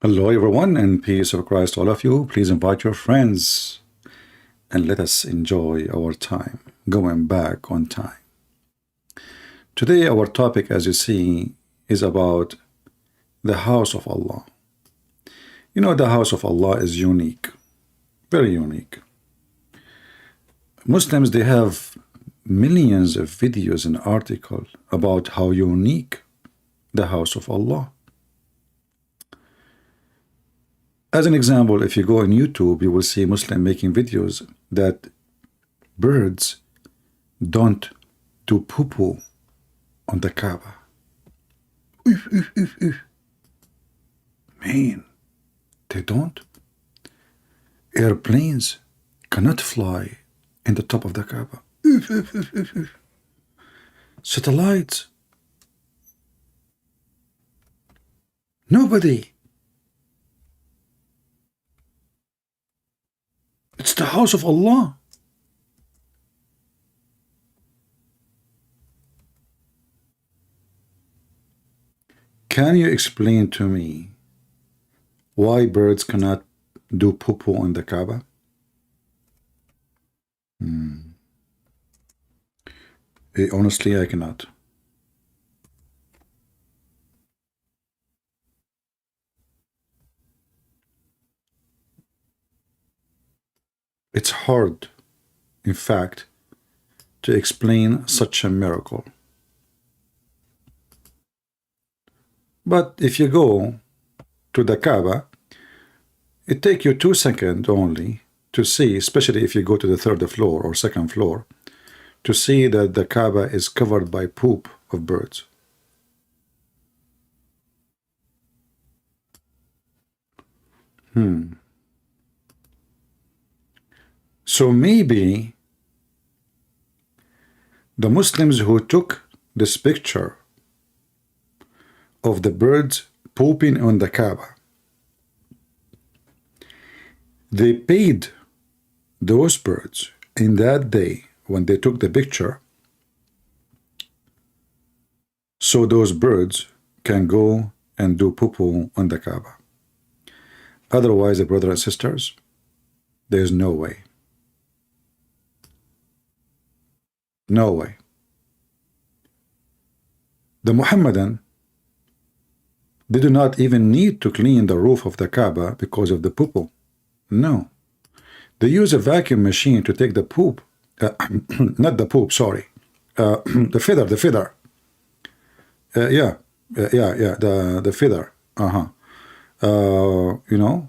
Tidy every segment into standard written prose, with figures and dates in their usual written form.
Hello everyone, and peace of Christ all of you. Please invite your friends and let us enjoy our time going back on time. Today our topic, as you see, is about the house of Allah. You know, the house of Allah is unique, very unique. Muslims, they have millions of videos and articles about how unique the house of Allah. As an example, if you go on YouTube, you will see Muslim making videos that birds don't do poo-poo on the Kaaba. Man, they don't. Airplanes cannot fly in the top of the Kaaba. Satellites. Nobody. It's the house of Allah. Can you explain to me why birds cannot do poo-poo on the Kaaba? Honestly, I cannot. It's hard, in fact, to explain such a miracle. But if you go to the Kaaba, it takes you 2 seconds only to see, especially if you go to the 3rd floor or 2nd floor, to see that the Kaaba is covered by poop of birds. So maybe the Muslims who took this picture of the birds pooping on the Kaaba, they paid those birds in that day when they took the picture, so those birds can go and do poo-poo on the Kaaba. Otherwise, brothers and sisters, there's no way. No way. The Muhammadan, they do not even need to clean the roof of the Kaaba because of the poo-poo. No. They use a vacuum machine to take the poop, not the poop, sorry, the feather, the feather. The feather. You know,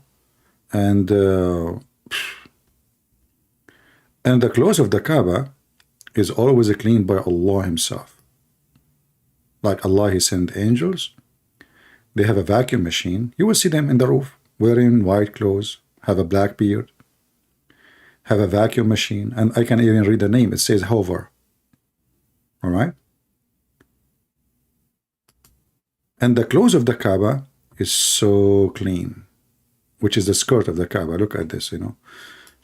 and the clothes of the Kaaba is always cleaned by Allah Himself. Like Allah, He sent angels. They have a vacuum machine. You will see them in the roof, wearing white clothes, have a black beard, have a vacuum machine, and I can even read the name. It says Hover. All right? And the clothes of the Kaaba is so clean, which is the skirt of the Kaaba. Look at this, you know.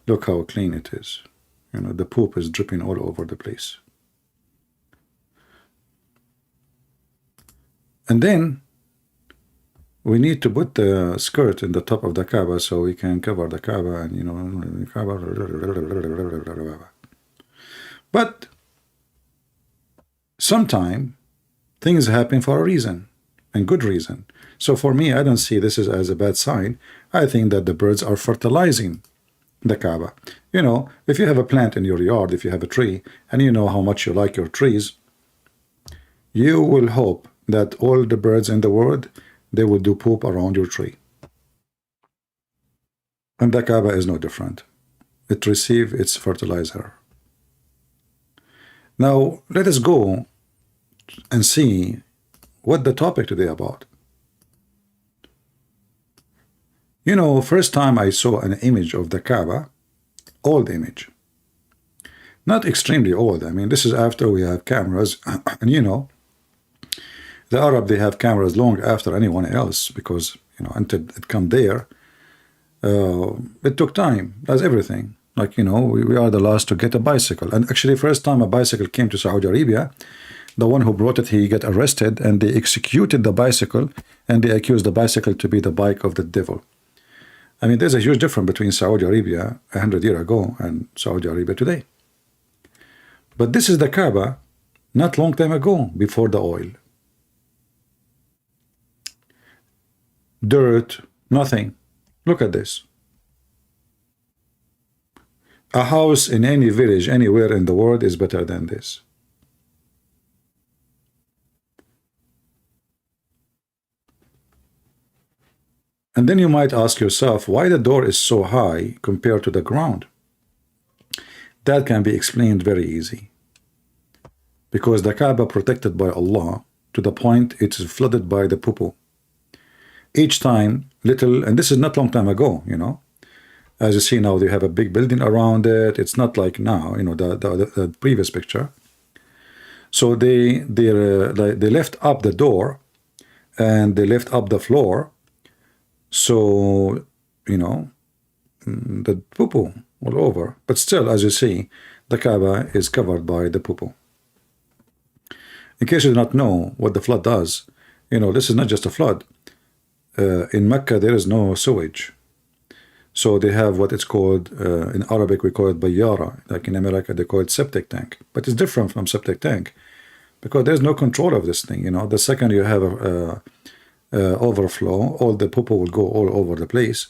Look how clean it is. You know, the poop is dripping all over the place. And then we need to put the skirt in the top of the Kaaba so we can cover the Kaaba and, you know, Kaaba. But sometimes things happen for a reason, and good reason. So for me, I don't see this as a bad sign. I think that the birds are fertilizing the Kaaba. You know, if you have a plant in your yard, if you have a tree, and you know how much you like your trees, you will hope that all the birds in the world, they will do poop around your tree. And the Kaaba is no different. It receives its fertilizer. Now, let us go and see what the topic today about. You know, first time I saw an image of the Kaaba, old image. Not extremely old. I mean, this is after we have cameras. And you know, the Arab, they have cameras long after anyone else because, you know, until it come there, it took time. That's everything. Like, you know, we are the last to get a bicycle. And actually, first time a bicycle came to Saudi Arabia, The one who brought it, he got arrested, and they executed the bicycle, and they accused the bicycle to be the bike of the devil. I mean, there's a huge difference between Saudi Arabia 100 years ago and Saudi Arabia today. But this is the Kaaba not long time ago, before the oil. Dirt, nothing. Look at this. A house in any village, anywhere in the world is better than this. And then you might ask yourself why the door is so high compared to the ground. That can be explained very easy. Because the Kaaba protected by Allah to the point it is flooded by the poo-poo. Each time, little, and this is not long time ago, you know. As you see now, they have a big building around it. It's not like now, you know, the previous picture. So they lift up the door and they lift up the floor. So, you know, the poo-poo all over. But still, as you see, the Kaaba is covered by the poo-poo. In case you do not know what the flood does, you know, this is not just a flood. In Mecca, there is no sewage. So they have what it's called, in Arabic, we call it bayyara. Like in America, they call it septic tank. But it's different from septic tank because there's no control of this thing. You know, the second you have a overflow, all the poo-poo will go all over the place.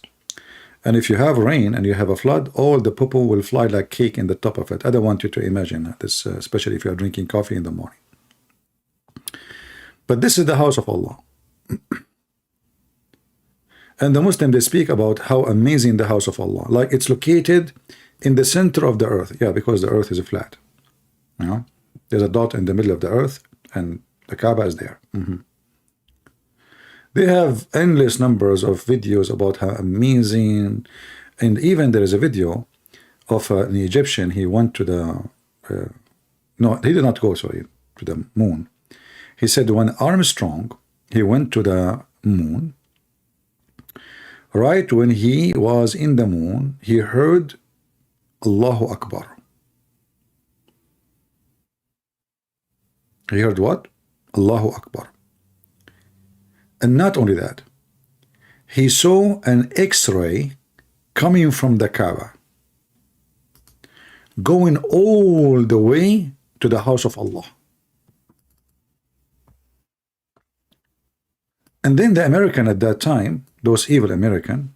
And if you have rain and you have a flood, all the poo-poo will fly like cake in the top of it. I don't want you to imagine this, especially if you are drinking coffee in the morning. But this is the house of Allah. And the Muslims, they speak about how amazing the house of Allah. Like it's located in the center of the earth. Yeah, because the earth is flat. You know, there's a dot in the middle of the earth, and the Kaaba is there. They have endless numbers of videos about how amazing, and even there is a video of an Egyptian. He went to the no, he did not go, sorry, to the moon. He said when Armstrong, he went to the moon. Right when he was in the moon, he heard Allahu Akbar. He heard what? Allahu Akbar. And not only that, he saw an X-ray coming from the Kaaba, going all the way to the house of Allah. And then the American at that time, those evil American,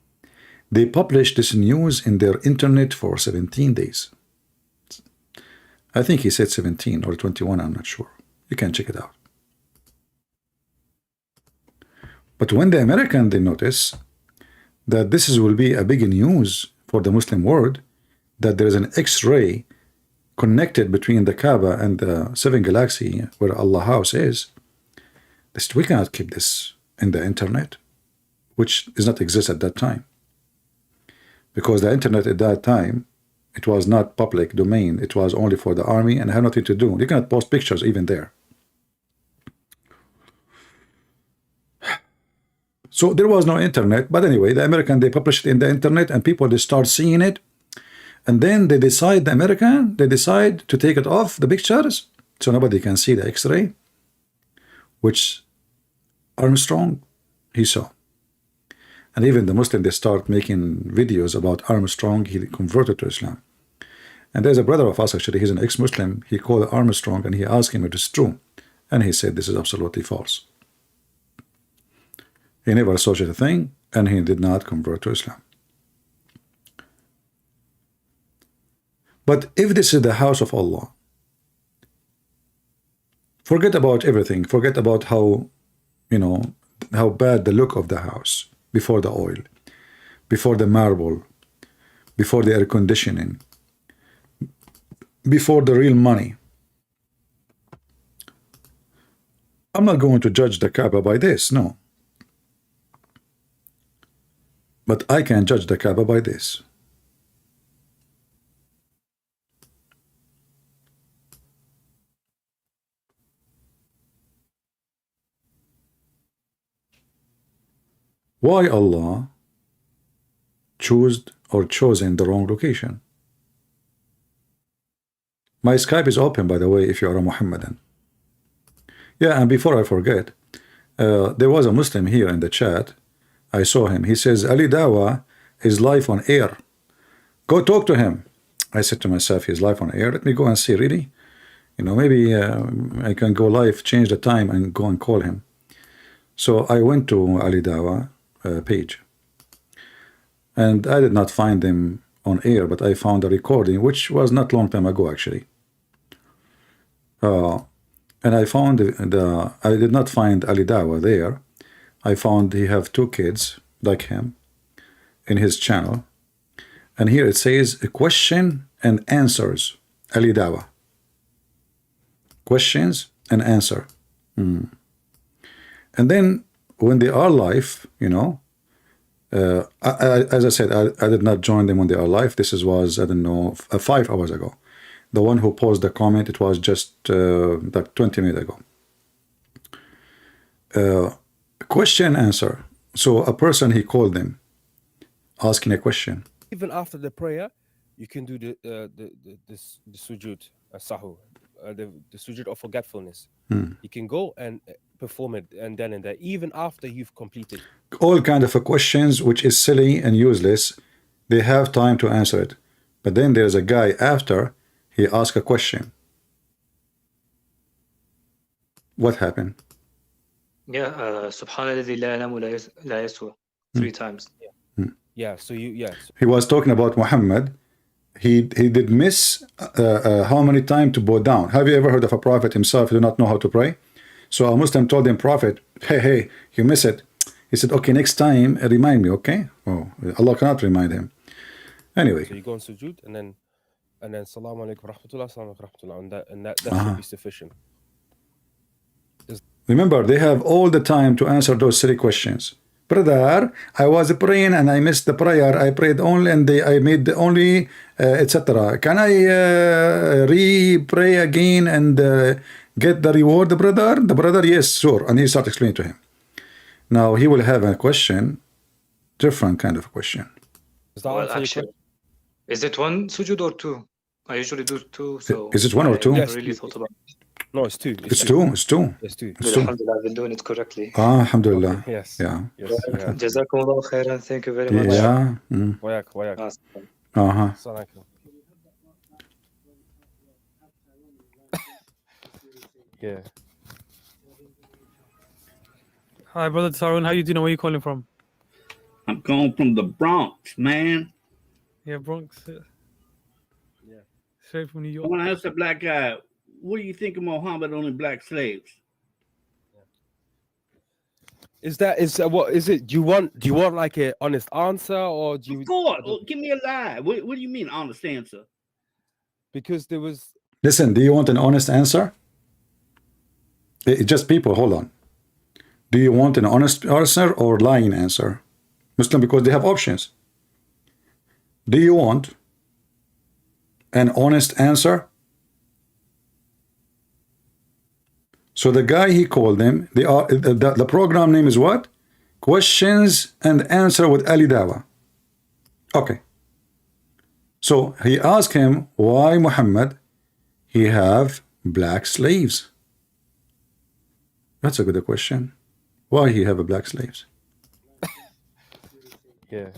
they published this news in their internet for 17 days. I think he said 17 or 21, I'm not sure. You can check it out. But when the American, they notice that this will be a big news for the Muslim world, that there is an X-ray connected between the Kaaba and the seven galaxy where Allah house is, they said, we cannot keep this in the internet, which does not exist at that time. Because the internet at that time, it was not public domain. It was only for the army and had nothing to do. You cannot post pictures even there. So there was no internet. But anyway, the American, they published it in the internet and people, they start seeing it. And then they decide, the American, they decide to take it off the pictures so nobody can see the X-ray, which Armstrong, he saw. And even the Muslim, they start making videos about Armstrong. He converted to Islam. And there's a brother of us, actually, he's an ex-Muslim. He called Armstrong and he asked him if it's true. And he said, this is absolutely false. He never saw such a thing, and he did not convert to Islam. But if this is the house of Allah, forget about everything. Forget about how, you know, how bad the look of the house before the oil, before the marble, before the air conditioning, before the real money. I'm not going to judge the Kaaba by this, no. But I can judge the Kaaba by this. Why Allah chosen the wrong location? My Skype is open, by the way, if you are a Muhammadan. Yeah, and before I forget, there was a Muslim here in the chat. I saw him. He says, Ali Dawah is live on air. Go talk to him. I said to myself, he's live on air. Let me go and see, really? You know, maybe I can go live, change the time, and go and call him. So I went to Ali Dawah page. And I did not find him on air, but I found a recording, which was not long time ago, actually. And I found I did not find Ali Dawah there. I found he have 2 kids like him in his channel. And here it says a question and answers, Ali Dawah. Questions and answer. And then when they are live, you know, as I said, I did not join them when they are live. This was, I don't know, 5 hours ago. The one who posed the comment, it was just like 20 minutes ago. Question answer. So a person, he called them, asking a question. Even after the prayer, you can do the sujood, sahu, the sujood of forgetfulness. You can go and perform it and then and there, even after you've completed. All kind of questions, which is silly and useless. They have time to answer it. But then there's a guy after, he asked a question. What happened? Yeah, Subhanallah la yanamu la yaswa 3 times. Yeah, so he was talking about Muhammad. He did miss how many times to bow down. Have you ever heard of a prophet himself who do not know how to pray? So a Muslim told him, Prophet, hey, you miss it. He said, okay, next time remind me, okay? Oh, Allah cannot remind him. Anyway. So you go on sujood and then Salaam alaikum rahmatullah, Salaam alaikum rahmatullah, and that should be sufficient. Remember, they have all the time to answer those silly questions. Brother, I was praying and I missed the prayer. I prayed only and I made the only, etc. Can I re-pray again and get the reward, brother? The brother, yes, sure. And he started explaining to him. Now he will have a question, different kind of question. Well, actually, is it 1 sujood or 2? I usually do 2. So is it 1 or 2? I never really thought about it. No, it's 2. It's 2. It's 2. Alhamdulillah, I've been doing it correctly. Alhamdulillah. Okay. Yes. Yeah. Jazakumullah khairan. Thank you very much. Yeah. Wayak. Yeah. Hi, brother Tarun. How you doing? Where you calling from? I'm calling from the Bronx, man. Yeah, Bronx. Yeah. Straight from New York. I want to ask the black guy, what do you think of Muhammad owning black slaves? What is it? Do you want like an honest answer, or do you? Of course. Give me a lie. What do you mean honest answer? Because there was. Listen, do you want an honest answer? Just people, hold on. Do you want an honest answer or lying answer? Muslim, because they have options. Do you want an honest answer? So the guy, he called them, the program name is what? Questions and Answer with Ali Dawah. Okay. So he asked him, why Muhammad, he have black slaves? That's a good question. Why he have a black slaves? Yeah.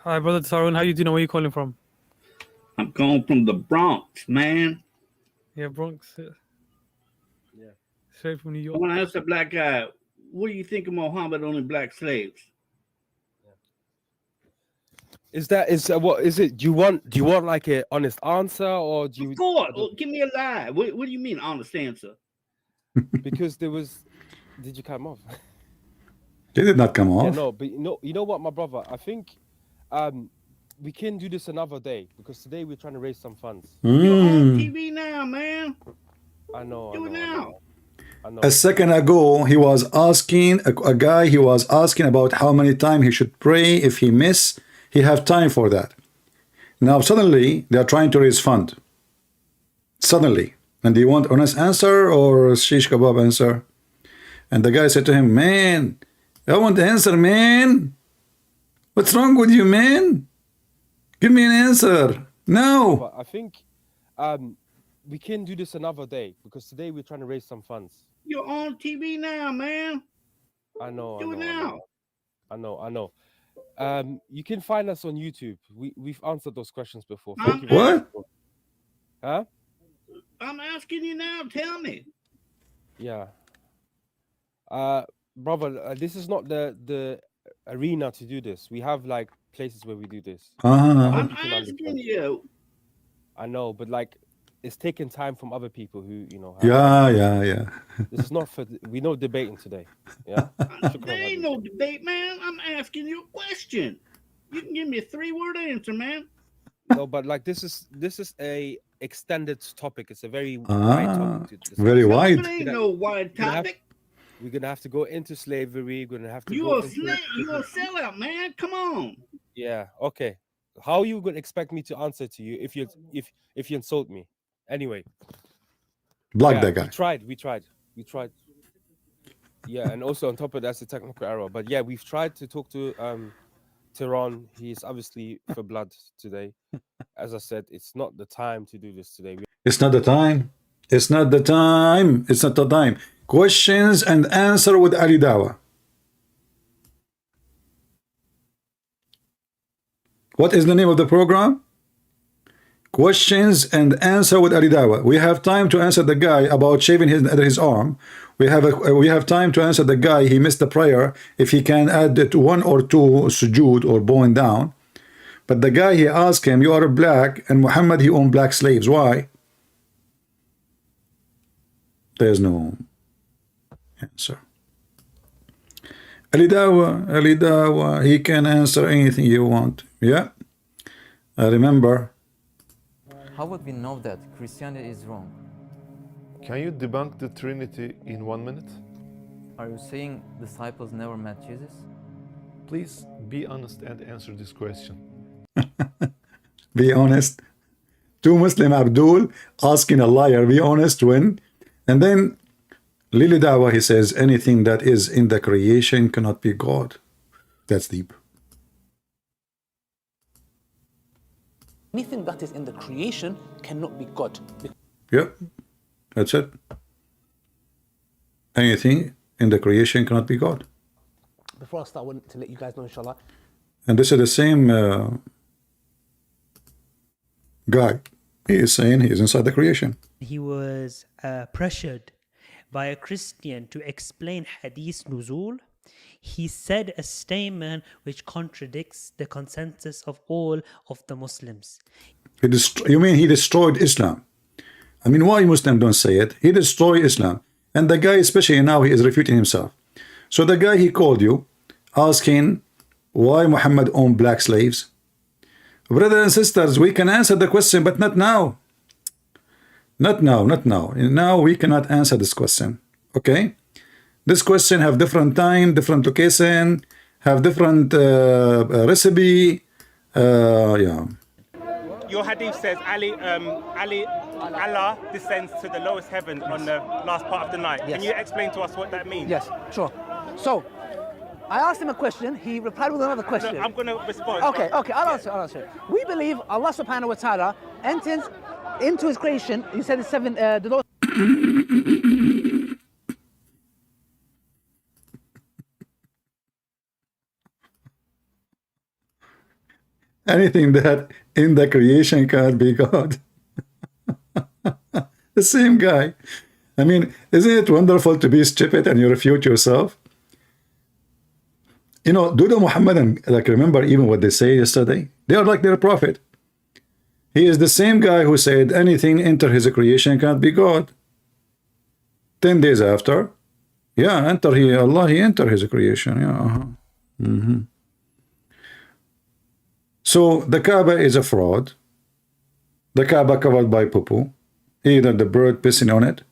Hi, brother Tarun. How you doing? Where you calling from? I'm calling from the Bronx, man. Yeah, Bronx. Yeah. Straight from New York. I want to ask the black guy, what do you think of Muhammad owning black slaves? What is it? Do you want like an honest answer, or do you? Of course. Give me a lie. What do you mean honest answer? Because there was. Did you come off? They did not come off. Yeah, no, but you know what, my brother? I think we can do this another day, because today we're trying to raise some funds. You're on TV now, man. I know. Do it now. I know. A second ago, he was asking, a guy, he was asking about how many times he should pray if he miss. He have time for that. Now, suddenly, they are trying to raise fund. Suddenly. And do you want honest answer or shish kebab answer? And the guy said to him, man, I want the answer, man. What's wrong with you, man? Give me an answer. No. But I think we can do this another day because today we're trying to raise some funds. You're on TV now, man. I know, Do it now. I know. You can find us on YouTube. We've answered those questions before. I'm Thank you very much. What? Huh? I'm asking you now. Tell me. Yeah. Brother, this is not the arena to do this. We have like places where we do this. Ah, I'm you can asking understand. you. I know, but like it's taking time from other people who, you know. yeah. This is not for we no debating today. Yeah. There ain't no debate, man. I'm asking you a question. You can give me a 3-word answer, man. No, but like this is a extended topic. It's a very wide topic to discuss. very No, wide. it ain't no wide We're gonna have- topic. We're gonna have to go into slavery. We're gonna have to You go a into snake. You a sellout, man. Come on. yeah. Okay. How are you gonna expect me to answer to you if you insult me? Anyway, Block yeah, that guy. we tried. Yeah, and also on top of that's a technical error. But yeah, we've tried to talk to Tehran. He's obviously for blood today. As I said, it's not the time to do this today. It's not the time. It's not the time. It's not the time. Questions and answer with Ali Dawah. What is the name of the program? Questions and answer with Ali Dawah. We have time to answer the guy about shaving his arm. We have time to answer the guy he missed the prayer if he can add it 1 or 2 sujood or bowing down. But the guy, he asked him, you are black, and Muhammad, he owned black slaves. Why? There's no answer. Ali Dawah, he can answer anything you want. Yeah, I remember. How would we know that Christianity is wrong? Can you debunk the Trinity in 1 minute? Are you saying disciples never met Jesus? Please be honest and answer this question. Be honest. 2 Muslim Abdul asking a liar, be honest when? And then Lili Dawah, he says, anything that is in the creation cannot be God. That's deep. Anything that is in the creation cannot be God. Yep, that's it. Anything in the creation cannot be God. Before I start, I want to let you guys know, inshallah. And this is the same guy. He is saying he is inside the creation. He was pressured by a Christian to explain Hadith Nuzul. He said a statement which contradicts the consensus of all of the Muslims. You mean he destroyed Islam? I mean, why Muslims don't say it? He destroyed Islam. And the guy, especially now, he is refuting himself. So the guy, he called you, asking why Muhammad owned black slaves. Brothers and sisters, we can answer the question, but not now. Not now. Now we cannot answer this question. Okay? This question have different time, different location, have different recipe. Yeah. Your hadith says Allah descends to the lowest heaven on the last part of the night. Yes. Can you explain to us what that means? Yes, sure. So, I asked him a question, he replied with another question. No, I'm going to respond. Okay, I'll answer. We believe Allah subhanahu wa ta'ala enters into his creation. You said it's the Lord. Anything that in the creation can't be God. The same guy. I mean, isn't it wonderful to be stupid and you refute yourself? You know, do the Muhammadan, like, remember even what they say yesterday? They are like their prophet. He is the same guy who said anything enter his creation can't be God. 10 days after, yeah, Allah, he enter his creation. Yeah. So the Kaaba is a fraud. The Kaaba covered by poo-poo. Either the bird pissing on it,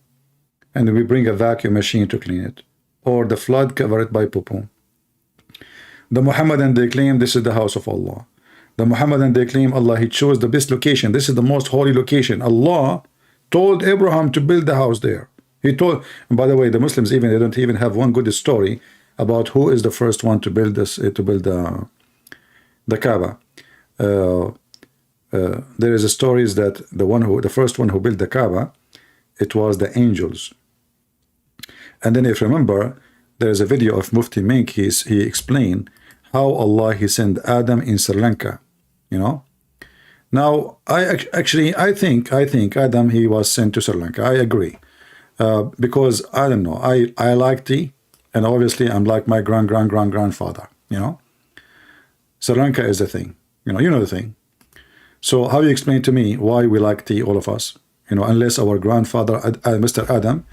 and we bring a vacuum machine to clean it, or the flood covered by poo-poo. The Muhammadan, they claim this is the house of Allah. The Muhammadan, they claim Allah, he chose the best location. This is the most holy location. Allah told Abraham to build the house there. He told, and by the way, the Muslims they don't even have one good story about who is the first one to build this, the Kaaba. there is a stories that the first one who built the Kaaba, it was the angels. And then if you remember, there is a video of Mufti Menk. He explained how Allah he sent Adam in Sri Lanka. You know. Now I think Adam he was sent to Sri Lanka. I agree, because I don't know. I like tea, and obviously I'm like my grandfather. You know. Sri Lanka is the thing. You know the thing. So how you explain to me why we like tea, all of us? You know, unless our grandfather, Mr. Adam,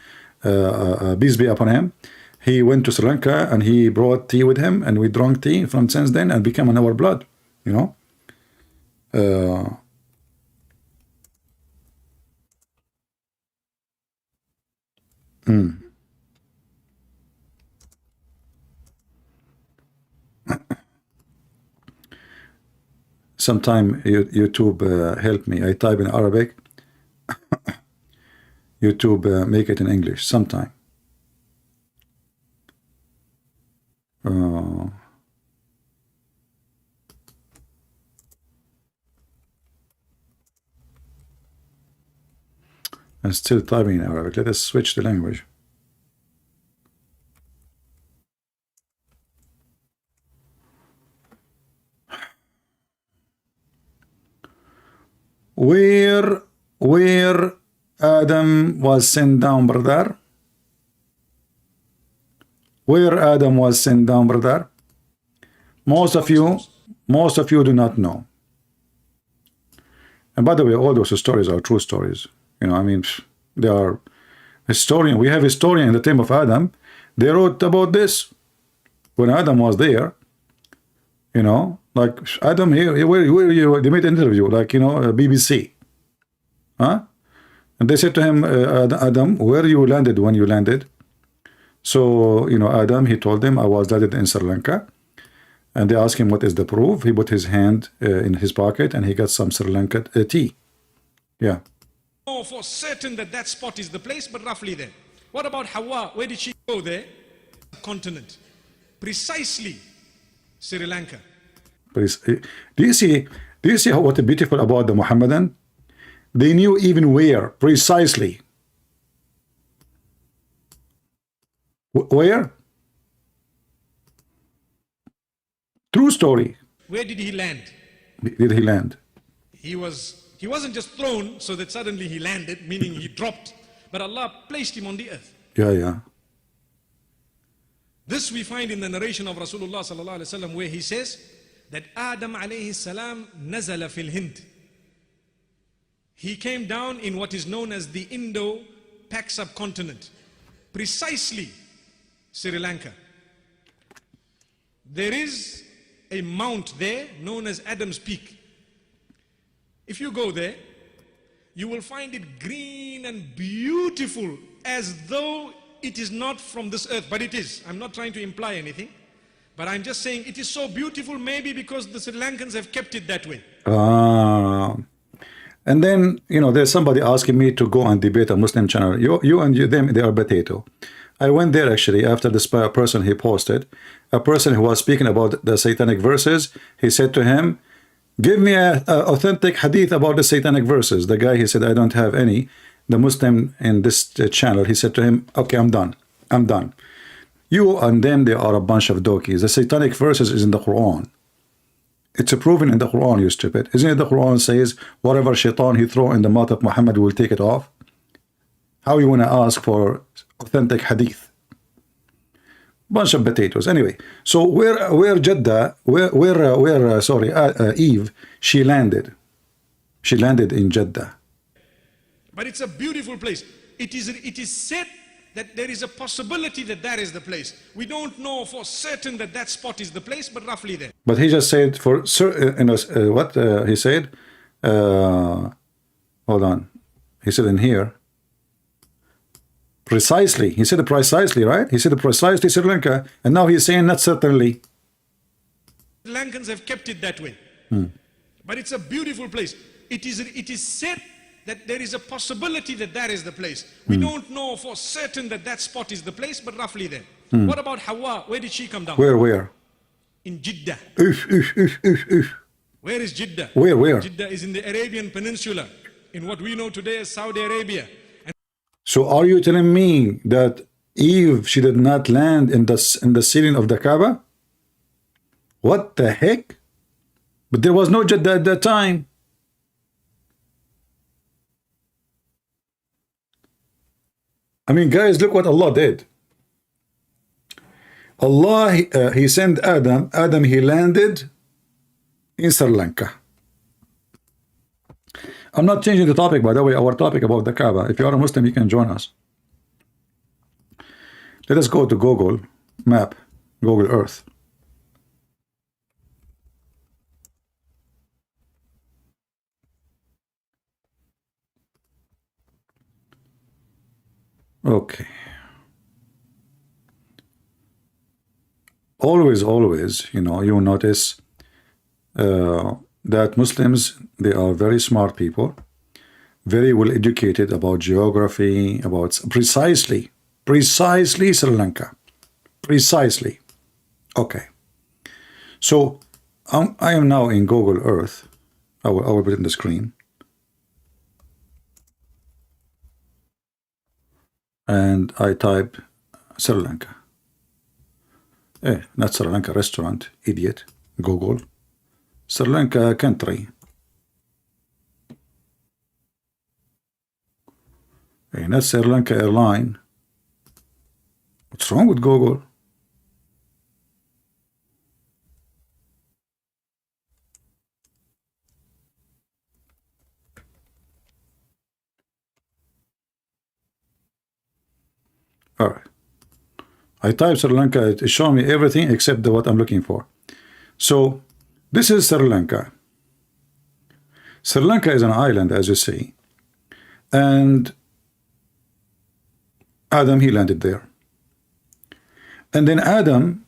peace be upon him, he went to Sri Lanka and he brought tea with him, and we drank tea from since then and became in our blood. You know. Sometime YouTube help me. I type in Arabic. YouTube make it in English sometime. I'm still typing in Arabic. Let us switch the language. Where Adam was sent down, brother? Where Adam was sent down, brother? Most of you do not know. And by the way, all those stories are true stories. You know, I mean, they are historian. We have historian in the time of Adam. They wrote about this when Adam was there. You know, like Adam here, where you? They made an interview, like, you know, BBC, huh? And they said to him, Adam, where you landed when you landed? So, you know, Adam, he told them, I was landed in Sri Lanka. And they asked him, what is the proof? He put his hand in his pocket and he got some Sri Lanka tea. Yeah. Oh, for certain that spot is the place, but roughly there. What about Hawa? Where did she go there? Continent. Precisely Sri Lanka. Do you see what beautiful about the Muhammadan? They knew even where, precisely. Where? True story. Where did he land? Did he land? He wasn't just thrown so that suddenly he landed, meaning he dropped, but Allah placed him on the earth. Yeah. This we find in the narration of Rasulullah sallallahu alaihi wasallam, where he says that Adam alayhi salam nazala fil Hind. He came down in what is known as the Indo-Pak subcontinent, precisely Sri Lanka. There is a mount there known as Adam's Peak. If you go there, you will find it green and beautiful, as though it is not from this earth, but it is. I'm not trying to imply anything, but I'm just saying it is so beautiful, maybe because the Sri Lankans have kept it that way. And then, you know, there's somebody asking me to go and debate a Muslim channel. You and them, they are potato. I went there actually after this person he posted, a person who was speaking about the satanic verses. He said to him, give me an authentic hadith about the satanic verses. The guy, he said, I don't have any. The Muslim in this channel, he said to him, okay, I'm done. You and them, they are a bunch of donkeys. The satanic verses is in the Quran. It's proven in the Quran, you stupid. Isn't it the Quran says, whatever shaitan he throw in the mouth of Muhammad will take it off? How you want to ask for authentic hadith? Bunch of potatoes. Anyway, so where Jeddah, Eve, she landed. She landed in Jeddah. But it's a beautiful place. It is said that there is a possibility that is the place. We don't know for certain that spot is the place, but roughly there. But he just said for certain, what he said? Hold on. He said in here. Precisely. He said precisely, right? He said precisely Sri Lanka, and now he's saying not certainly. Sri Lankans have kept it that way. But it's a beautiful place. It is said that there is a possibility that is the place. We don't know for certain that spot is the place, but roughly there. What about Hawa? Where did she come down? Where? In Jeddah. Where is Jeddah? Where? Jeddah is in the Arabian Peninsula, in what we know today as Saudi Arabia. So are you telling me that Eve, she did not land in the ceiling of the Kaaba? What the heck? But there was no Jeddah at that time. I mean, guys, look what Allah did. Allah, he sent Adam. Adam, he landed in Sri Lanka. I'm not changing the topic, by the way, our topic about the Kaaba. If you are a Muslim, you can join us. Let us go to Google Map, Google Earth. Okay. Always, you know, you notice that Muslims, they are very smart people, very well educated about geography, about precisely Sri Lanka. Precisely. Okay. So I am now in Google Earth. I will put it in the screen. And I type Sri Lanka. Not Sri Lanka restaurant, idiot. Google. Sri Lanka country. Not Sri Lanka airline. What's wrong with Google? All right. I type Sri Lanka, it shows me everything except what I'm looking for. So this is Sri Lanka. Sri Lanka is an island, as you see. And Adam, he landed there. And then Adam,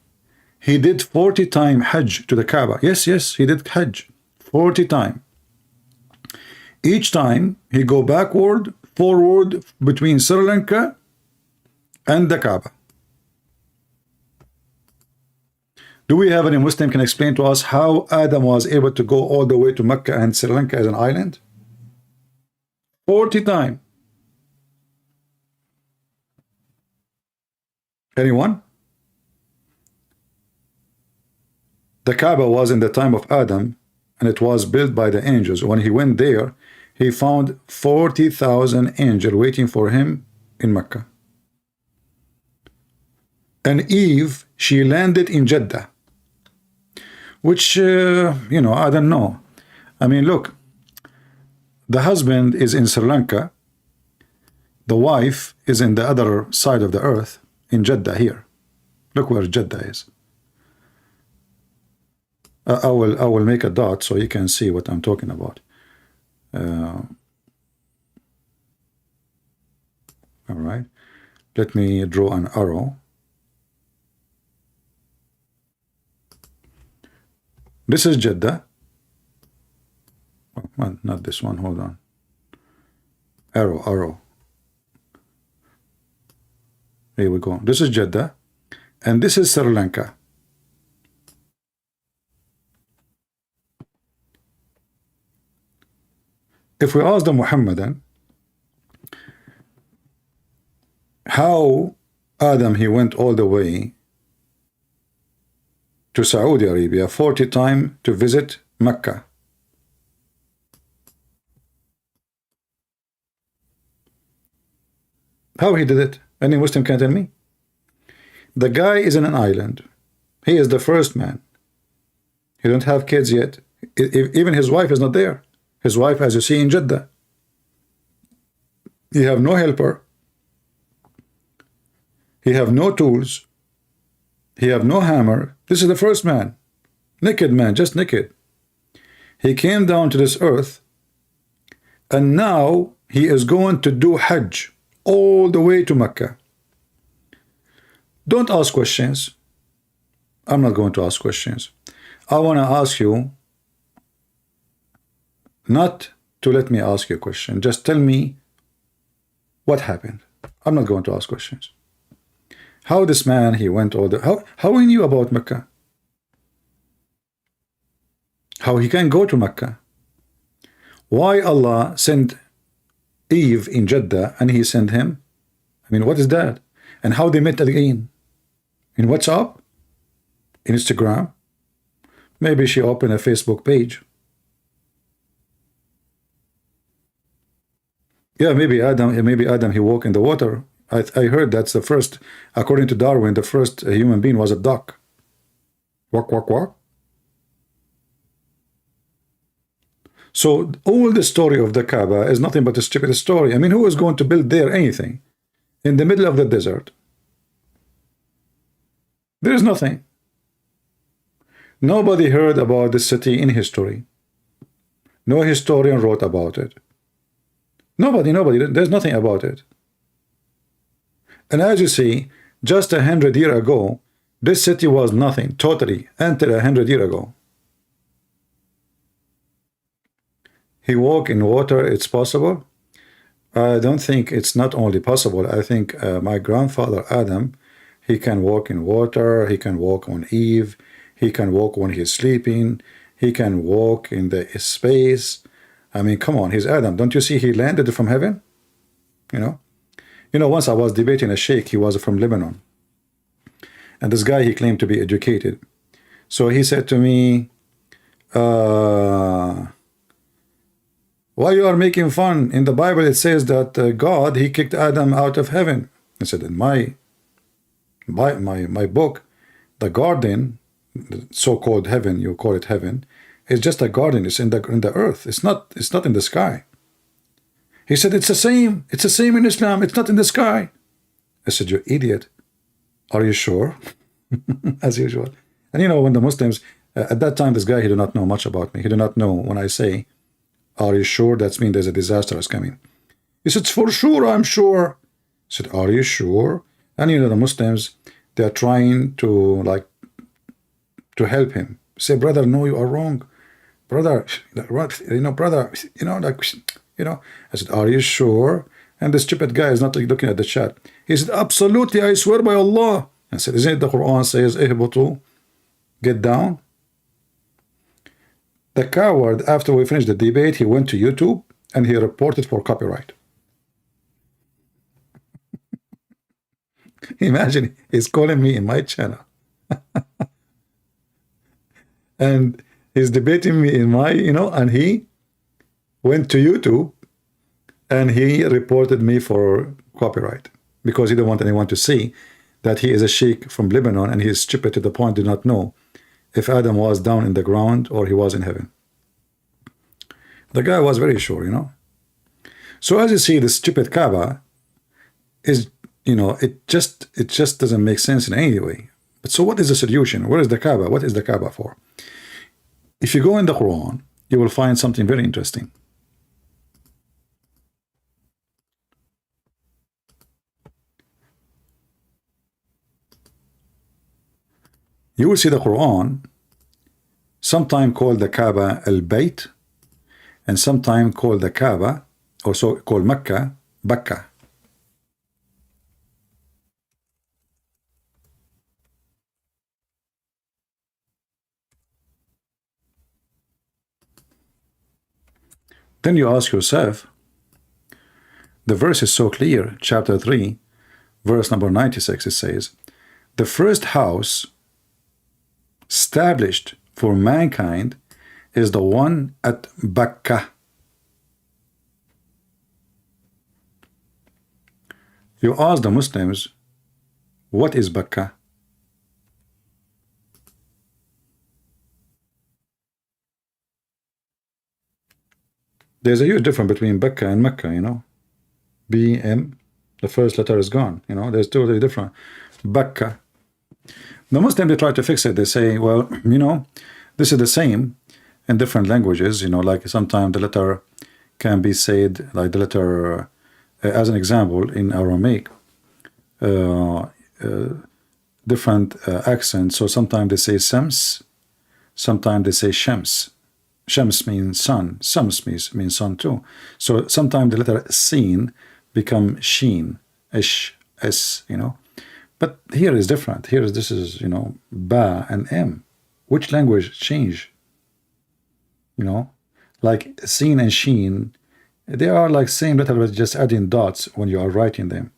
he did 40 times Hajj to the Kaaba. Yes, he did Hajj 40 times. Each time he go backward, forward between Sri Lanka and the Kaaba. Do we have any Muslim can explain to us how Adam was able to go all the way to Mecca and Sri Lanka as an island? 40 times. Anyone? The Kaaba was in the time of Adam, and it was built by the angels. When he went there, he found 40,000 angels waiting for him in Mecca. And Eve, she landed in Jeddah, which, you know, I don't know. I mean, look, the husband is in Sri Lanka. The wife is in the other side of the earth, in Jeddah here. Look where Jeddah is. I will make a dot so you can see what I'm talking about. All right. Let me draw an arrow. This is Jeddah. Oh, well, not this one. Hold on. Arrow. Here we go. This is Jeddah. And this is Sri Lanka. If we ask the Muhammadan how Adam, he went all the way to Saudi Arabia 40 times to visit Mecca. How he did it? Any Muslim can tell me? The guy is in an island. He is the first man. He don't have kids yet. Even his wife is not there. His wife, as you see, in Jeddah. He have no helper. He have no tools. He have no hammer. This is the first man. Naked man, just naked. He came down to this earth, and now he is going to do Hajj all the way to Mecca. Don't ask questions. I'm not going to ask questions. I want to ask you not to let me ask you a question. Just tell me what happened. I'm not going to ask questions. How this man, he went all the... How he knew about Mecca? How he can go to Mecca? Why Allah sent Eve in Jeddah and he sent him? I mean, what is that? And how they met again? In WhatsApp? Instagram? Maybe she opened a Facebook page. Yeah, maybe Adam he walked in the water. I heard that's the first, according to Darwin, the first human being was a duck. Walk, walk, walk. So all the story of the Kaaba is nothing but a stupid story. I mean, who is going to build there anything in the middle of the desert? There is nothing. Nobody heard about the city in history. No historian wrote about it. Nobody, there's nothing about it. And as you see, just 100 years ago, this city was nothing, totally, until 100 years ago. He walk in water, it's possible? I don't think it's not only possible. I think my grandfather Adam, he can walk in water, he can walk on Eve, he can walk when he's sleeping, he can walk in the space. I mean, come on, he's Adam. Don't you see he landed from heaven? You know, once I was debating a sheikh, he was from Lebanon. And this guy, he claimed to be educated. So he said to me, why you are making fun? In the Bible it says that God, he kicked Adam out of heaven. I said, in my book, the garden, the so-called heaven, you call it heaven, is just a garden. It's in the earth. It's not in the sky. He said, it's the same in Islam. It's not in the sky. I said, you idiot. Are you sure? As usual. And you know, when the Muslims, at that time, this guy, he did not know much about me. He did not know when I say, are you sure? That means there's a disaster is coming. He said, for sure, I'm sure. I said, are you sure? And you know, the Muslims, they are trying to help him. Say, brother, no, you are wrong. Brother, brother, I said, are you sure? And the stupid guy is not looking at the chat. He said, absolutely, I swear by Allah. I said, isn't it the Quran says, ihbutu, get down? The coward, after we finished the debate, he went to YouTube and he reported for copyright. Imagine, he's calling me in my channel. And he's debating me in my, and he went to YouTube and he reported me for copyright because he didn't want anyone to see that he is a sheikh from Lebanon and he is stupid to the point did not know if Adam was down in the ground or he was in heaven. The guy was very sure, So as you see, the stupid Kaaba is, it just doesn't make sense in any way. But so what is the solution? Where is the Kaaba? What is the Kaaba for? If you go in the Quran, you will find something very interesting. You will see the Quran sometime called the Kaaba al-Bayt and sometime called the Kaaba, also called Mecca, Bakka. Then you ask yourself, the verse is so clear, chapter 3, verse number 96, it says, the first house established for mankind is the one at Bakka. You ask the Muslims, what is Bakka? There's a huge difference between Bakka and Mecca, BM, the first letter is gone, there's totally different. Bakka. The Muslims, they try to fix it. They say, well, this is the same in different languages, like sometimes the letter can be said, like the letter, as an example, in Aramaic, different accents. So sometimes they say Sams, sometimes they say Shams. Shams means sun, Sams means sun too. So sometimes the letter Sin become Sheen, Ish, S, But here is different. This is, Ba and M. Which language change? you know, like Sin and Sheen, they are like same letter but just adding dots when you are writing them.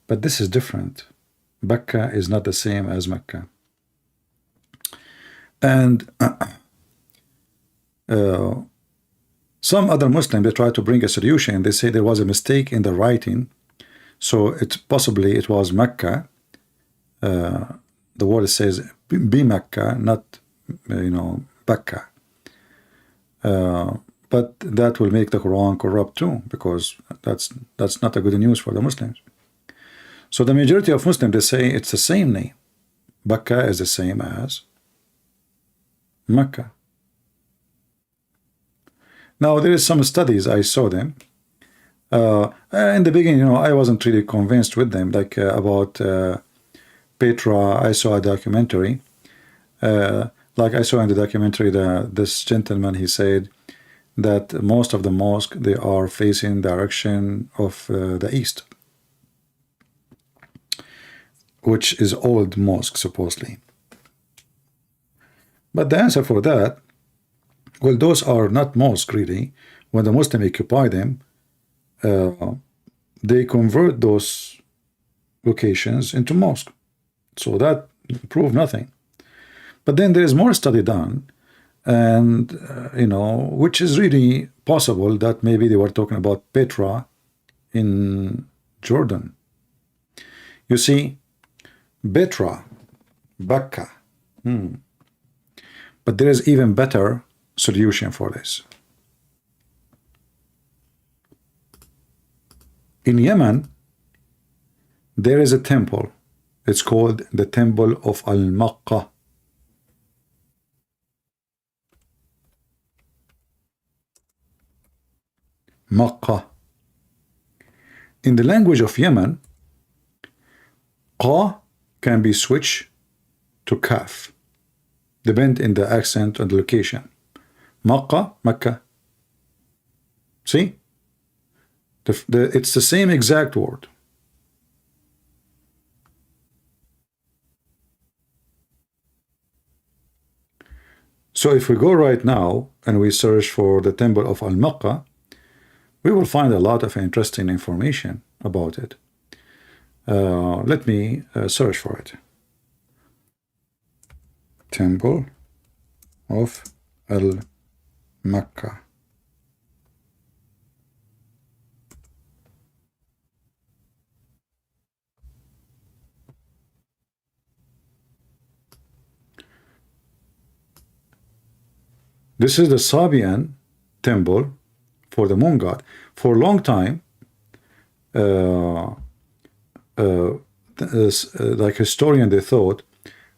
But this is different. Bakka is not the same as Mecca. And some other Muslims, they try to bring a solution. They say there was a mistake in the writing, so it possibly it was Mecca. The word says be Mecca, not Bakka. But that will make the Quran corrupt too, because that's not a good news for the Muslims. So the majority of Muslims, they say it's the same name. Bakka is the same as Mecca. Now there is some studies, I saw them. In the beginning, I wasn't really convinced with them, like about Petra. I saw a documentary. Like I saw in the documentary, this gentleman, he said that most of the mosques, they are facing direction of the east, which is old mosque supposedly. But the answer for that, well, those are not mosques really. When the Muslims occupy them, they convert those locations into mosque. So that proved nothing. But then there is more study done, and which is really possible that maybe they were talking about Petra in Jordan. You see, Petra, Bakka. But there is even better solution for this. In Yemen, there is a temple. It's called the Temple of Al-Makkah. Makkah. In the language of Yemen, Qa can be switched to Kaf, depend in the accent and the location. Makkah, Mecca. See? It's the same exact word. So if we go right now and we search for the Temple of Al-Makkah, we will find a lot of interesting information about it. Let me search for it. Temple of Al-Makkah. This is the Sabian temple for the moon god. For a long time, like historian, they thought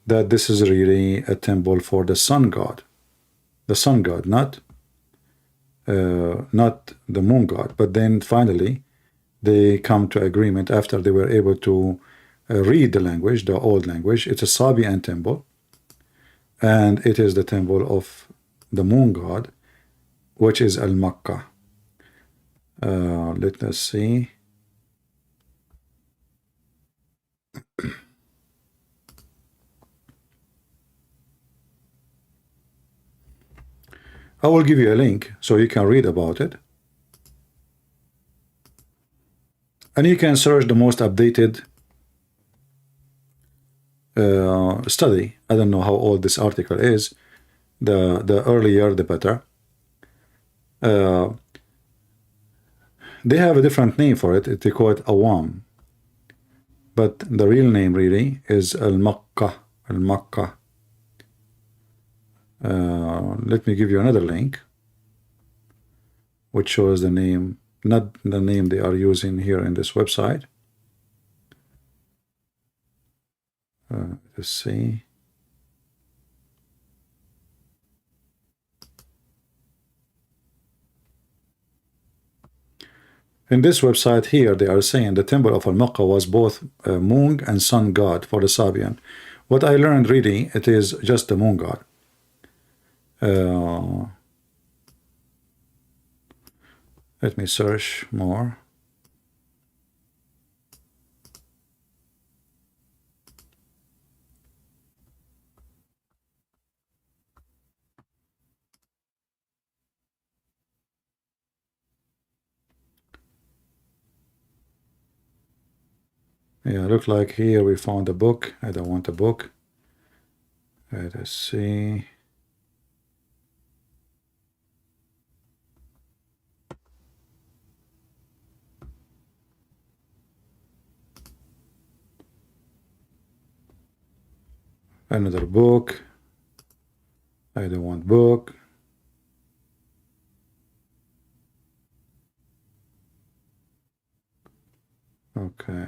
that this is really a temple for the sun god. The sun god, not the moon god. But then finally, they come to agreement after they were able to read the language, the old language. It's a Sabian temple, and it is the temple of the moon god, which is Al-Makkah. Let us see. I will give you a link so you can read about it. And you can search the most updated study. I don't know how old this article is. The earlier, the better. They have a different name for it. They call it Awam. But the real name really is Al-Makkah. Al-Makkah. Let me give you another link, which shows the name, not the name they are using here in this website. Let's see. In this website here, they are saying the temple of Al-Makkah was both moon and sun god for the Sabian. What I learned really, it is just the moon god. Let me search more. Yeah, look like here we found a book. I don't want a book. Let us see. Another book. I don't want book. Okay.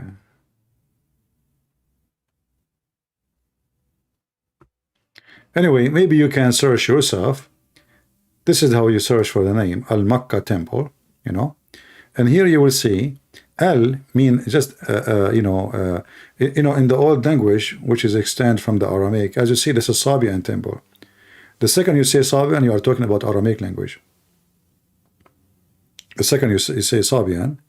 Anyway, maybe you can search yourself. This is how you search for the name, Al-Makkah Temple, you know. And here you will see Al mean just, in the old language, which is extend from the Aramaic. As you see, this is Sabian temple. The second you say Sabian, you are talking about Aramaic language. The second you say Sabian,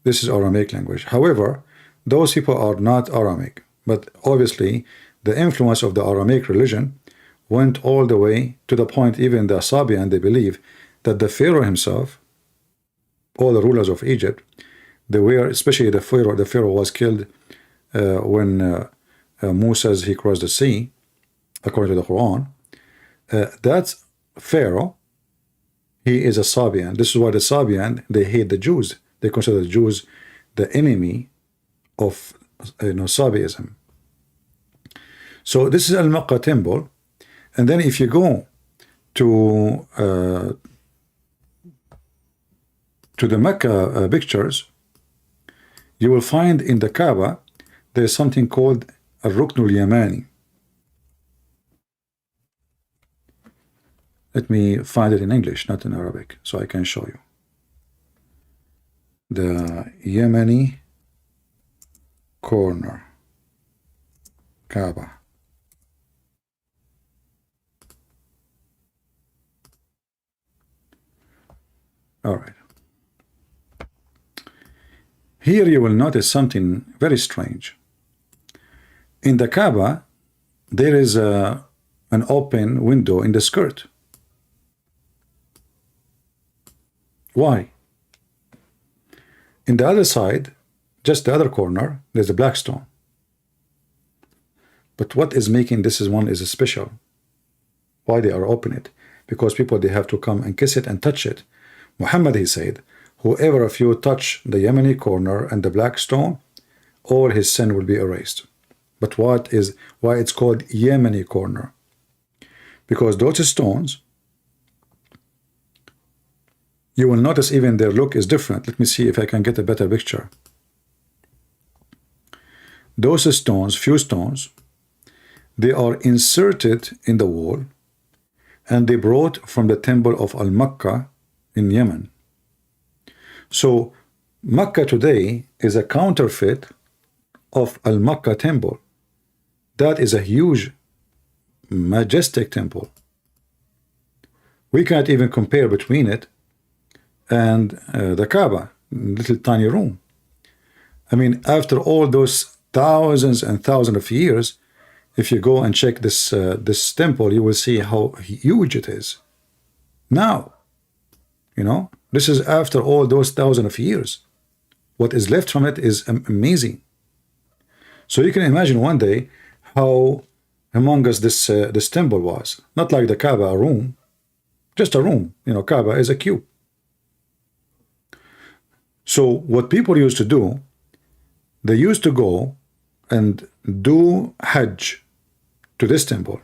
this is Aramaic language. However, those people are not Aramaic, but obviously the influence of the Aramaic religion went all the way to the point even the Sabian, they believe that the Pharaoh himself, all the rulers of Egypt, they were, especially the Pharaoh was killed when Moses, he crossed the sea, according to the Quran. That Pharaoh, he is a Sabian. This is why the Sabian, they hate the Jews. They consider the Jews the enemy of Sabiism. So this is Al-Makkah temple. And then if you go to the Mecca pictures, you will find in the Kaaba there is something called Al-Rukn al-Yamani. Let me find it in English, not in Arabic, so I can show you. The Yemeni corner, Kaaba. All right. Here you will notice something very strange. In the Kaaba, there is an open window in the skirt. Why? In the other side, just the other corner, there's a black stone. But what is making this one is special? Why they are open it? Because people, they have to come and kiss it and touch it. Muhammad, he said, whoever of you touch the Yemeni corner and the black stone, all his sin will be erased. But why it's called Yemeni corner? Because those stones, you will notice even their look is different. Let me see if I can get a better picture. Those stones, few stones, they are inserted in the wall and they brought from the temple of Al-Makkah in Yemen. So Makkah today is a counterfeit of Al-Makkah temple. That is a huge, majestic temple. We can't even compare between it and the Kaaba, little tiny room. I mean, after all those thousands and thousands of years, if you go and check this temple, you will see how huge it is. Now, this is after all those thousands of years. What is left from it is amazing. So you can imagine one day how humongous this temple was. Not like the Kaaba, a room, just a room. Kaaba is a cube. So what people used to do, they used to go and do Hajj to this temple.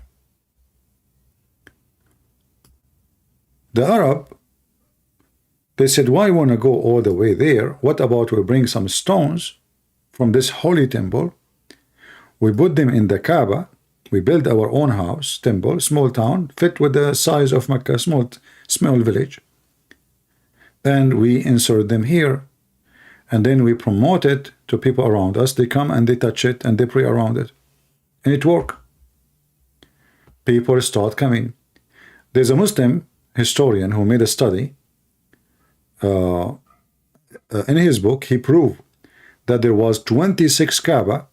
The Arab, they said, why want to go all the way there? What about we bring some stones from this holy temple, we put them in the Kaaba, we build our own house, temple, small town, fit with the size of Mecca, small village, and we insert them here. And then we promote it to people around us. They come and they touch it and they pray around it. And it works. People start coming. There's a Muslim historian who made a study. In his book, he proved that there was 26 Kaaba,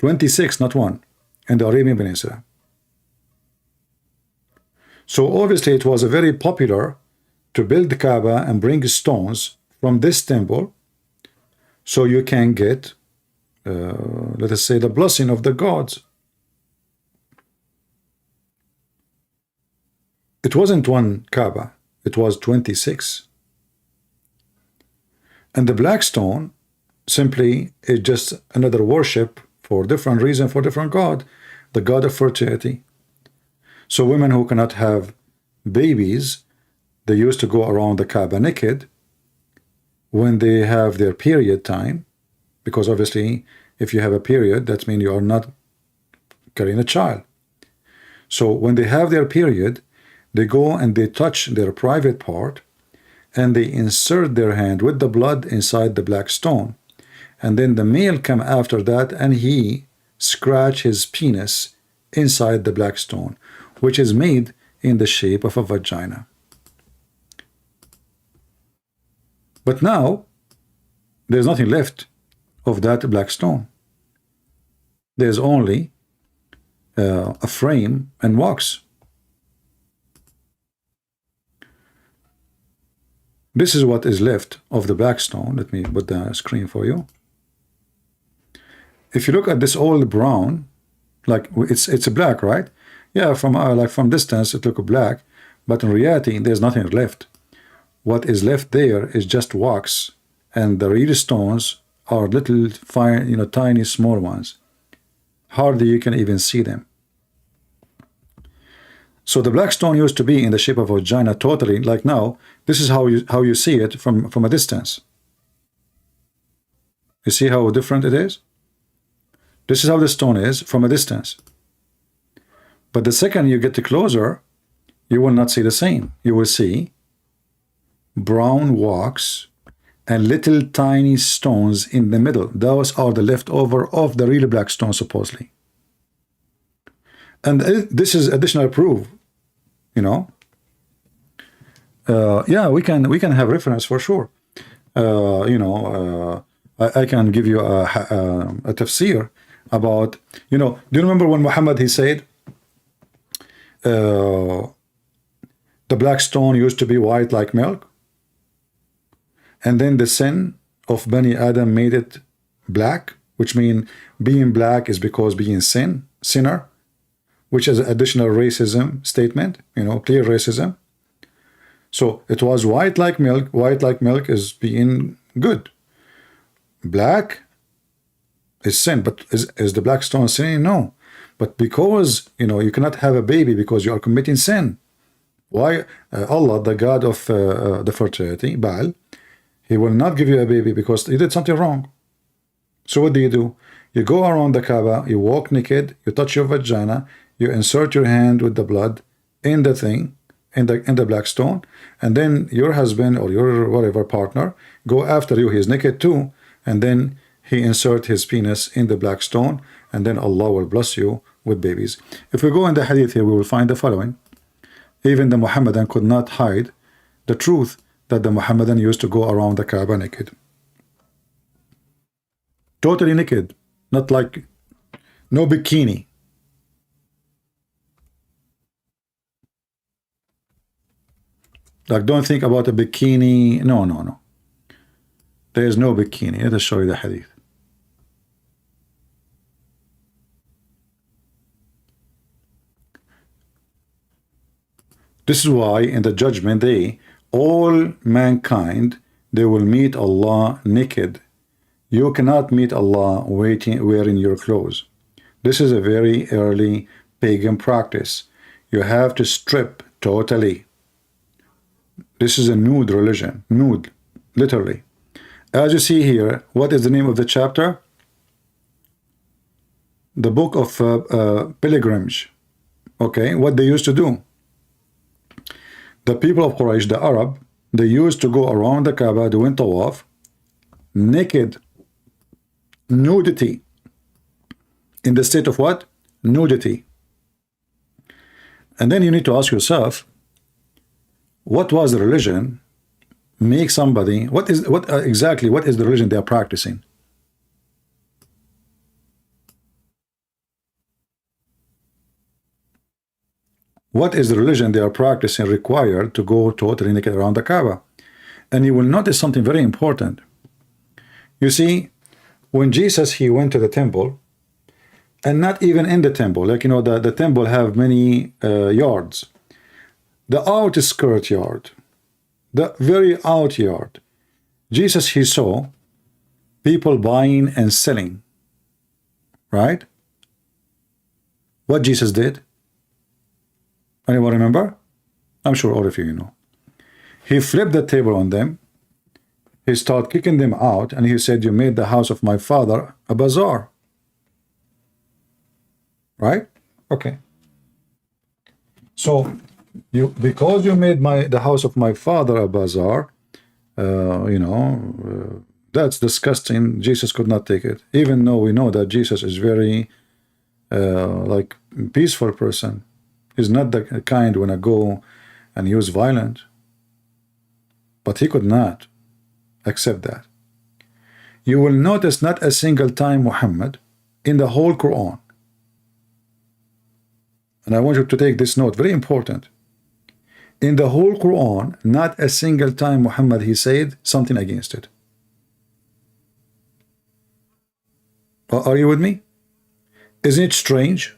26, not one, in the Arabian Peninsula. So obviously it was very popular to build the Kaaba and bring stones from this temple, so you can get let us say, the blessing of the gods. It wasn't one Kaaba, it was 26. And the black stone simply is just another worship for different reason, for different god, the god of fertility. So women who cannot have babies, they used to go around the Kaaba naked when they have their period time, because obviously if you have a period, that means you are not carrying a child. So when they have their period, they go and they touch their private part and they insert their hand with the blood inside the black stone. And then the male come after that and he scratch his penis inside the black stone, which is made in the shape of a vagina. But now there's nothing left of that black stone. There's only a frame and wax. This is what is left of the black stone. Let me put the screen for you. If you look at this old brown, like it's a black, right? Yeah, from like from distance it looks black, but in reality there's nothing left. What is left there is just wax, and the real stones are little fine, you know, tiny small ones. Hardly you can even see them. So the black stone used to be in the shape of a vagina totally, like now. This is how you see it from a distance. You see how different it is? This is how the stone is from a distance. But the second you get closer, you will not see the same. You will see brown wax and little tiny stones in the middle. Those are the leftover of the real black stone, supposedly. And this is additional proof, you know. Yeah, we can have reference for sure. You know, I can give you a tafsir about, you know, do you remember when Muhammad, he said the black stone used to be white like milk, and then the sin of Bani Adam made it black, which means being black is because being sinner, which is additional racism statement, you know, clear racism. So it was white like milk. White like milk is being good. Black is sin, but is the black stone sin? No. But because, you know, you cannot have a baby because you are committing sin. Why? Allah, the God of the fertility, Baal, he will not give you a baby because you did something wrong. So what do? You go around the Kaaba, you walk naked, you touch your vagina, you insert your hand with the blood in the thing, in the black stone, and then your husband or your whatever partner go after you. He is naked too, and then he insert his penis in the black stone, and then Allah will bless you with babies. If we go in the hadith here, we will find the following. Even the Muhammadan could not hide the truth that the Muhammadan used to go around the Kaaba naked. Totally naked, not like no bikini. Like, don't think about a bikini. No. There is no bikini. Let us show you the hadith. This is why in the judgment day, all mankind, they will meet Allah naked. You cannot meet Allah wearing your clothes. This is a very early pagan practice. You have to strip totally. This is a nude religion. Nude, literally. As you see here, what is the name of the chapter? The book of pilgrimage. Okay, what they used to do. The people of Quraysh, the Arab, they used to go around the Kaaba doing tawaf, naked, nudity. In the state of what? Nudity. And then you need to ask yourself, what was the religion? Make somebody, what exactly is the religion they are practicing? What is the religion they are practicing required to go totally naked around the Kaaba? And you will notice something very important. You see, when Jesus, he went to the temple, and not even in the temple, like, you know, the temple have many yards. The outskirt yard, the very out yard, Jesus, he saw people buying and selling, right? What Jesus did? Anyone remember? I'm sure all of you know. He flipped the table on them. He started kicking them out, and he said, you made the house of my father a bazaar. Right? Okay. So, because you made the house of my father a bazaar, that's disgusting. Jesus could not take it, even though we know that Jesus is very like peaceful person. He's not the kind when I go and use violence, but he could not accept that. You will notice not a single time Muhammad in the whole Quran, and I want you to take this note, very important. In the whole Quran, not a single time Muhammad, he said something against it. Are you with me? Isn't it strange?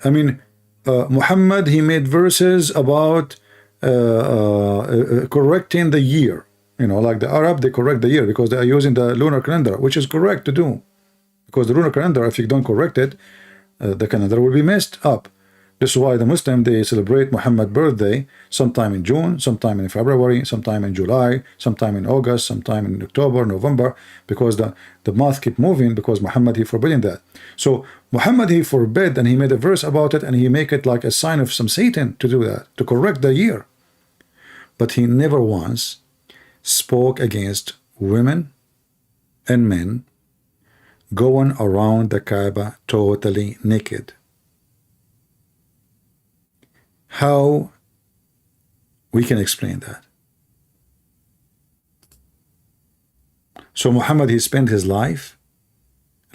I mean, Muhammad, he made verses about correcting the year. You know, like the Arab, they correct the year because they are using the lunar calendar, which is correct to do. Because the lunar calendar, if you don't correct it, the calendar will be messed up. This is why the Muslim, they celebrate Muhammad's birthday sometime in June, sometime in February, sometime in July, sometime in August, sometime in October, November, because the month keep moving, because Muhammad, he forbidden that. So Muhammad, he forbid, and he made a verse about it, and he make it like a sign of some Satan to do that, to correct the year. But he never once spoke against women and men going around the Kaaba totally naked. How we can explain that? So Muhammad, he spent his life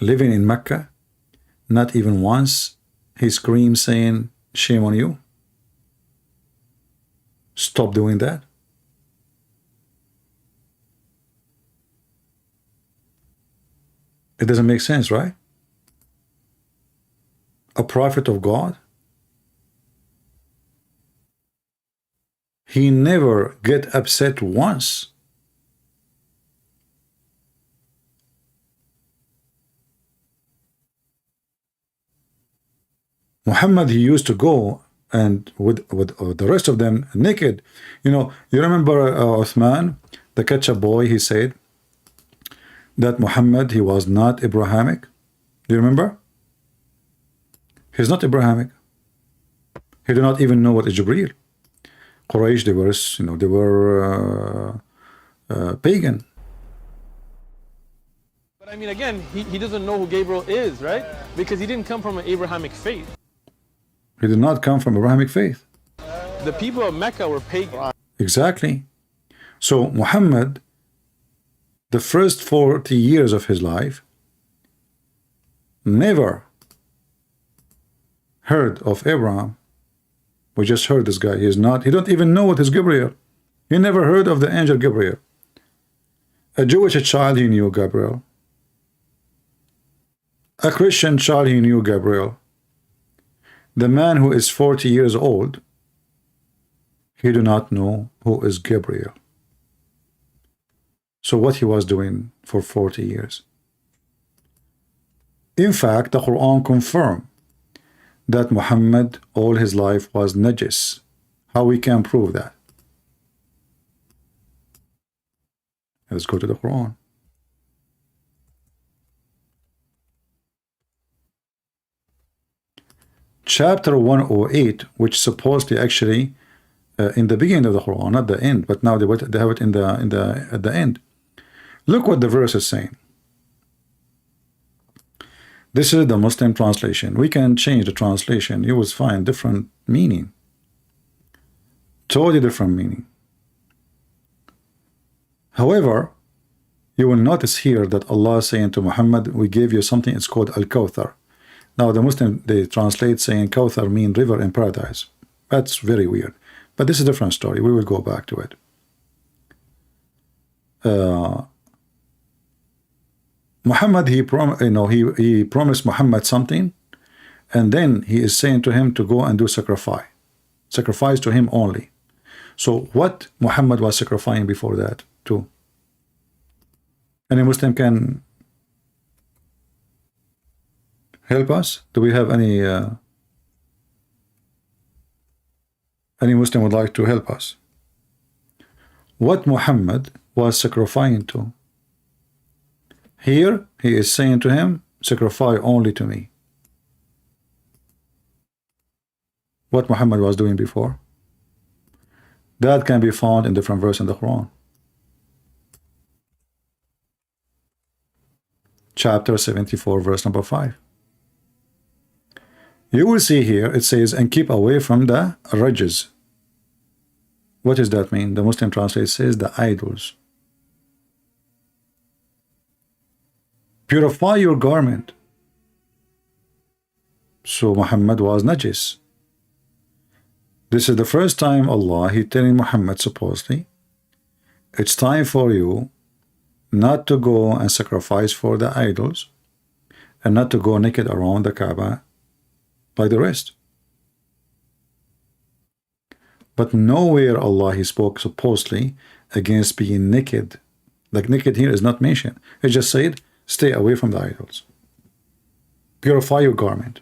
living in Mecca, not even once he screamed saying, shame on you. Stop doing that. It doesn't make sense, right? A prophet of God, he never get upset once. Muhammad, he used to go and with the rest of them naked. You know, you remember Uthman, the ketchup boy, he said that Muhammad, he was not Abrahamic. Do you remember? He's not Abrahamic. He did not even know what is Jibreel. Quraysh, they were, they were pagan. But I mean, again, he doesn't know who Gabriel is, right? Because he didn't come from an Abrahamic faith. He did not come from Abrahamic faith. The people of Mecca were pagan. Exactly. So Muhammad, the first 40 years of his life, never heard of Abraham. We just heard this guy. He don't even know what is Gabriel. He never heard of the angel Gabriel. A Jewish child, he knew Gabriel. A Christian child, he knew Gabriel. The man who is 40 years old, he do not know who is Gabriel. So what he was doing for 40 years? In fact, the Quran confirmed that Muhammad all his life was najis. How we can prove that? Let's go to the Quran. Chapter 108, which supposedly actually in the beginning of the Quran, not the end, but now they have it at the end. Look what the verse is saying. This is the Muslim translation. We can change the translation. You will find different meaning. Totally different meaning. However, you will notice here that Allah is saying to Muhammad, we gave you something, it's called Al-Kawthar. Now the Muslim, they translate saying Kawthar mean river in paradise. That's very weird. But this is a different story. We will go back to it. Muhammad, he promised Muhammad something, and then he is saying to him to go and do sacrifice to him only. So what Muhammad was sacrificing before that too? Any Muslim can help us? Do we have any Muslim would like to help us? What Muhammad was sacrificing to? Here he is saying to him, sacrifice only to me. What Muhammad was doing before? That can be found in different verses in the Quran. Chapter 74, verse number 5. You will see here, it says, and keep away from the rajas. What does that mean? The Muslim translation says the idols. Purify your garment. So Muhammad was najis. This is the first time Allah, He telling Muhammad supposedly, it's time for you not to go and sacrifice for the idols and not to go naked around the Kaaba like the rest. But nowhere Allah, He spoke supposedly against being naked. Like naked here is not mentioned. He just said, stay away from the idols. Purify your garment.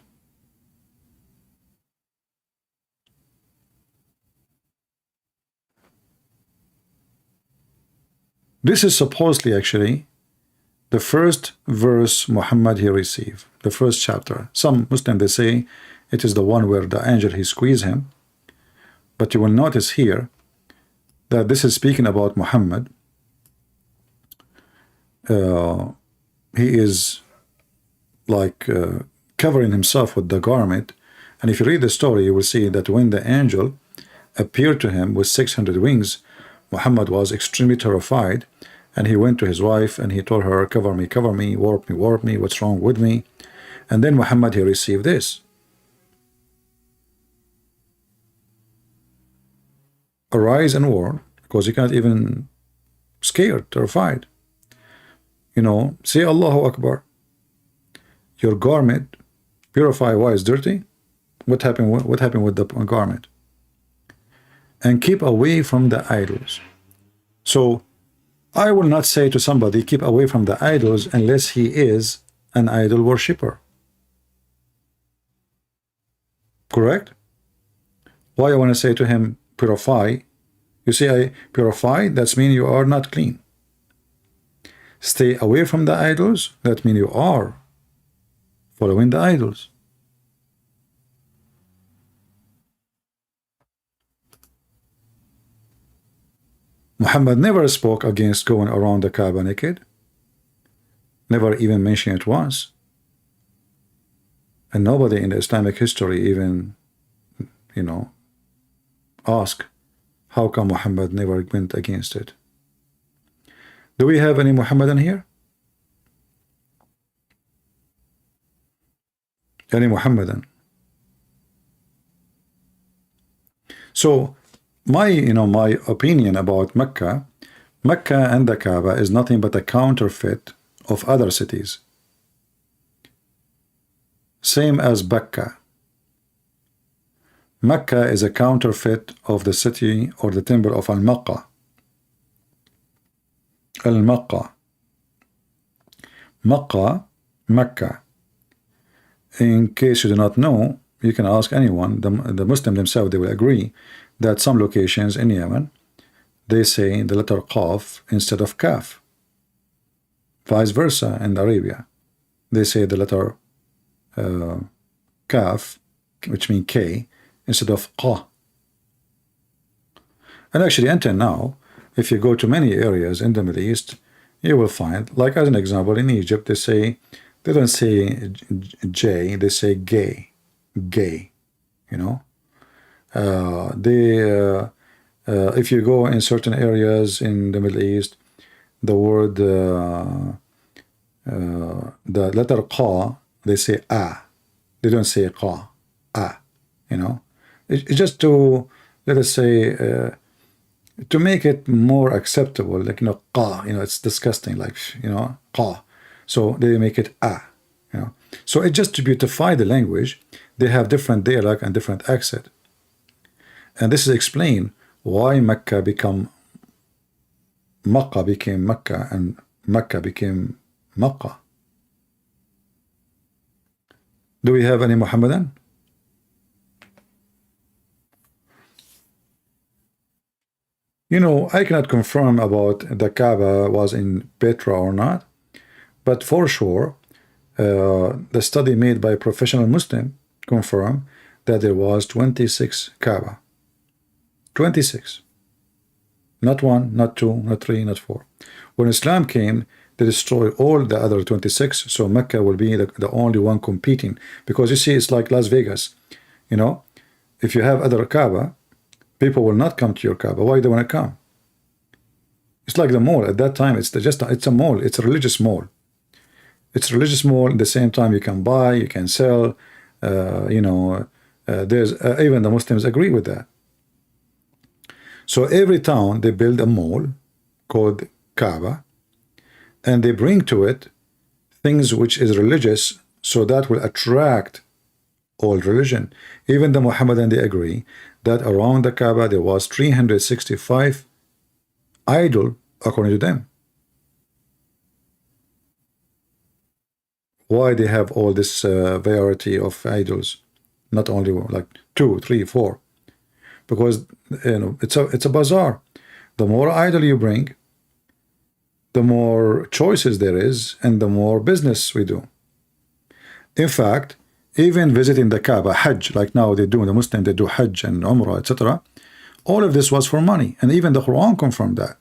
This is supposedly actually the first verse Muhammad he received, the first chapter. Some Muslims they say it is the one where the angel he squeezed him. But you will notice here that this is speaking about Muhammad. He is like covering himself with the garment. And if you read the story, you will see that when the angel appeared to him with 600 wings, Muhammad was extremely terrified, and he went to his wife and he told her, cover me, warp me, what's wrong with me? And then Muhammad, he received this. Arise and warn, because he can't even scared, terrified. You know, say Allahu Akbar. Your garment, purify why it's dirty. What happened with the garment? And keep away from the idols. So I will not say to somebody keep away from the idols unless he is an idol worshipper. Correct? Why I want to say to him purify? You see, I purify, that means you are not clean. Stay away from the idols, that means you are following the idols. Muhammad never spoke against going around the Kaaba naked. Never even mentioned it once. And nobody in the Islamic history even, you know, asked how come Muhammad never went against it. Do we have any Muhammadan here? Any Muhammadan? So my opinion about Mecca and the Kaaba is nothing but a counterfeit of other cities. Same as Bakka. Mecca is a counterfeit of the city or the temple of Al-Maqqa. Al-Maqqa. Maqqa, Mecca. In case you do not know, you can ask anyone. The Muslims themselves, they will agree that some locations in Yemen, they say the letter Qaf instead of Kaf. Vice versa in Arabia. They say the letter Kaf, which means K, instead of Qa. And actually until now, if you go to many areas in the Middle East, you will find, like as an example, in Egypt, they don't say J, they say gay, you know. If you go in certain areas in the Middle East, the word, the letter Qa, they say A. They don't say Qa, A, you know. It's just to, let us say, to make it more acceptable, like, you know, Qa, you know, it's disgusting, like, you know, Qa. So they make it ah. You know, so it just to beautify the language. They have different dialect and different accent, and this is explain why Mecca became Mecca and Mecca became Makkah. Do we have any Muhammadan? You know, I cannot confirm about the Kaaba was in Petra or not, but for sure, the study made by a professional Muslim confirm that there was 26 Kaaba. 26. Not 1, not 2, not 3, not 4. When Islam came, they destroyed all the other 26, so Mecca will be the only one competing. Because you see, it's like Las Vegas. You know, if you have other Kaaba, people will not come to your Kaaba. Why do they want to come? It's like the mall. At that time, it's a mall. It's a religious mall. It's a religious mall. At the same time, you can buy, you can sell. You know, there's even the Muslims agree with that. So every town they build a mall called Kaaba, and they bring to it things which is religious, so that will attract all religion. Even the Muhammadan, they agree that around the Kaaba there was 365 idol according to them. Why they have all this variety of idols, not only like 2, 3, 4? Because you know it's a bazaar. The more idol you bring, the more choices there is, and the more business we do. In fact, even visiting the Kaaba, Hajj, like now they do, the Muslims, they do Hajj and Umrah, etc. All of this was for money, and even the Quran confirmed that.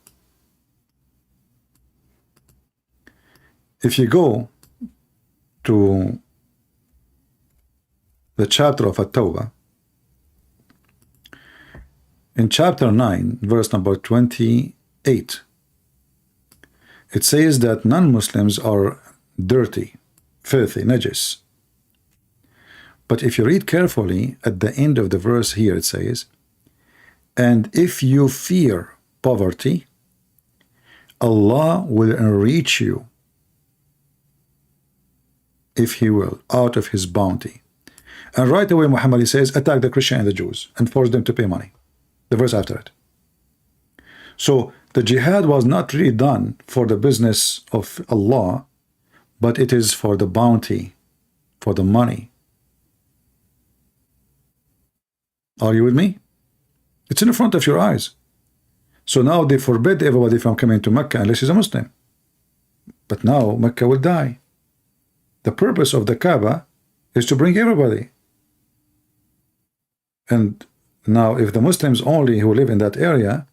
If you go to the chapter of At-Tawbah, in chapter 9, verse number 28, it says that non-Muslims are dirty, filthy, najis. But if you read carefully at the end of the verse here, it says, and if you fear poverty, Allah will enrich you, if He will, out of His bounty. And right away Muhammad says, attack the Christian and the Jews and force them to pay money. The verse after it. So the jihad was not really done for the business of Allah, but it is for the bounty, for the money. Are you with me? It's in front of your eyes. So now they forbid everybody from coming to Mecca unless he's a Muslim. But now Mecca will die. The purpose of the Kaaba is to bring everybody. And now if the Muslims only who live in that area,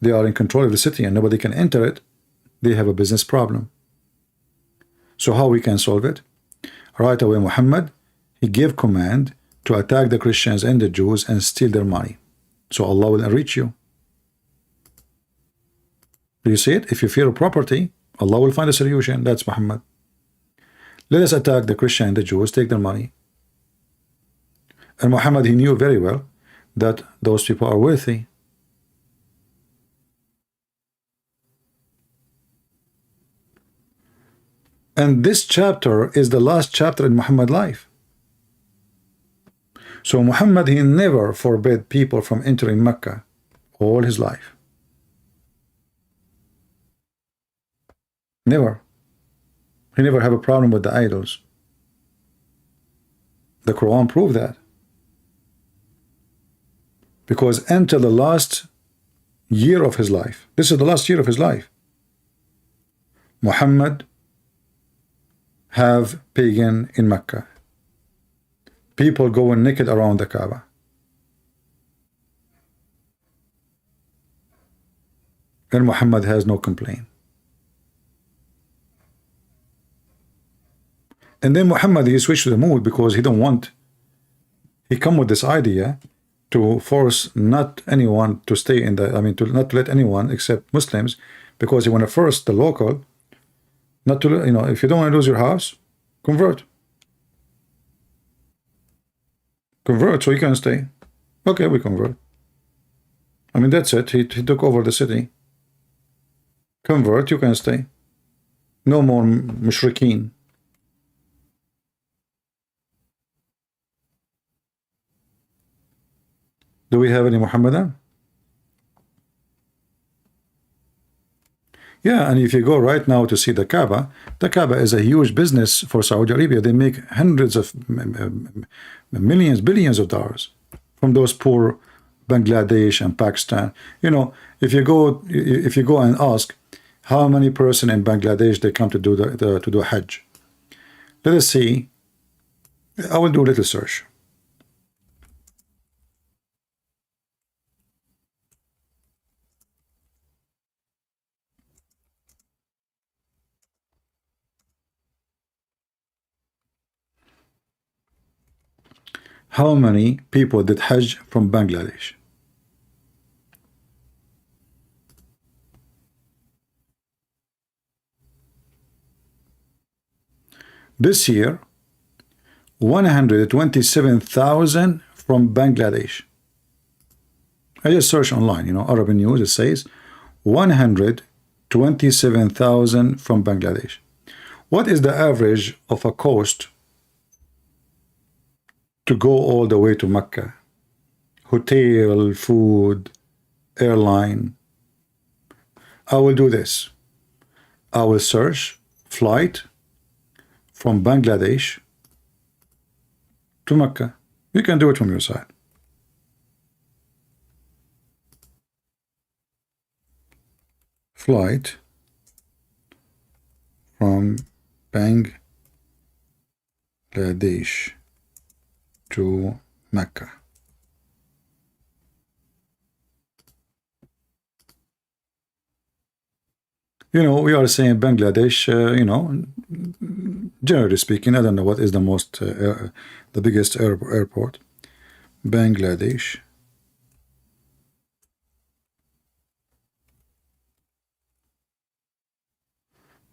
they are in control of the city and nobody can enter it, they have a business problem. So how we can solve it? Right away Muhammad, he gave command to attack the Christians and the Jews and steal their money. So Allah will enrich you. Do you see it? If you fear property, Allah will find a solution. That's Muhammad. Let us attack the Christian and the Jews, take their money. And Muhammad, he knew very well that those people are wealthy. And this chapter is the last chapter in Muhammad's life. So Muhammad, he never forbade people from entering Mecca all his life. Never. He never had a problem with the idols. The Quran proved that. Because until the last year of his life, this is the last year of his life, Muhammad have pagan in Mecca. People going naked around the Kaaba. And Muhammad has no complaint. And then Muhammad, he switched to the mood because he don't want, he come with this idea to force not anyone to stay in the, to not let anyone except Muslims, because he want to force the local not to, if you don't want to lose your house, convert. Convert so you can stay. Okay, we convert. That's it. He took over the city. Convert, you can stay. No more mushrikeen. Do we have any Muhammadan? Yeah, and if you go right now to see the Kaaba is a huge business for Saudi Arabia. They make hundreds of millions, billions of dollars from those poor Bangladesh and Pakistan. You know, if you go and ask how many person in Bangladesh they come to do to do Hajj. Let us see. I will do a little search. How many people did Hajj from Bangladesh? This year, 127,000 from Bangladesh. I just searched online, you know, Arab News, it says 127,000 from Bangladesh. What is the average of a cost to go all the way to Mecca? Hotel, food, airline. I will do this. I will search flight from Bangladesh to Mecca. You can do it from your side. Flight from Bangladesh to Mecca. You know, we are saying Bangladesh, you know, generally speaking, I don't know what is the most, the biggest airport. Bangladesh.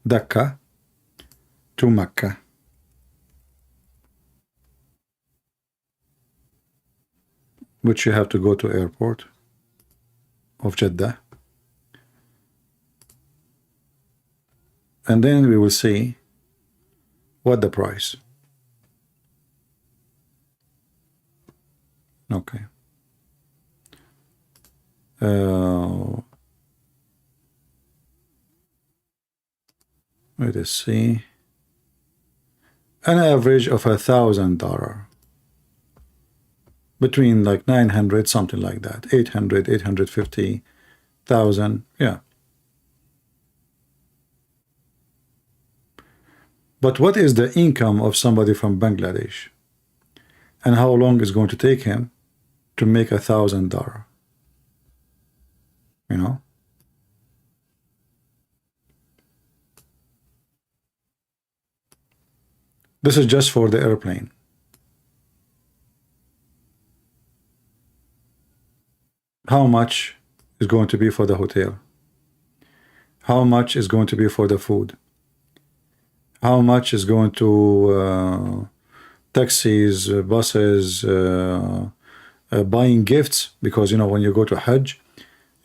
Dhaka to Mecca. Which you have to go to airport of Jeddah. And then we will see what the price. Okay. Let us see. An average of $1,000. Between like 900, something like that. 800, 850,000. Yeah. But what is the income of somebody from Bangladesh? And how long is going to take him to make $1,000? You know? This is just for the airplane. How much is going to be for the hotel? How much is going to be for the food? How much is going to taxis, buses, buying gifts? Because, you know, when you go to Hajj,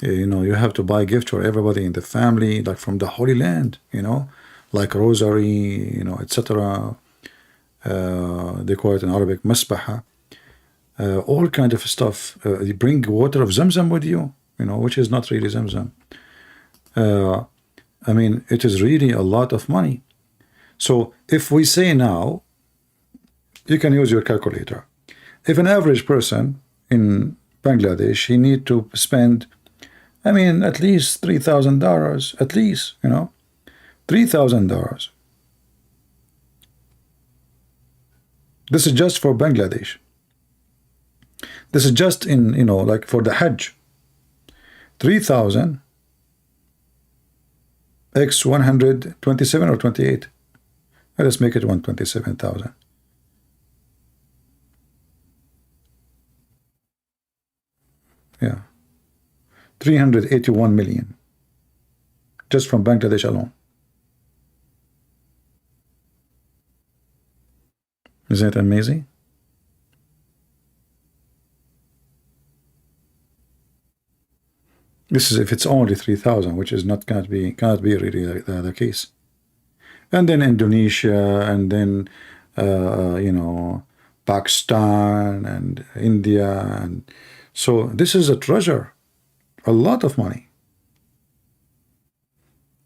you know, you have to buy gifts for everybody in the family, like from the Holy Land, you know, like rosary, you know, etc. They call it in Arabic masbaha. All kind of stuff. You bring water of Zamzam with you, you know, which is not really Zamzam. I mean, it is really a lot of money. So if we say now, you can use your calculator. If an average person in Bangladesh, he need to spend, I mean, at least $3,000, at least, you know, $3,000. This is just for Bangladesh. This is just in, you know, like for the Hajj. 3,000 x 127 or 28. Let's make it 127,000. Yeah. 381 million. Just from Bangladesh alone. Isn't it amazing? This is if it's only 3,000, which is not cannot be really the case. and then Indonesia, and then you know, Pakistan and India, and so this is a treasure, a lot of money.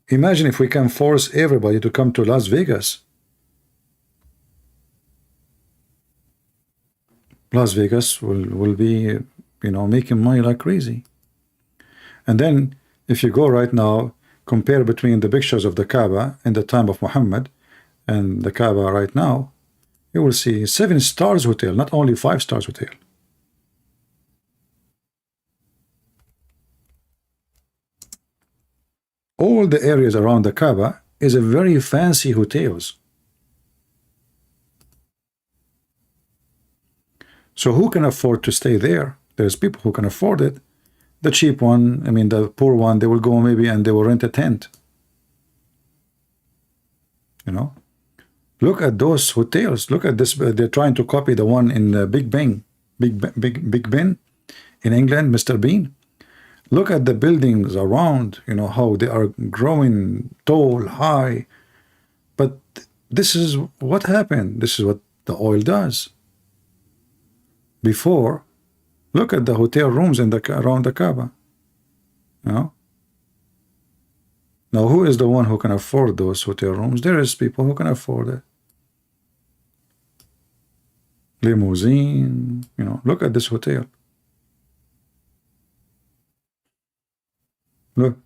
Imagine if we can force everybody to come to Las Vegas. Las Vegas will be, you know, making money like crazy. And then if you go right now, compare between the pictures of the Kaaba in the time of Muhammad and the Kaaba right now, you will see 7 stars hotel, not only 5 stars hotel. All the areas around the Kaaba is a very fancy hotels. So who can afford to stay there? There's people who can afford it. The cheap one, I mean the poor one, they will go maybe and they will rent a tent. You know, look at those hotels. Look at this. They're trying to copy the one in Big Ben in England, Mr. Bean. Look at the buildings around. You know how they are growing tall, high. But this is what happened. This is what the oil does. Before, look at the hotel rooms in around the Kaaba. You know? Now, who is the one who can afford those hotel rooms? There is people who can afford it. Limousine, you know, look at this hotel. Look.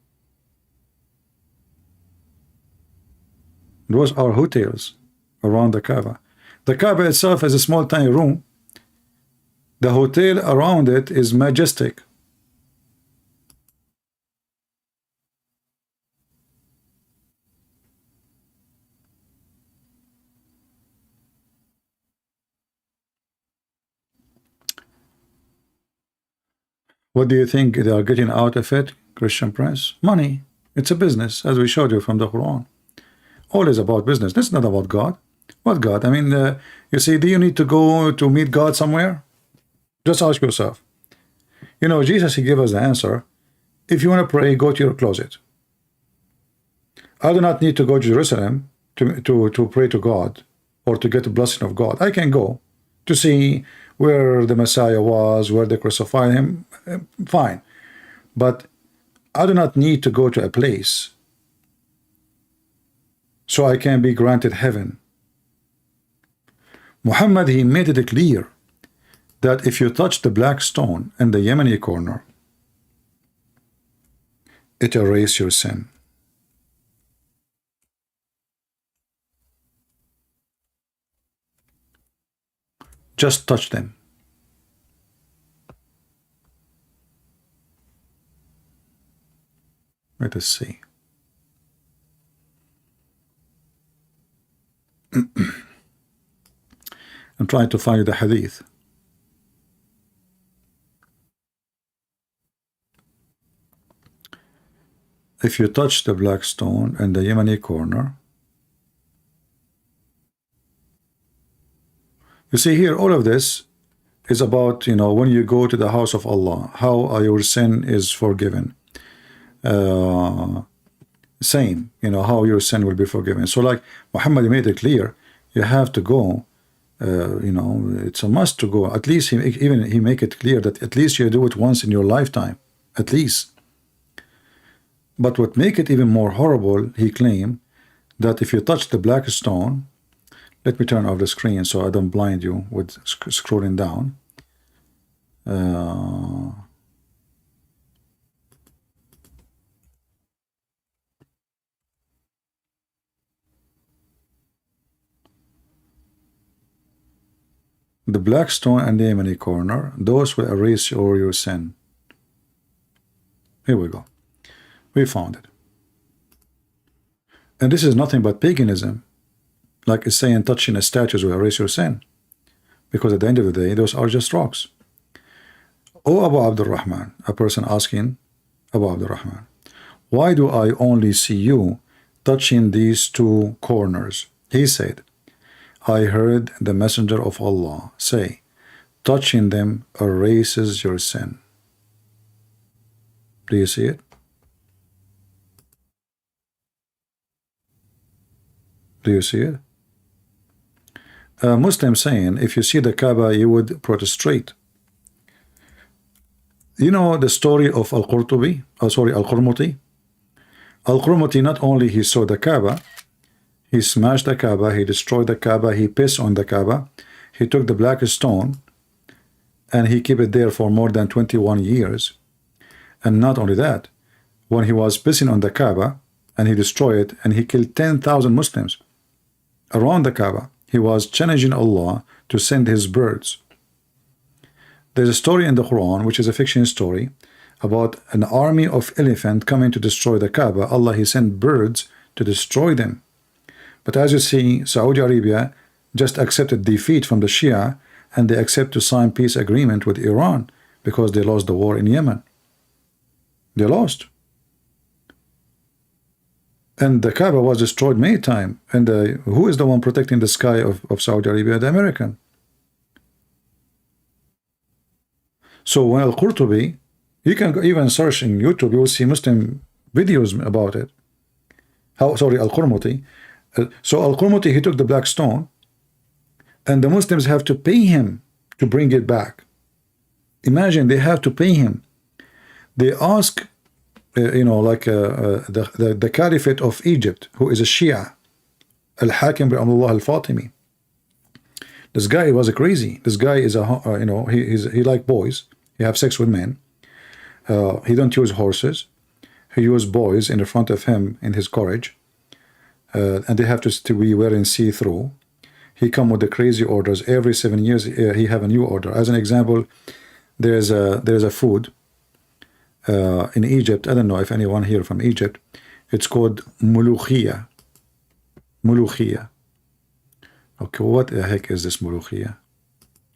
Those are hotels around the Kaaba. The Kaaba itself is a small tiny room. The hotel around it is majestic. What do you think they are getting out of it, Christian Prince? Money. It's a business, as we showed you from the Quran. All is about business. This is not about God. What God? I mean, you see, do you need to go to meet God somewhere? Just ask yourself. You know, Jesus, he gave us the answer. If you want to pray, go to your closet. I do not need to go to Jerusalem to pray to God or to get the blessing of God. I can go to see where the Messiah was, where they crucified him. Fine. But I do not need to go to a place so I can be granted heaven. Muhammad, he made it clear that if you touch the black stone in the Yemeni corner, it erases your sin. Just touch them. Let us see. I'm trying to find the hadith. If you touch the black stone in the Yemeni corner, you see here, all of this is about, you know, when you go to the house of Allah, how your sin is forgiven. Same, you know, how your sin will be forgiven. So like Muhammad made it clear, you have to go, you know, it's a must to go. At least he make it clear that at least you do it once in your lifetime, at least. But what make it even more horrible, he claimed that if you touch the black stone, let me turn off the screen so I don't blind you with scrolling down. The black stone and the Yemeni corner, those will erase all your sin. Here we go. We found it. And this is nothing but paganism. Like it's saying touching a statue will erase your sin. Because at the end of the day, those are just rocks. O Abu Abdul Rahman, a person asking Abu Abdul Rahman, why do I only see you touching these two corners? He said, I heard the Messenger of Allah say, touching them erases your sin. Do you see it? Do you see it? Muslim saying, if you see the Kaaba, you would prostrate. You know the story of Al-Qurtubi? Oh, sorry, Al-Qurmuti? Al-Qurmuti, not only he saw the Kaaba, he smashed the Kaaba, he destroyed the Kaaba, he pissed on the Kaaba, he took the black stone, and he kept it there for more than 21 years. And not only that, when he was pissing on the Kaaba, and he destroyed it, and he killed 10,000 Muslims around the Kaaba, he was challenging Allah to send his birds. There's a story in the Quran, which is a fiction story, about an army of elephants coming to destroy the Kaaba. Allah, he sent birds to destroy them. But as you see, Saudi Arabia just accepted defeat from the Shia, and they accept to sign peace agreement with Iran because they lost the war in Yemen. They lost. And the Kaaba was destroyed many times. And who is the one protecting the sky of Saudi Arabia? The American. So when Al-Qurtubi, you can even search in YouTube, you will see Muslim videos about it. Sorry, Al-Qurmuti. So Al-Qurmuti, he took the black stone, and the Muslims have to pay him to bring it back. Imagine, they have to pay him. They ask, you know, like the Caliphate of Egypt, who is a Shia, Al-Hakim bi-Amrullah al-Fatimi. This guy was crazy. This guy is you know, he like boys. He have sex with men. He don't use horses. He use boys in the front of him in his carriage. And they have to be wearing see-through. He come with the crazy orders. Every 7 years he have a new order. As an example, there's a food in Egypt. I don't know if anyone here from Egypt. It's called mulukhiyah. Mulukhiyah. Okay, what the heck is this mulukhiyah?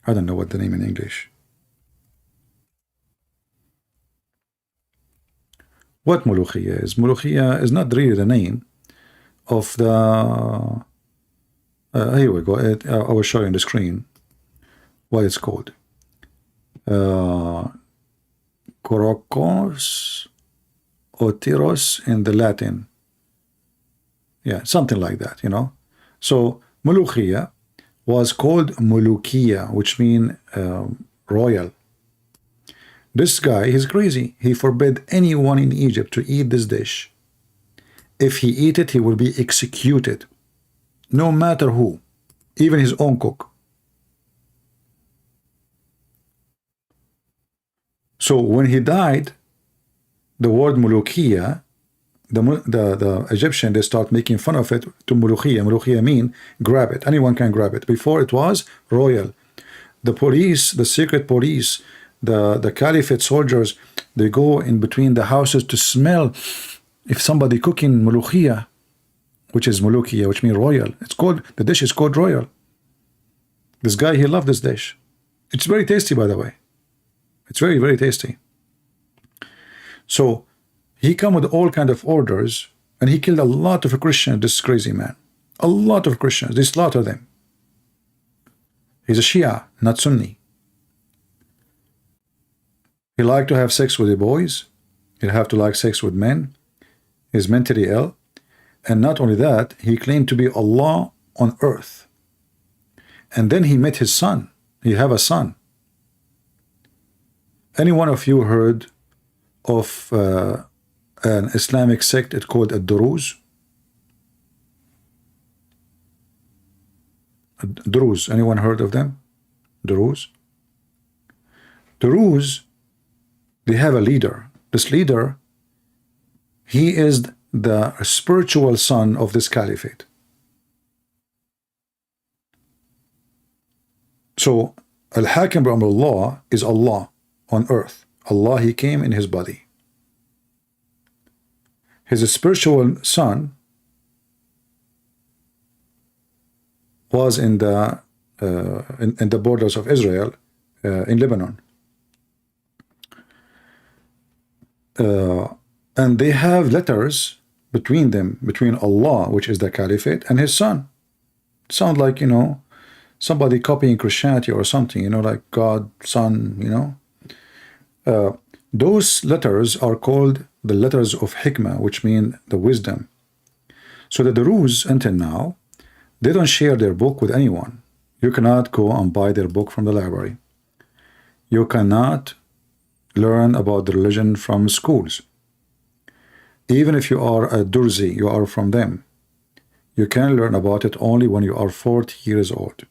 I don't know what the name in English. What mulukhiyah is? Mulukhiyah is not really the name of the here we go. I will show you on the screen what it's called. Korokos or Tiros in the Latin. Yeah, something like that, you know. So Mulukhiyah was called Mulukiya, which means royal. This guy, he's crazy. He forbid anyone in Egypt to eat this dish. If he eat it, he will be executed. No matter who, even his own cook. So when he died, the word Mulukiya, the Egyptian, they start making fun of it to Mulukiya. Mulukiya mean grab it. Anyone can grab it. Before it was royal. The police, the secret police, the caliphate soldiers, they go in between the houses to smell if somebody cooking Mulukiya, which is Mulukiya, which means royal. It's called, the dish is called royal. This guy, he loved this dish. It's very tasty, by the way. It's very, very tasty. So he come with all kind of orders, and he killed a lot of Christians, this crazy man. A lot of Christians. They slaughter them. He's a Shia, not Sunni. He liked to have sex with the boys. He'll have to like sex with men. He's mentally ill. And not only that, he claimed to be Allah on earth. And then he met his son. He have a son. Any one of you heard of an Islamic sect? It's called Ad-Duruz. Duruz. Anyone heard of them? Duruz. Duruz, they have a leader. This leader, he is the spiritual son of this caliphate. So Al-Hakim bi-Amrullah is Allah on earth. Allah, he came in his body. His spiritual son was in the borders of Israel, in Lebanon. And they have letters between them, between Allah, which is the caliphate, and his son. Sound like, you know, somebody copying Christianity or something, you know, like God, Son, you know. Those letters are called the letters of Hikmah, which mean the wisdom. So the Duruz, until now, They don't share their book with anyone. You cannot go and buy their book from the library. You cannot learn about the religion from schools. Even if you are a Durzi, you are from them. You can learn about it only when you are 40 years old.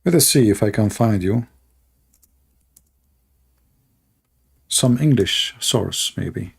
Let us see if I can find you some English source, maybe.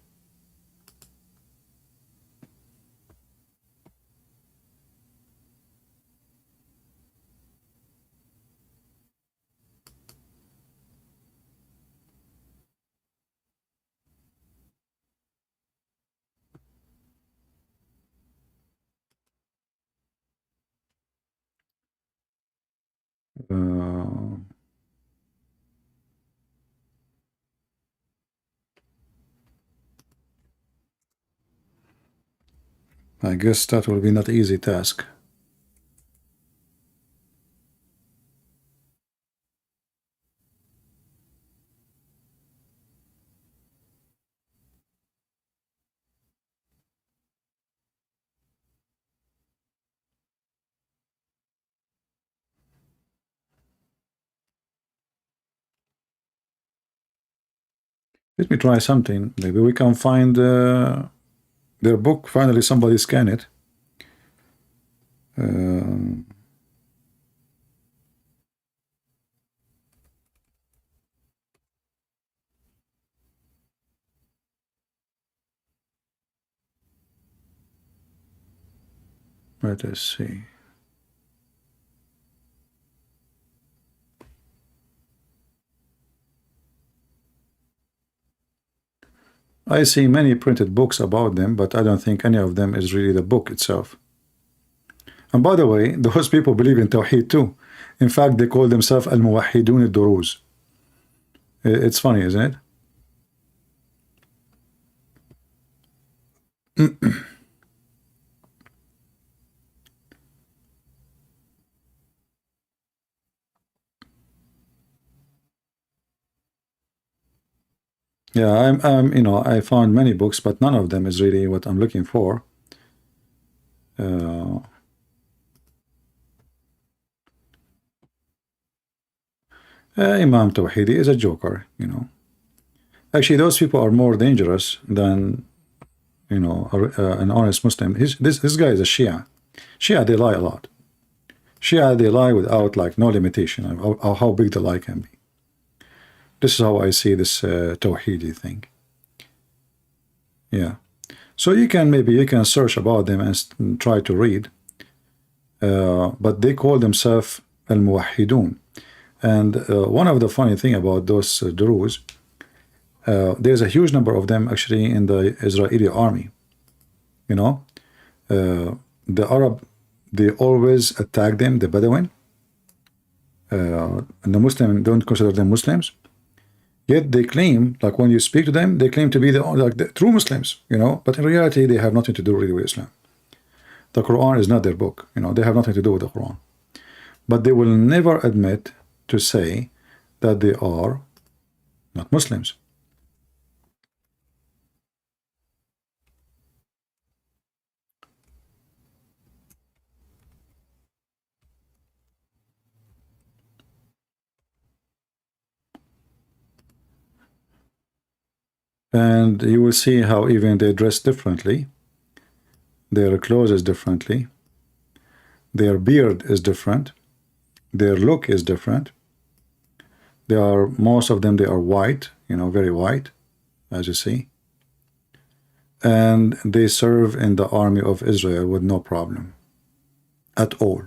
I guess that will be not easy task. Let me try something. Maybe we can find their book. Finally, somebody scan it. Let us see. I see many printed books about them, but I don't think any of them is really the book itself. And by the way, those people believe in Tawheed too. In fact, they call themselves Al-Muwahhidun al-Duruz. It's funny, isn't it? Yeah, you know, I found many books, but none of them is really what I'm looking for. Imam Tawhidi is a joker, you know. Actually, those people are more dangerous than, you know, an honest Muslim. This guy is a Shia. Shia, they lie a lot. Shia, they lie without like no limitation of how big the lie can be. This is how I see this Tawhidi thing. Yeah. So maybe you can search about them and try to read. But they call themselves Al-Muwahhidun. And one of the funny thing about those Druze, there's a huge number of them actually in the Israeli army. You know, the Arab, they always attack them, the Bedouin. And the Muslim don't consider them Muslims. Yet they claim, like when you speak to them, they claim to be the true Muslims, you know, but in reality they have nothing to do really with Islam. The Quran is not their book, you know, they have nothing to do with the Quran. But they will never admit to say that they are not Muslims. And you will see how even they dress differently. Their clothes is differently. Their beard is different. Their look is different. Most of them, they are white, you know, very white, as you see. And they serve in the army of Israel with no problem at all.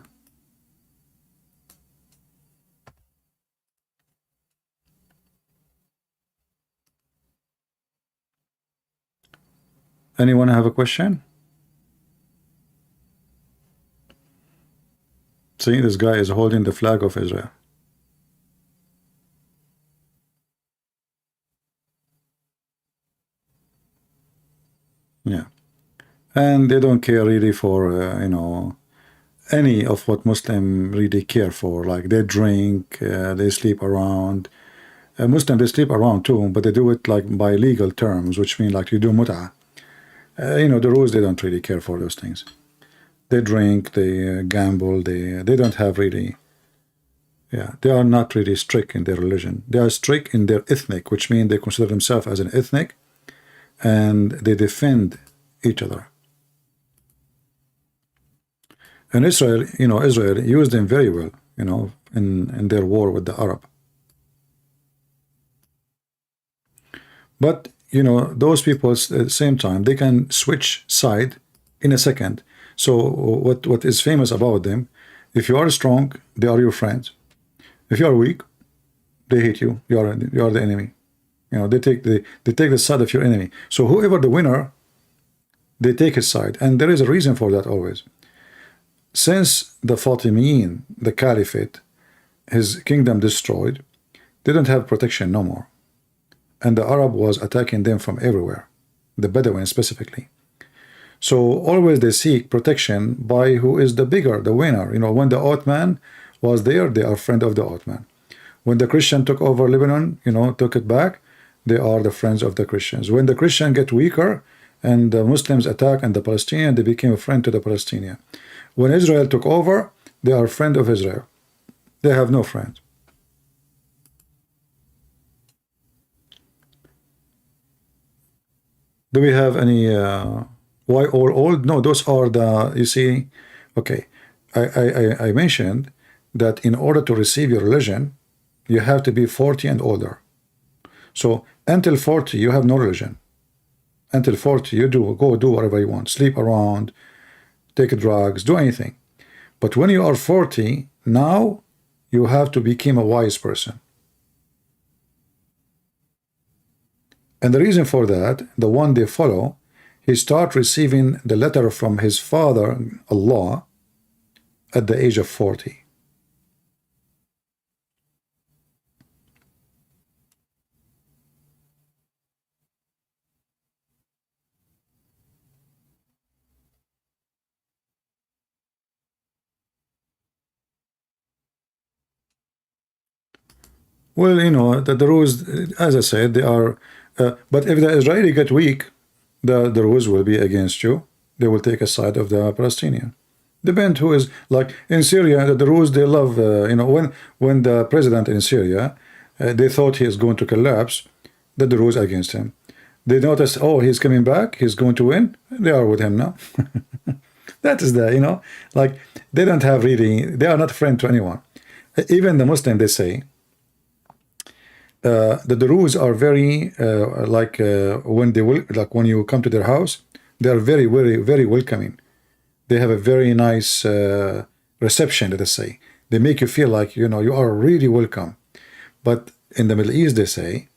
Anyone have a question? See, this guy is holding the flag of Israel. Yeah. And they don't care really for, you know, any of what Muslim really care for. Like they drink, they sleep around, Muslims, they sleep around too, but they do it like by legal terms, which mean like you do mut'ah. You know, the rules, they don't really care for those things. They drink, they gamble, they don't have really, yeah, they are not really strict in their religion. They are strict in their ethnic, which means they consider themselves as an ethnic, and they defend each other. And Israel, you know, Israel used them very well, you know, in their war with the Arab. But, you know, those people at the same time, they can switch side in a second. So what is famous about them, if you are strong, they are your friends. If you are weak, they hate you. You are the enemy. You know, they take the side of your enemy. So whoever the winner, they take his side. And there is a reason for that always. Since the Fatimiyin, the Caliphate, his kingdom destroyed, they don't have protection no more. And the Arab was attacking them from everywhere, the Bedouin specifically. So always they seek protection by who is the bigger, the winner. You know, when the Ottoman was there, they are friend of the Ottoman. When the Christian took over Lebanon, you know, took it back, they are the friends of the Christians. When the Christian get weaker and the Muslims attack and the Palestinian, they became a friend to the Palestinian. When Israel took over, they are friend of Israel. They have no friends. Do we have any why all old? No, those are the, you see, okay. I mentioned that in order to receive your religion, you have to be 40 and older. So until 40, you have no religion. Until 40, you go do whatever you want, sleep around, take drugs, do anything. But when you are 40, now you have to become a wise person. And the reason for that, the one they follow, he start receiving the letter from his father, Allah, at the age of 40. Well, you know, the rules, as I said, they are, but if the Israeli get weak, the rules will be against you. They will take a side of the Palestinian. Depend who is, like in Syria, the rules they love, you know, when the president in Syria, they thought he is going to collapse, that the rules against him. They notice, oh, he's coming back, he's going to win, they are with him now. That is the, you know, like they don't have really, they are not a friend to anyone. Even the Muslim, they say, that the rules are very when they will, like when you come to their house, they are very, very, very welcoming. They have a very nice reception, let us say. They make you feel like, you know, you are really welcome. But in the Middle East, they say,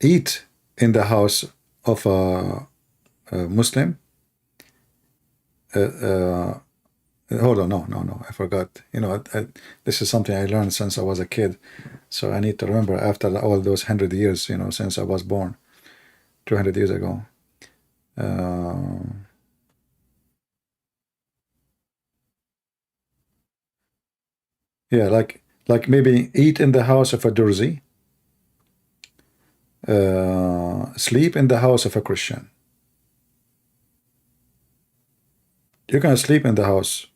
eat in the house of a Muslim. Hold on, no, I forgot. You know, this is something I learned since I was a kid. So I need to remember after all those 100 years, you know, since I was born, 200 years ago. Yeah, like maybe eat in the house of a Durzi, sleep in the house of a Christian. You can sleep in the house.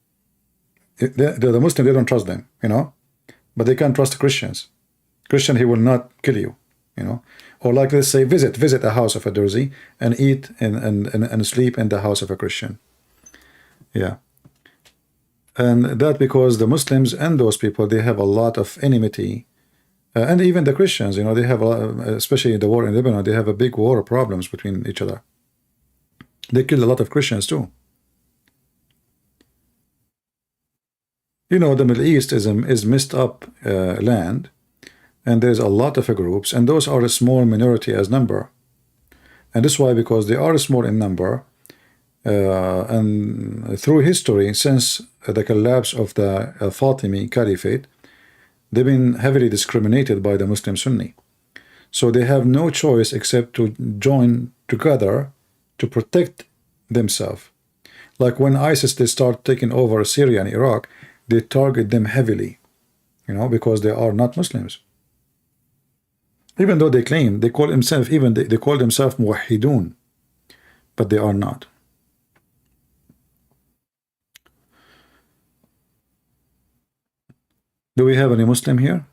The Muslim, they don't trust them, you know, but they can't trust the Christians. Christian, he will not kill you, you know. Or like let's say visit a house of a Durzi and eat and sleep in the house of a Christian. Yeah. And that because the Muslims and those people, they have a lot of enmity. And even the Christians, you know, they have, especially the war in Lebanon, they have a big war problems between each other. They killed a lot of Christians too. You know, the Middle East is messed up land, and there's a lot of groups, and those are a small minority as number. And this is why, because they are small in number, and through history, since the collapse of the Fatimi Caliphate, they've been heavily discriminated by the Muslim Sunni. So they have no choice except to join together to protect themselves. Like when ISIS, they start taking over Syria and Iraq, they target them heavily, you know, because they are not Muslims. Even though they claim, they call themselves, even they call themselves muwahidun, but they are not. Do we have any Muslim here?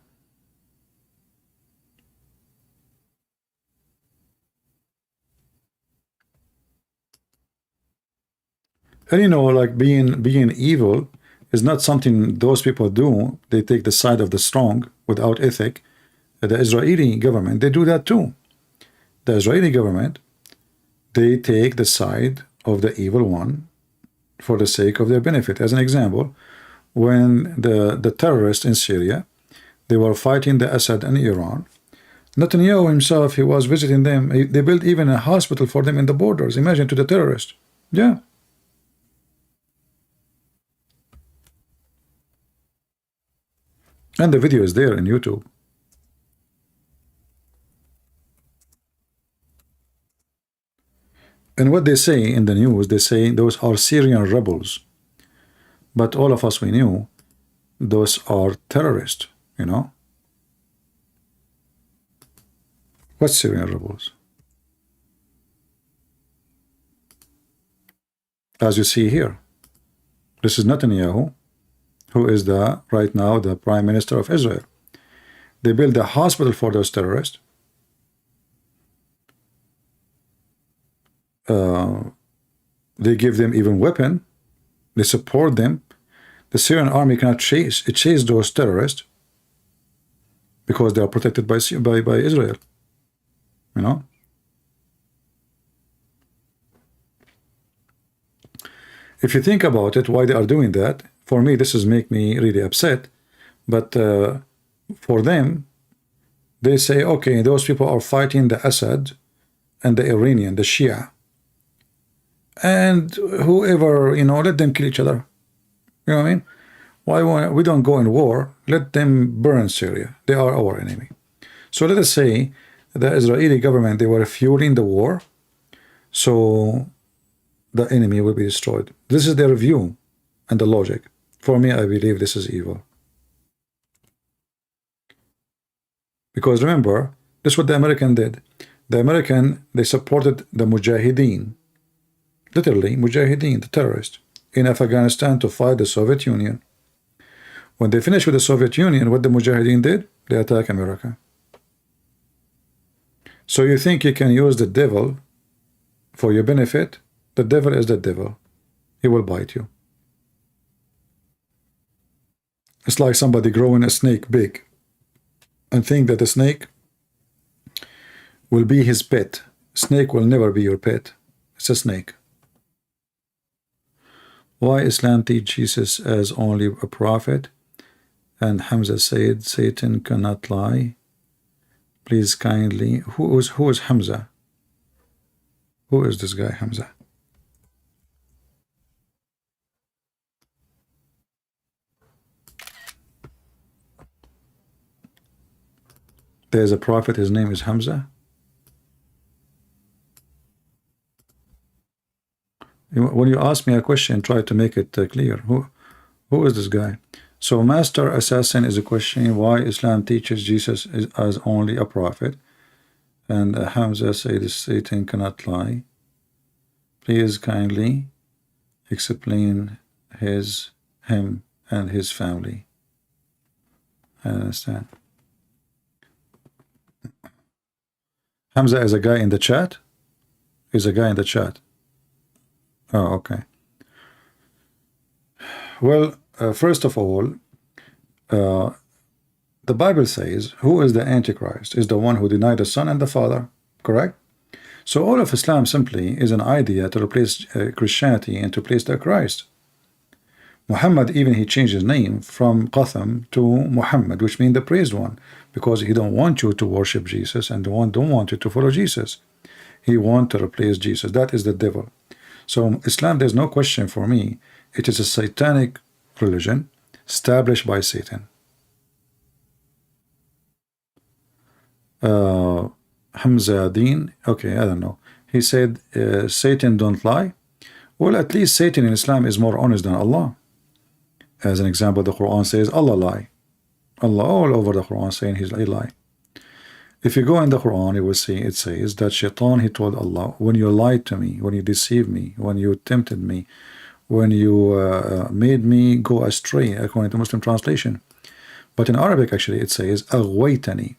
And you know, like being evil is not something those people do. They take the side of the strong without ethic. The Israeli government, they do that too. The Israeli government, they take the side of the evil one for the sake of their benefit. As an example, when the terrorists in Syria, they were fighting the Assad and Iran, Netanyahu himself, he was visiting them. They built even a hospital for them in the borders. Imagine, to the terrorists. Yeah. And the video is there in YouTube. And what they say in the news, they say those are Syrian rebels. But all of us, we knew those are terrorists, you know. What Syrian rebels? As you see here, this is Netanyahu, who is right now the Prime Minister of Israel. They built a hospital for those terrorists. They give them even weapon. They support them. The Syrian army cannot chase those terrorists because they are protected by Israel. You know. If you think about it, why they are doing that, for me, this is make me really upset. But for them, they say, okay, those people are fighting the Assad and the Iranian, the Shia. And whoever, you know, let them kill each other. You know what I mean? Why we don't go in war? Let them burn Syria. They are our enemy. So let us say the Israeli government, they were fueling the war, so the enemy will be destroyed. This is their view and the logic. For me, I believe this is evil. Because remember, this is what the American did. The American, they supported the Mujahideen, literally Mujahideen, the terrorists, in Afghanistan to fight the Soviet Union. When they finished with the Soviet Union, what the Mujahideen did? They attacked America. So you think you can use the devil for your benefit? The devil is the devil. He will bite you. It's like somebody growing a snake big and think that the snake will be his pet. Snake will never be your pet. It's a snake. Why Islam teach Jesus as only a prophet? And Hamza said Satan cannot lie. Please kindly, who is Hamza? Who is this guy, Hamza? There's a prophet, his name is Hamza. When you ask me a question, try to make it clear. Who is this guy? So Master Assassin is a question why Islam teaches Jesus as only a prophet. And Hamza said Satan cannot lie. Please kindly explain him and his family. I understand. Hamza is a guy in the chat? Is a guy in the chat. Oh, okay. Well, first of all, the Bible says, who is the Antichrist? Is the one who denied the Son and the Father, correct? So all of Islam simply is an idea to replace Christianity and to replace the Christ. Muhammad, even he changed his name from Qatham to Muhammad, which means the praised one, because he don't want you to worship Jesus and don't want you to follow Jesus. He wants to replace Jesus. That is the devil. So Islam, there's no question for me. It is a satanic religion established by Satan. Hamza Deen, okay, I don't know. He said Satan don't lie. Well, at least Satan in Islam is more honest than Allah. As an example, the Quran says Allah lie. Allah all over the Quran saying he lie. If you go in the Quran, you will see it says that Shaitan, he told Allah, when you lied to me, when you deceived me, when you tempted me, when you made me go astray, according to Muslim translation. But in Arabic, actually, it says أغويتني.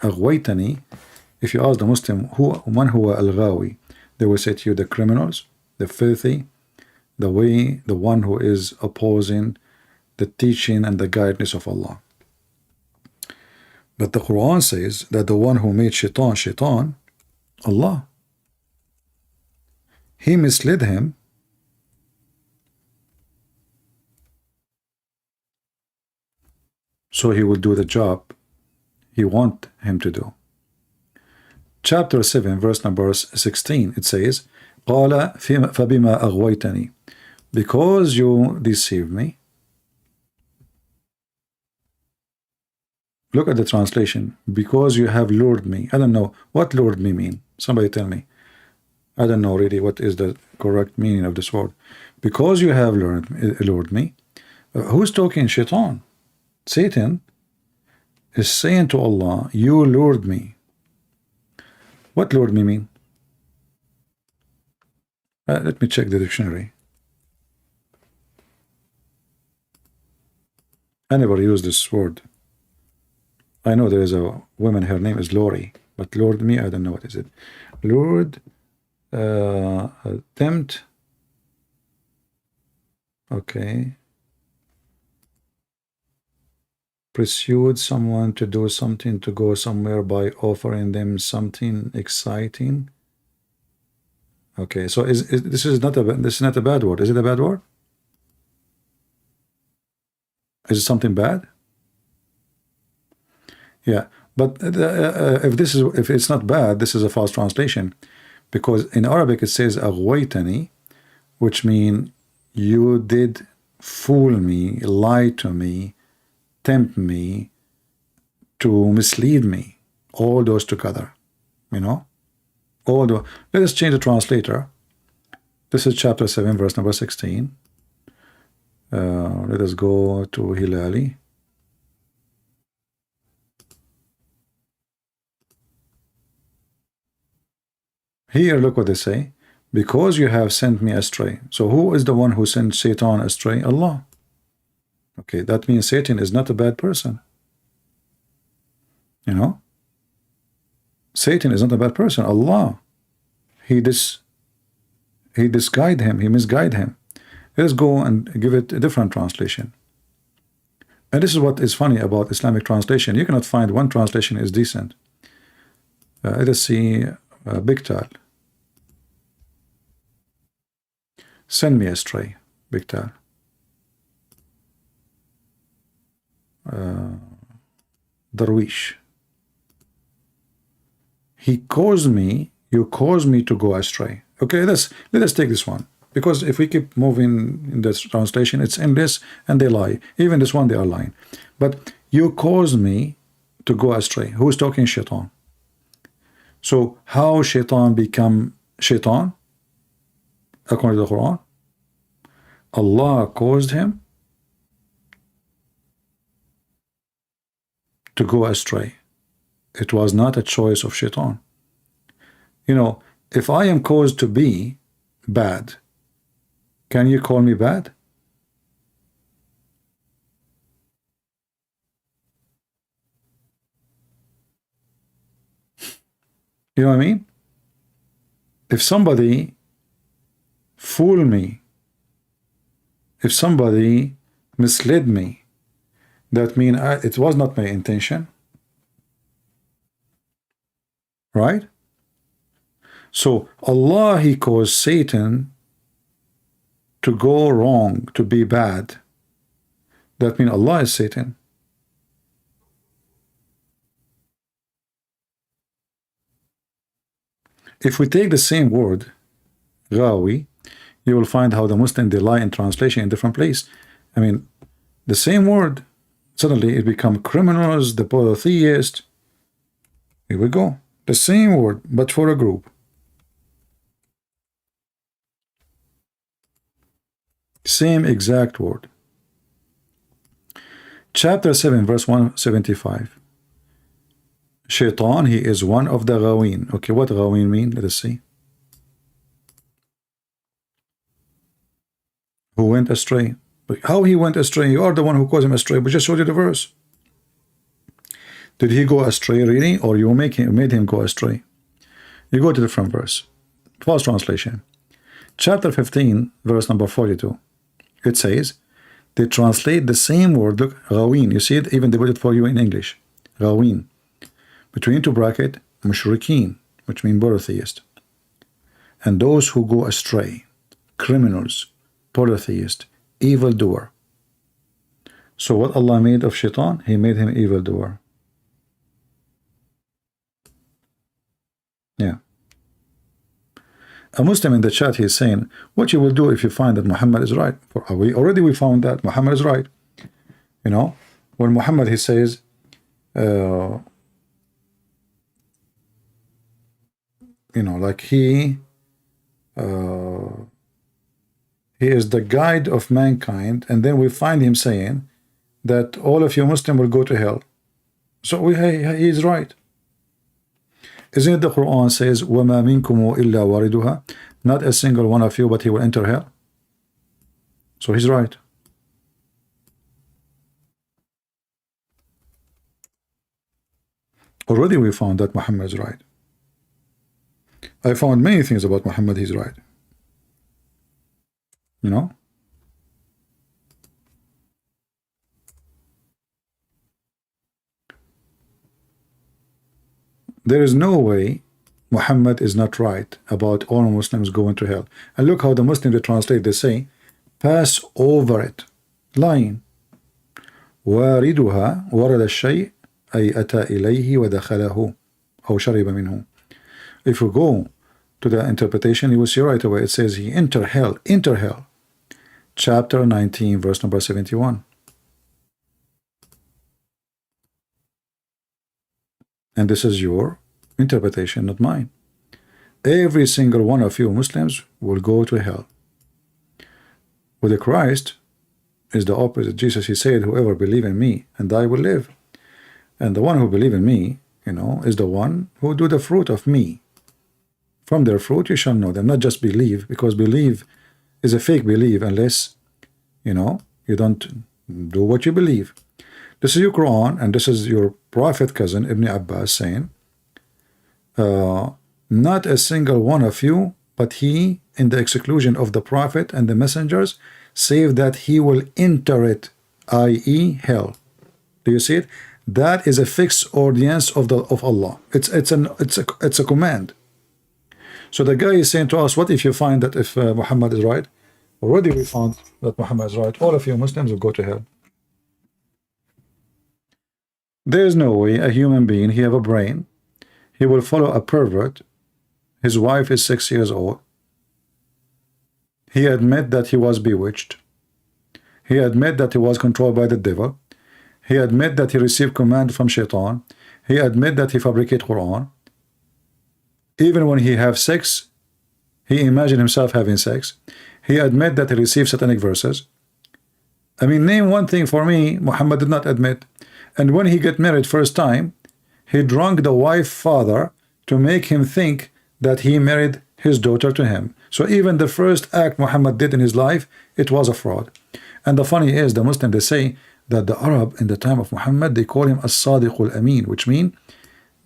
أغويتني. If you ask the Muslim, man huwa al-ghawi, they will say to you, the criminals, the filthy, the one who is opposing the teaching and the guidance of Allah. But the Quran says that the one who made Shaitan, Allah. He misled him so he will do the job he want him to do. Chapter 7, verse number 16, it says, قَالَ فَبِمَا أَغْوَيْتَنِي. Because you deceived me. Look at the translation. Because you have lured me. I don't know. What lured me mean? Somebody tell me. I don't know really what is the correct meaning of this word. Because you have lured me. Who's talking? Shaitan. Satan is saying to Allah, you lured me. What lured me mean? Let me check the dictionary. I never use this word. I know there is a woman, her name is Lori, but lured me, I don't know what is it. Lured, tempt, okay. Pursued someone to do something, to go somewhere by offering them something exciting. Okay, so this is not a bad word. Is it a bad word? Is it something bad? Yeah, but if it's not bad, this is a false translation, because in Arabic it says aghwaytani, which means you did fool me, lie to me, tempt me, to mislead me. All those together, you know. Let us change the translator. This is chapter 7, verse number 16. Let us go to Hilali. Here, look what they say. Because you have sent me astray. So who is the one who sent Satan astray? Allah. Okay, that means Satan is not a bad person. You know? Satan is not a bad person. Allah. He misguided him. Let's go and give it a different translation. And this is what is funny about Islamic translation. You cannot find one translation is decent. Let us see Big Tal. Send me astray, Big Tal. Darwish. You caused me to go astray. Okay, let us take this one. Because if we keep moving in this translation, it's endless and they lie. Even this one, they are lying. But you caused me to go astray. Who's talking? Shaitan. So how Shaitan become Shaitan? According to the Quran, Allah caused him to go astray. It was not a choice of Shaitan. You know, if I am caused to be bad, can you call me bad? You know what I mean? If somebody fooled me, if somebody misled me, that means it was not my intention. Right? So Allah, He caused Satan to go wrong, to be bad. That means Allah is Satan. If we take the same word, Ghawi, you will find how the Muslim, they lie in translation in different place. I mean, the same word, suddenly it become criminals, the polytheist. Here we go. The same word, but for a group. Same exact word. Chapter 7, verse 175. Shaitan, he is one of the ghawin. Okay, what ghawin mean? Let us see. Who went astray. How he went astray? You are the one who caused him astray. We just showed you the verse. Did he go astray really, or you made him go astray? You go to the different verse. False translation. Chapter 15, verse number 42. It says, they translate the same word. Look, ghawin. You see it? Even they put it for you in English. Ghawin. Between two bracket, mushrikeen, which mean polytheist. And those who go astray, criminals, polytheist, evildoer. So what Allah made of Shaitan? He made him evildoer. Yeah. A Muslim in the chat, he is saying, what you will do if you find that Muhammad is right? We found that Muhammad is right. You know, when Muhammad, he says, you know, like he is the guide of mankind, and then we find him saying that all of you Muslims will go to hell. So he is right. Isn't it the Quran says, وَمَا مِنْكُمُ إِلَّا وَارِدُهَا? Not a single one of you, but he will enter hell. So he's right. Already we found that Muhammad is right. I found many things about Muhammad, he's right. You know? There is no way Muhammad is not right about all Muslims going to hell. And look how the Muslims, they translate, they say, pass over it. Lying. واردها ورد الشيء أي أتى إليه ودخله أو شرب منه. If you go to the interpretation, you will see right away, it says he enter hell, enter hell. Chapter 19, verse number 71. And this is your interpretation, not mine. Every single one of you Muslims will go to hell. With the Christ is the opposite. Jesus, he said, whoever believe in me and I will live. And the one who believe in me, you know, is the one who do the fruit of me. From their fruit you shall know them. Not just believe, because believe is a fake belief unless, you know, you don't do what you believe. This is your Quran, and this is your prophet cousin Ibn Abbas saying, not a single one of you, but he, in the exclusion of the prophet and the messengers, save that he will enter it, i.e. hell. Do you see it? That is a fixed audience of Allah. It's a command. So the guy is saying to us, what if you find that if Muhammad is right? Already we found that Muhammad is right. All of you Muslims will go to hell. There is no way a human being, he have a brain, he will follow a pervert. His wife is 6 years old. He admit that he was bewitched. He admit that he was controlled by the devil. He admit that he received command from Shaitan. He admit that he fabricate Quran. Even when he have sex, he imagine himself having sex. He admit that he received satanic verses. I mean, name one thing for me Muhammad did not admit. And when he get married first time, he drunk the wife father to make him think that he married his daughter to him. So even the first act Muhammad did in his life, it was a fraud. And the funny is, the Muslim, they say that the Arab in the time of Muhammad, they call him as-sadiq al-amin, which mean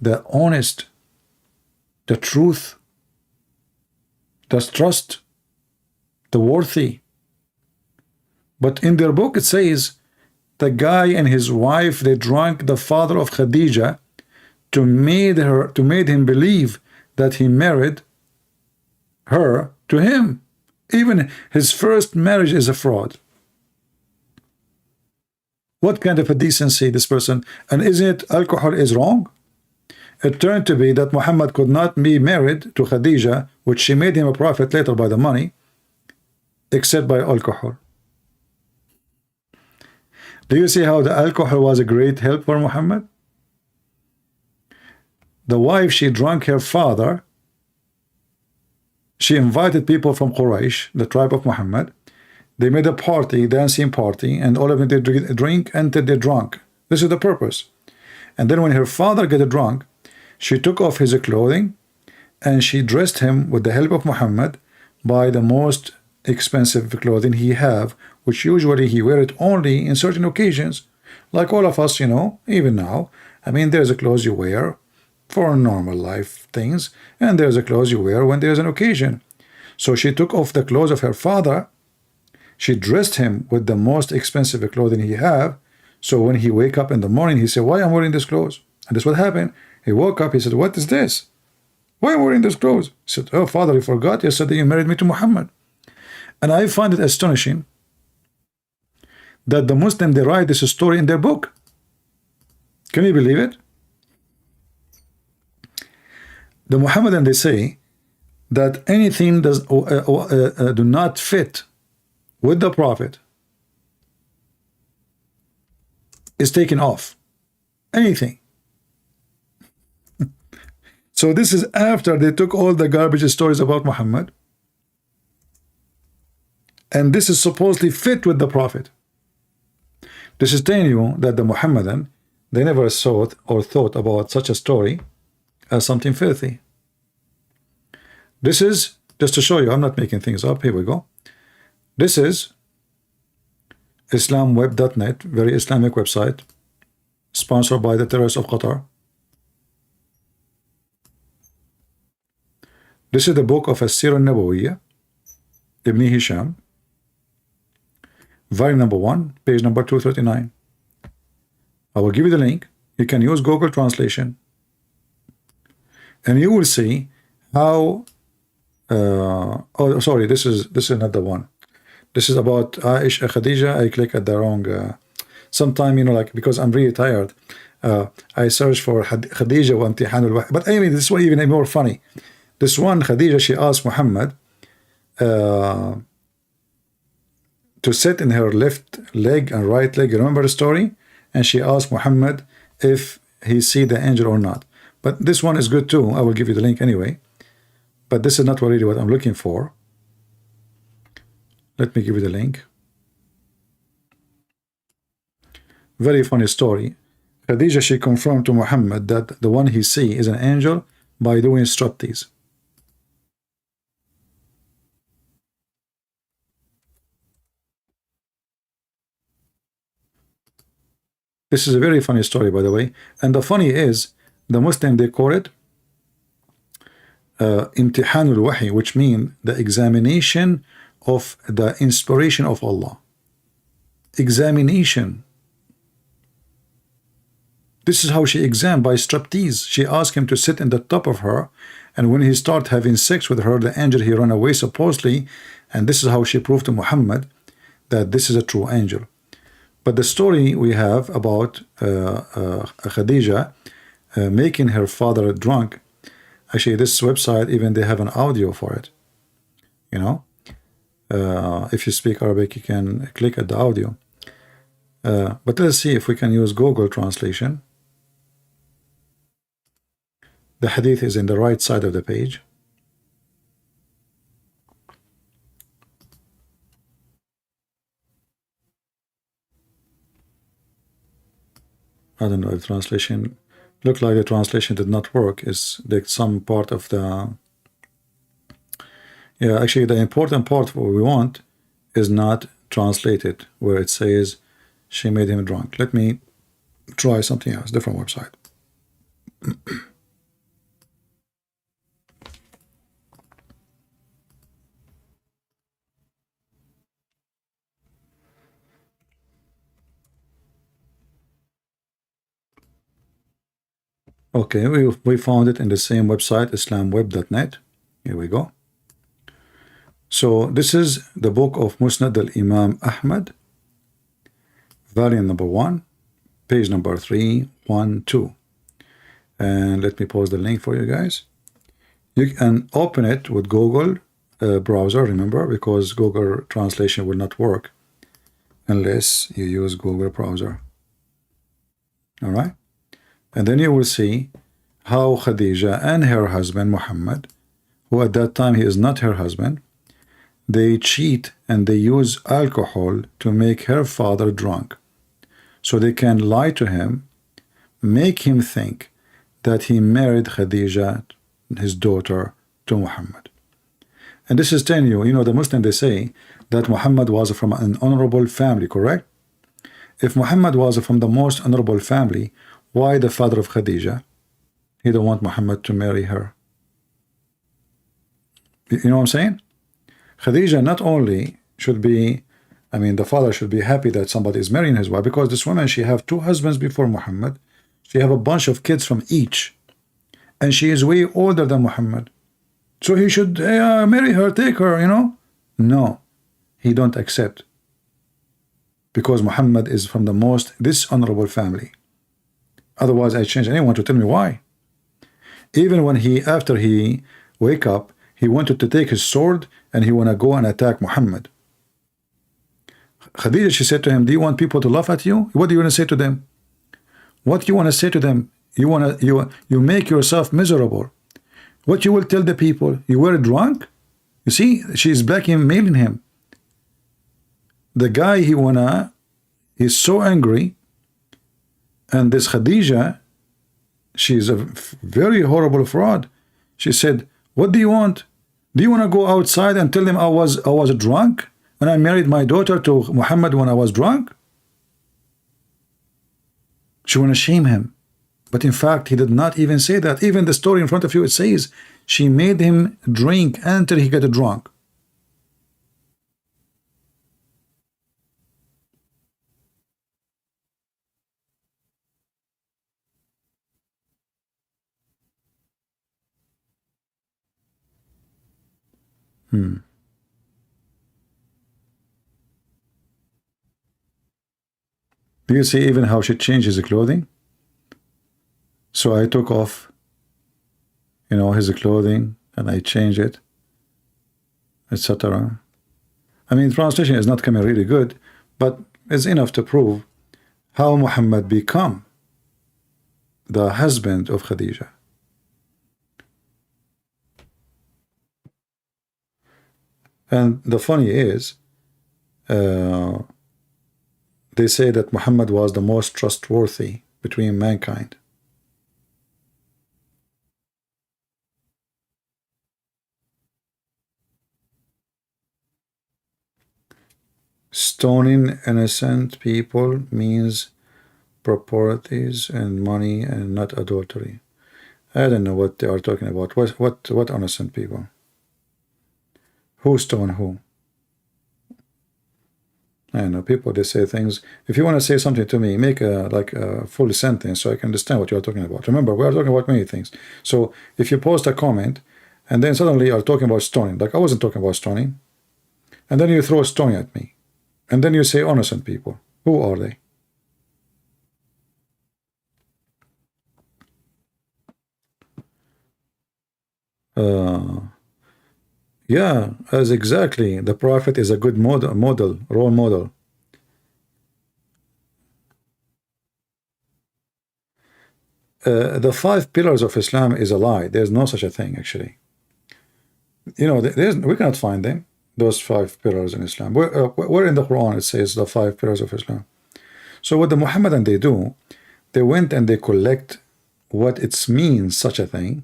the honest, the truth, the trust, the worthy. But in their book it says the guy and his wife, they drank the father of Khadija to made him believe that he married her to him. Even his first marriage is a fraud. What kind of a decency this person? And isn't it alcohol is wrong? It turned to be that Muhammad could not be married to Khadija, which she made him a prophet later by the money, except by alcohol. Do you see how the alcohol was a great help for Muhammad? The wife, she drank her father. She invited people from Quraysh, the tribe of Muhammad. They made a party, dancing party, and all of them did drink until they drunk. This is the purpose. And then when her father got drunk, she took off his clothing and she dressed him with the help of Muhammad by the most expensive clothing he have, which usually he wear it only in certain occasions, like all of us, you know, even now. I mean, there's a clothes you wear for normal life things, and there's a clothes you wear when there's an occasion. So she took off the clothes of her father, she dressed him with the most expensive clothing he have, so when he wake up in the morning, he said, why I'm wearing this clothes? And that's what happened. He woke up, he said, what is this? Why am I wearing this clothes? He said, oh father, you forgot yesterday you married me to Muhammad. And I find it astonishing that the Muslim, they write this story in their book. Can you believe it? The Muhammadan, they say that anything does do not fit with the Prophet is taken off. Anything. So this is after they took all the garbage stories about Muhammad, and this is supposedly fit with the Prophet. This is telling you that the Muhammadan, they never thought about such a story as something filthy. This is just to show you, I'm not making things up. Here we go. This is islamweb.net, very Islamic website, sponsored by the terrorists of Qatar. This is the book of As-Sirah Nabawiyya, Ibn Hisham, volume number 1, page number 239. I will give you the link. You can use Google translation, and you will see how. Oh, sorry, this is not the one. This is about Aisha Khadija. I click at the wrong. Sometime, you know, like, because I'm really tired, I search for Khadija wa Imtihanul Wahy. But anyway, this one even more funny. This one, Khadija, she asked Muhammad to sit in her left leg and right leg. You remember the story? And she asked Muhammad if he see the angel or not. But this one is good too. I will give you the link anyway. But this is not really what I'm looking for. Let me give you the link. Very funny story. Khadija, she confirmed to Muhammad that the one he see is an angel by doing striptease. This is a very funny story, by the way. And the funny is, the Muslim, they call it Imtihanul Wahy, which means the examination of the inspiration of Allah. Examination. This is how she examined, by striptease. She asked him to sit in the top of her, and when he started having sex with her, the angel, he ran away supposedly, and this is how she proved to Muhammad that this is a true angel. But the story we have about Khadija making her father drunk, actually this website, even they have an audio for it. You know, if you speak Arabic, you can click at the audio. But let's see if we can use Google translation. The hadith is in the right side of the page. I don't know if translation looked like the translation did not work. Is like some part of the, yeah, actually the important part what we want is not translated, where it says she made him drunk. Let me try something else, different website. Okay, we found it in the same website, islamweb.net. Here we go. So this is the book of Musnad al-Imam Ahmed, volume number 1, page number 312. And let me post the link for you guys. You can open it with Google browser, remember, because Google translation will not work unless you use Google browser. All right. And then you will see how Khadija and her husband Muhammad, who at that time he is not her husband, they cheat and they use alcohol to make her father drunk. So they can lie to him, make him think that he married Khadija, his daughter, to Muhammad. And this is telling you, you know, the Muslim, they say that Muhammad was from an honorable family, correct? If Muhammad was from the most honorable family, why the father of Khadija? He don't want Muhammad to marry her. You know what I'm saying? Khadija not only should be, I mean, the father should be happy that somebody is marrying his wife, because this woman, she have 2 husbands before Muhammad. She have a bunch of kids from each. And she is way older than Muhammad. So he should marry her, take her, you know? No, he don't accept. Because Muhammad is from the most dishonorable family. Otherwise, I change anyone to tell me why. Even when after he wake up, he wanted to take his sword and he want to go and attack Muhammad. Khadija, she said to him, do you want people to laugh at you? What do you want to say to them? What do you want to say to them? You make yourself miserable. What you will tell the people? You were drunk? You see, she's blackmailing him. The guy, he's so angry. And this Khadija, she's a very horrible fraud. She said, what do you want? Do you want to go outside and tell them I was drunk and I married my daughter to Muhammad when I was drunk? She want to shame him. But in fact, he did not even say that. Even the story in front of you, it says she made him drink until he got drunk. Do you see even how she changed his clothing? So I took off, you know, his clothing and I changed it, etc. I mean, translation is not coming really good, but it's enough to prove how Muhammad become the husband of Khadija. And the funny is, they say that Muhammad was the most trustworthy between mankind. Stoning innocent people means properties and money and not adultery. I don't know what they are talking about. What innocent people? Who stone who? I know people, they say things. If you want to say something to me, make a full sentence so I can understand what you are talking about. Remember, we are talking about many things. So if you post a comment and then suddenly you are talking about stoning, like I wasn't talking about stoning, and then you throw a stone at me, and then you say innocent people. Who are they? Yeah, as exactly. The Prophet is a good role model. The 5 pillars of Islam is a lie. There's no such a thing, actually. You know, we cannot find them, those 5 pillars in Islam. Where in the Quran it says the 5 pillars of Islam? So what the Muhammadan they do, they went and they collect what it means, such a thing,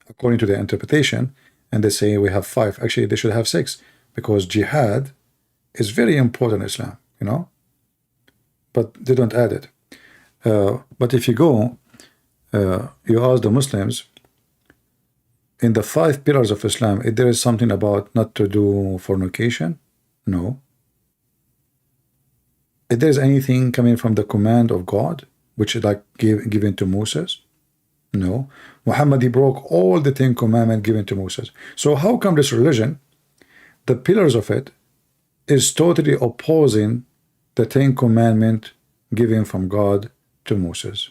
according to their interpretation, and they say we have 5. Actually, they should have 6, because jihad is very important in Islam, you know, but they don't add it. But if you go, you ask the Muslims, in the 5 pillars of Islam, if there is something about not to do fornication, no. If there is anything coming from the command of God, which is like given to Moses, no. Muhammad, he broke all the 10 commandments given to Moses. So how come this religion, the pillars of it, is totally opposing the 10 commandments given from God to Moses?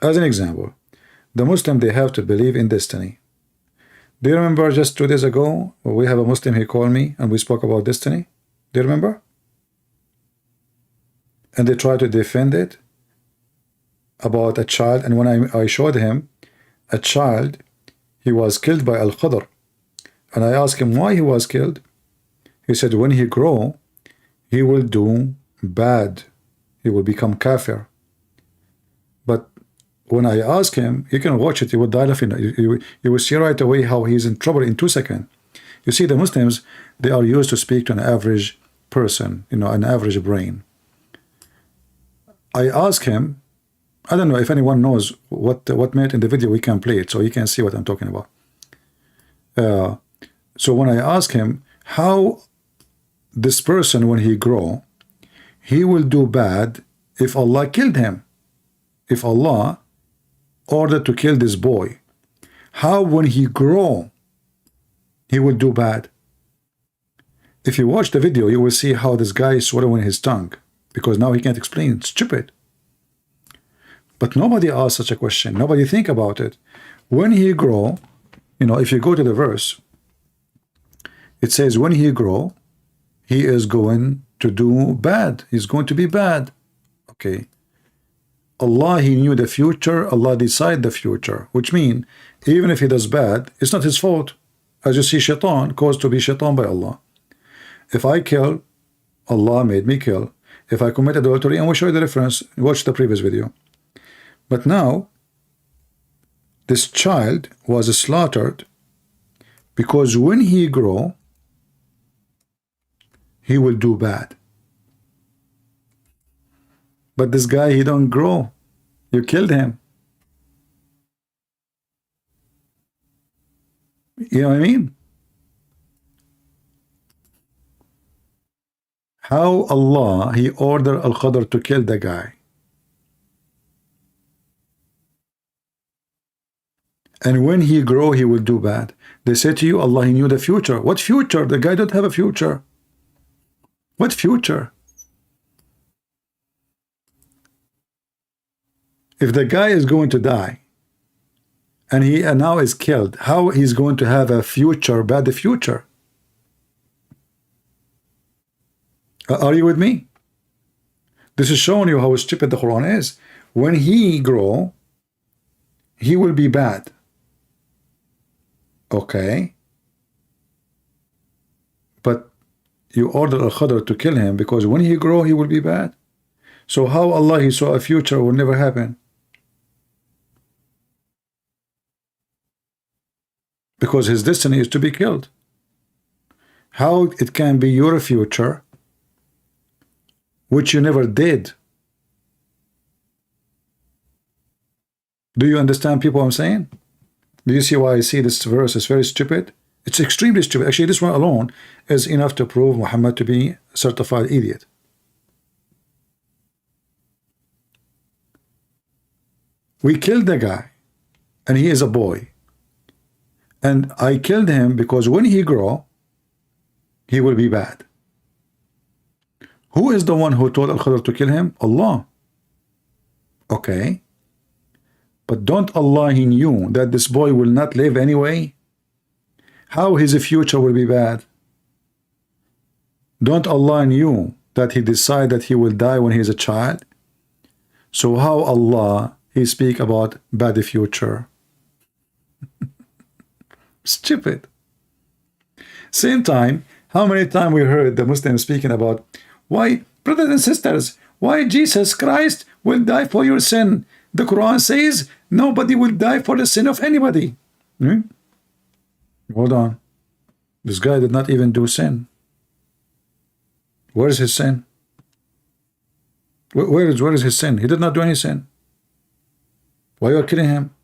As an example, the Muslim, they have to believe in destiny. Do you remember just 2 days ago, we have a Muslim, he called me and we spoke about destiny? Do you remember? And they tried to defend it about a child, and when I showed him a child, he was killed by Al-Qadr, and I asked him why he was killed. He said when he grow, he will do bad, he will become kafir. But when I ask him, you can watch it, you will die laughing. You will see right away how he's in trouble in 2 seconds. You see, the Muslims, they are used to speak to an average person, you know, an average brain. I ask him, I don't know if anyone knows what made in the video, we can play it so you can see what I'm talking about. So when I ask him how this person, when he grow, he will do bad if Allah killed him. If Allah ordered to kill this boy, how when he grow, he will do bad. If you watch the video, you will see how this guy is swallowing his tongue, because now he can't explain. It's stupid. But nobody asks such a question. Nobody think about it. When he grow, you know, if you go to the verse, it says when he grow, he is going to do bad. He's going to be bad. Okay. Allah, he knew the future. Allah decide the future, which means even if he does bad, it's not his fault. As you see, shaitan caused to be shaitan by Allah. If I kill, Allah made me kill. If I commit adultery, and we'll show you the reference, watch the previous video. But now, this child was slaughtered because when he grow, he will do bad. But this guy, he don't grow. You killed him. You know what I mean? How Allah, he ordered Al-Qadr to kill the guy. And when he grow, he will do bad. They say to you, Allah, he knew the future. What future? The guy don't have a future. What future? If the guy is going to die, and he now is killed, how he's going to have a future, bad future? Are you with me? This is showing you how stupid the Quran is. When he grow, he will be bad. Okay. But you order Al-Qadr to kill him because when he grow, he will be bad. So how Allah, he saw a future will never happen? Because his destiny is to be killed. How it can be your future, which you never did? Do you understand, people, what I'm saying? Do you see why I see this verse is very stupid? It's extremely stupid. Actually, this one alone is enough to prove Muhammad to be a certified idiot. We killed the guy, and he is a boy. And I killed him because when he grow, he will be bad. Who is the one who told Al-Qadr to kill him? Allah. Okay. But don't Allah, he knew that this boy will not live anyway? How his future will be bad? Don't Allah knew that he decided that he will die when he is a child? So how Allah, he speak about bad future? Stupid. Same time, how many times we heard the Muslims speaking about why, brothers and sisters, why Jesus Christ will die for your sin? The Quran says nobody will die for the sin of anybody. Hold on. This guy did not even do sin. Where is his sin? Where is his sin? He did not do any sin. Why are you killing him?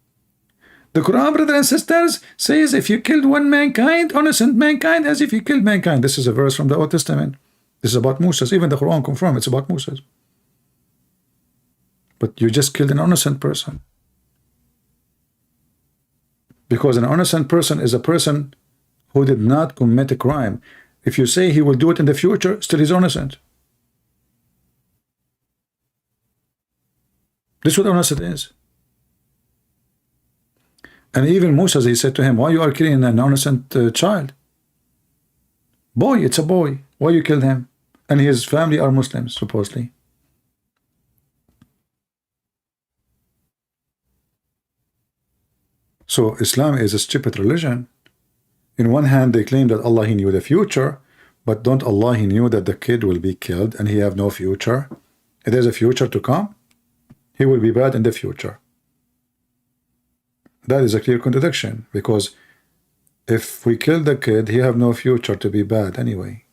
The Quran, brothers and sisters, says if you killed one mankind, innocent mankind, as if you killed mankind. This is a verse from the Old Testament. This is about Moses. Even the Quran confirms it's about Moses. But you just killed an innocent person. Because an innocent person is a person who did not commit a crime. If you say he will do it in the future, still he's innocent. This is what innocent is. And even Moses, he said to him, why you are killing an innocent child? Boy, it's a boy. Why you killed him? And his family are Muslims, supposedly. So Islam is a stupid religion. In one hand, they claim that Allah, he knew the future, but don't Allah, he knew that the kid will be killed and he have no future? If there's a future to come, he will be bad in the future. that is a clear contradiction, because if we kill the kid, he have no future to be bad anyway.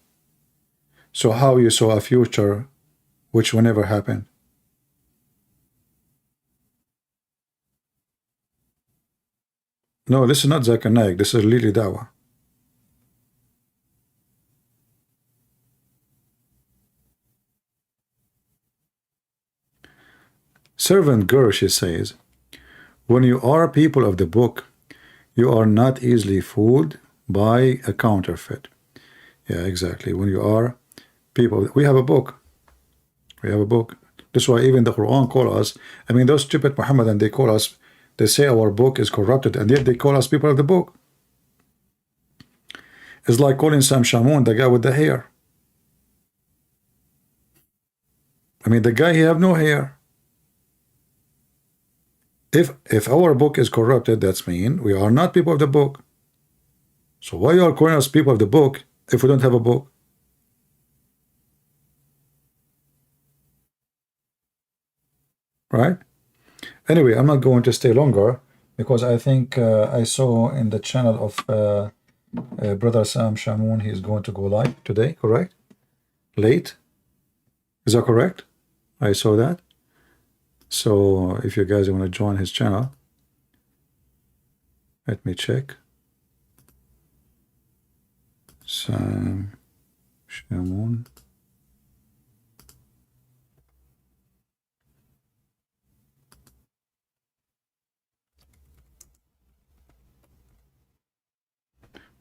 So how you saw a future which will never happen? No, this is not Zakir Naik, this is really Dawah. Servant girl, she says, when you are people of the book, you are not easily fooled by a counterfeit. Yeah, exactly. When you are people, we have a book. We have a book. That's why even the Quran call us. I mean, those stupid Muhammadan, they call us. They say our book is corrupted, and yet they call us people of the book. It's like calling Sam Shamoun the guy with the hair. I mean, the guy, he have no hair. If our book is corrupted, that's mean we are not people of the book. So why you are calling us people of the book if we don't have a book? Right? Anyway, I'm not going to stay longer, because I think I saw in the channel of brother Sam Shamoun, he's going to go live today, correct? Late? Is that correct? I saw that. So if you guys want to join his channel, let me check. Sam Shamoun.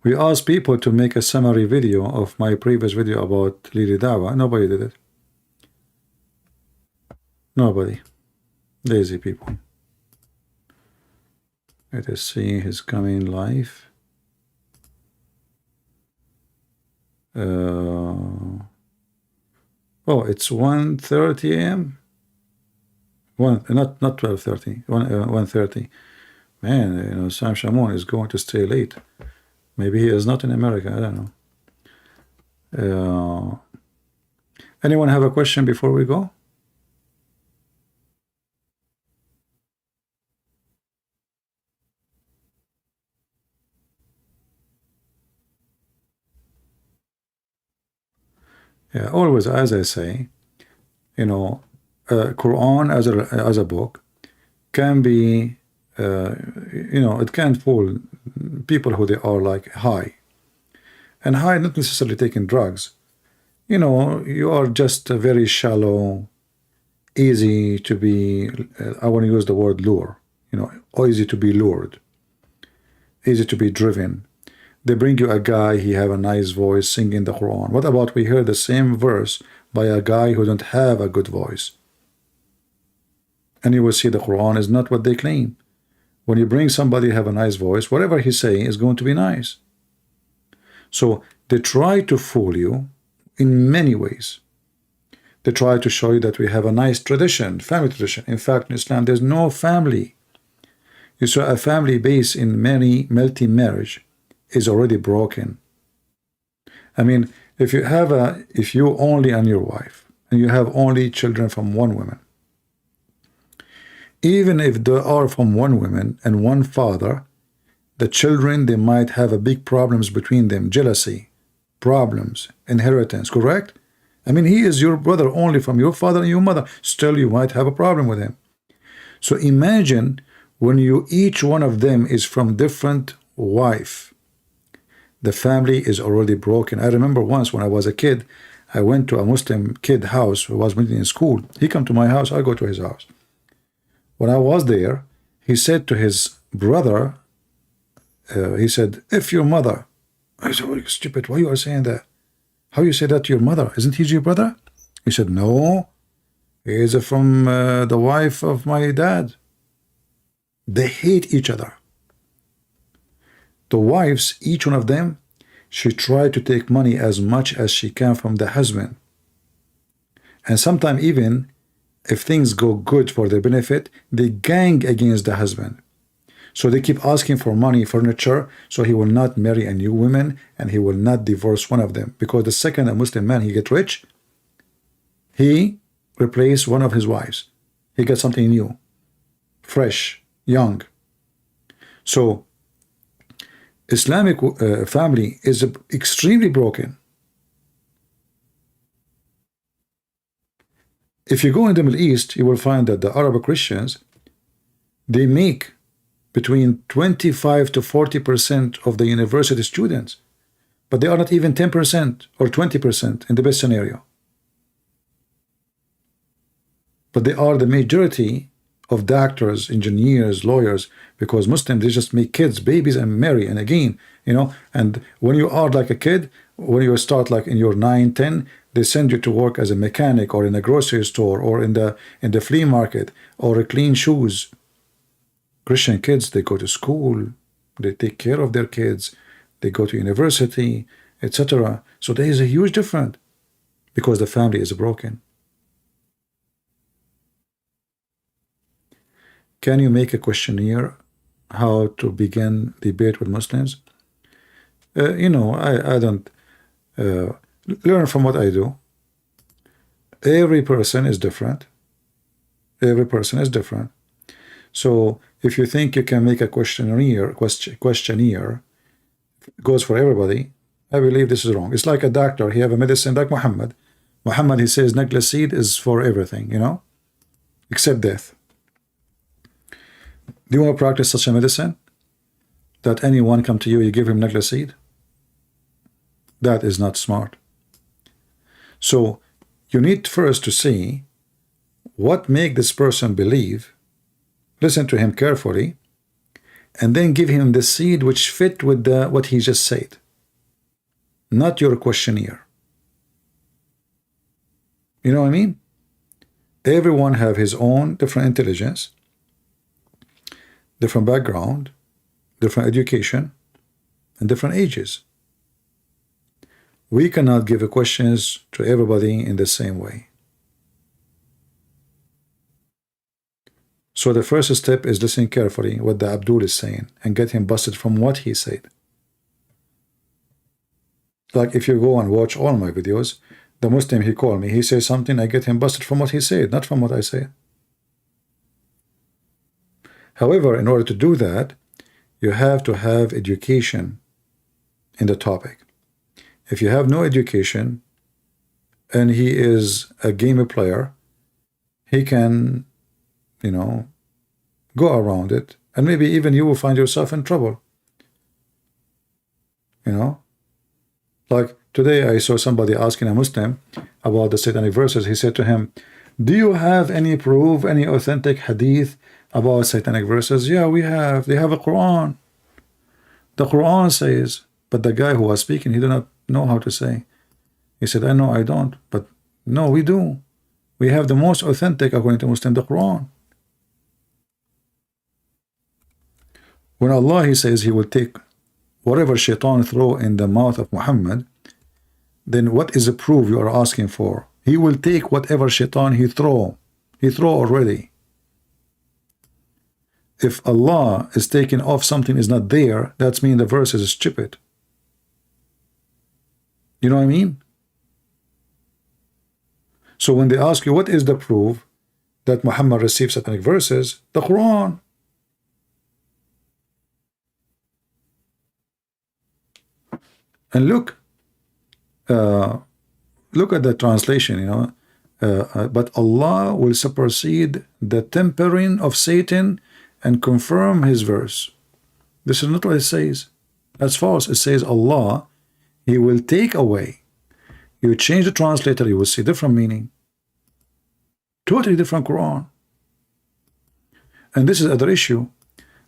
We asked people to make a summary video of my previous video about Lili Dawah. Nobody did it. Nobody. Lazy people. Let us see his coming live. Oh, it's 1:30 a.m. Not 12:30. 1:30. Man, you know, Sam Shamoun is going to stay late. Maybe he is not in America. I don't know. Anyone have a question before we go? Yeah, always, as I say, you know, Quran as a book can be, you know, it can fool people who they are like high. And high, not necessarily taking drugs. You know, you are just very shallow, easy to be, I want to use the word lure, you know, easy to be lured, easy to be driven. They bring you a guy, he have a nice voice singing the Quran. What about we hear the same verse by a guy who don't have a good voice? And you will see the Quran is not what they claim. When you bring somebody who have a nice voice, whatever he's saying is going to be nice. So they try to fool you in many ways. They try to show you that we have a nice tradition, family tradition. In fact, in Islam, there's no family. You saw a family based in many multi-marriage is already broken. I mean, if you only and your wife, and you have only children from one woman, even if they are from one woman and one father, the children, they might have a big problems between them, jealousy, problems, inheritance, correct? I mean, he is your brother only from your father and your mother. Still, you might have a problem with him. So imagine when each one of them is from different wife. The family is already broken. I remember once when I was a kid, I went to a Muslim kid house who was meeting in school. He come to my house, I go to his house. When I was there, he said to his brother, he said, if your mother, I said, well, stupid, why you are saying that? How you say that to your mother? Isn't he your brother? He said, no, he is from the wife of my dad. They hate each other. The wives, each one of them, she tried to take money as much as she can from the husband. And sometimes even if things go good for their benefit, they gang against the husband. So they keep asking for money, furniture, so he will not marry a new woman and he will not divorce one of them. Because the second a Muslim man, he get rich, he replace one of his wives. He got something new, fresh, young. So Islamic family is extremely broken. If you go in the Middle East, you will find that the Arab Christians, they make between 25 to 40% of the university students, but they are not even 10% or 20% in the best scenario. But they are the majority of doctors, engineers, lawyers, because Muslims, they just make kids, babies, and marry. And again, you know, and when you are like a kid, when you start like in your 9, 10, they send you to work as a mechanic or in a grocery store or in the flea market or clean shoes. Christian kids, they go to school, they take care of their kids, they go to university, etc. So there is a huge difference because the family is broken. Can you make a questionnaire how to begin debate with Muslims? You know, I don't learn from what I do. Every person is different. Every person is different. So if you think you can make a questionnaire goes for everybody, I believe this is wrong. It's like a doctor. He have a medicine like Muhammad. Muhammad, he says necklace seed is for everything, you know, except death. Do you want to practice such a medicine? That anyone come to you, you give him necklace seed? That is not smart. So you need first to see what make this person believe, listen to him carefully, and then give him the seed which fit with what he just said, not your questionnaire. You know what I mean? Everyone have his own different intelligence, different background, different education, and different ages. We cannot give questions to everybody in the same way. So the first step is listen carefully what the Abdul is saying and get him busted from what he said. Like if you go and watch all my videos, the Muslim, he called me, he says something, I get him busted from what he said, not from what I say. However, in order to do that, you have to have education in the topic. If you have no education and he is a game player, he can, you know, go around it, and maybe even you will find yourself in trouble. You know, like today I saw somebody asking a Muslim about the satanic verses. He said to him, do you have any proof, any authentic hadith about satanic verses? Yeah, we have. They have a Quran. The Quran says, but the guy who was speaking, he did not know how to say. He said, I know I don't, but no, we do. We have the most authentic, according to Muslim, the Quran. When Allah, he says he will take whatever shaitan throw in the mouth of Muhammad, then what is the proof you are asking for? He will take whatever shaitan he throw already. If Allah is taking off something is not there, that means the verse is stupid. You know what I mean? So when they ask you what is the proof that Muhammad received satanic verses, the Quran. And look at the translation, you know, but Allah will supersede the tempering of Satan and confirm his verse. This is not what it says. That's false. It says Allah, he will take away. You change the translator, you will see different meaning. Totally different Quran. And this is another issue.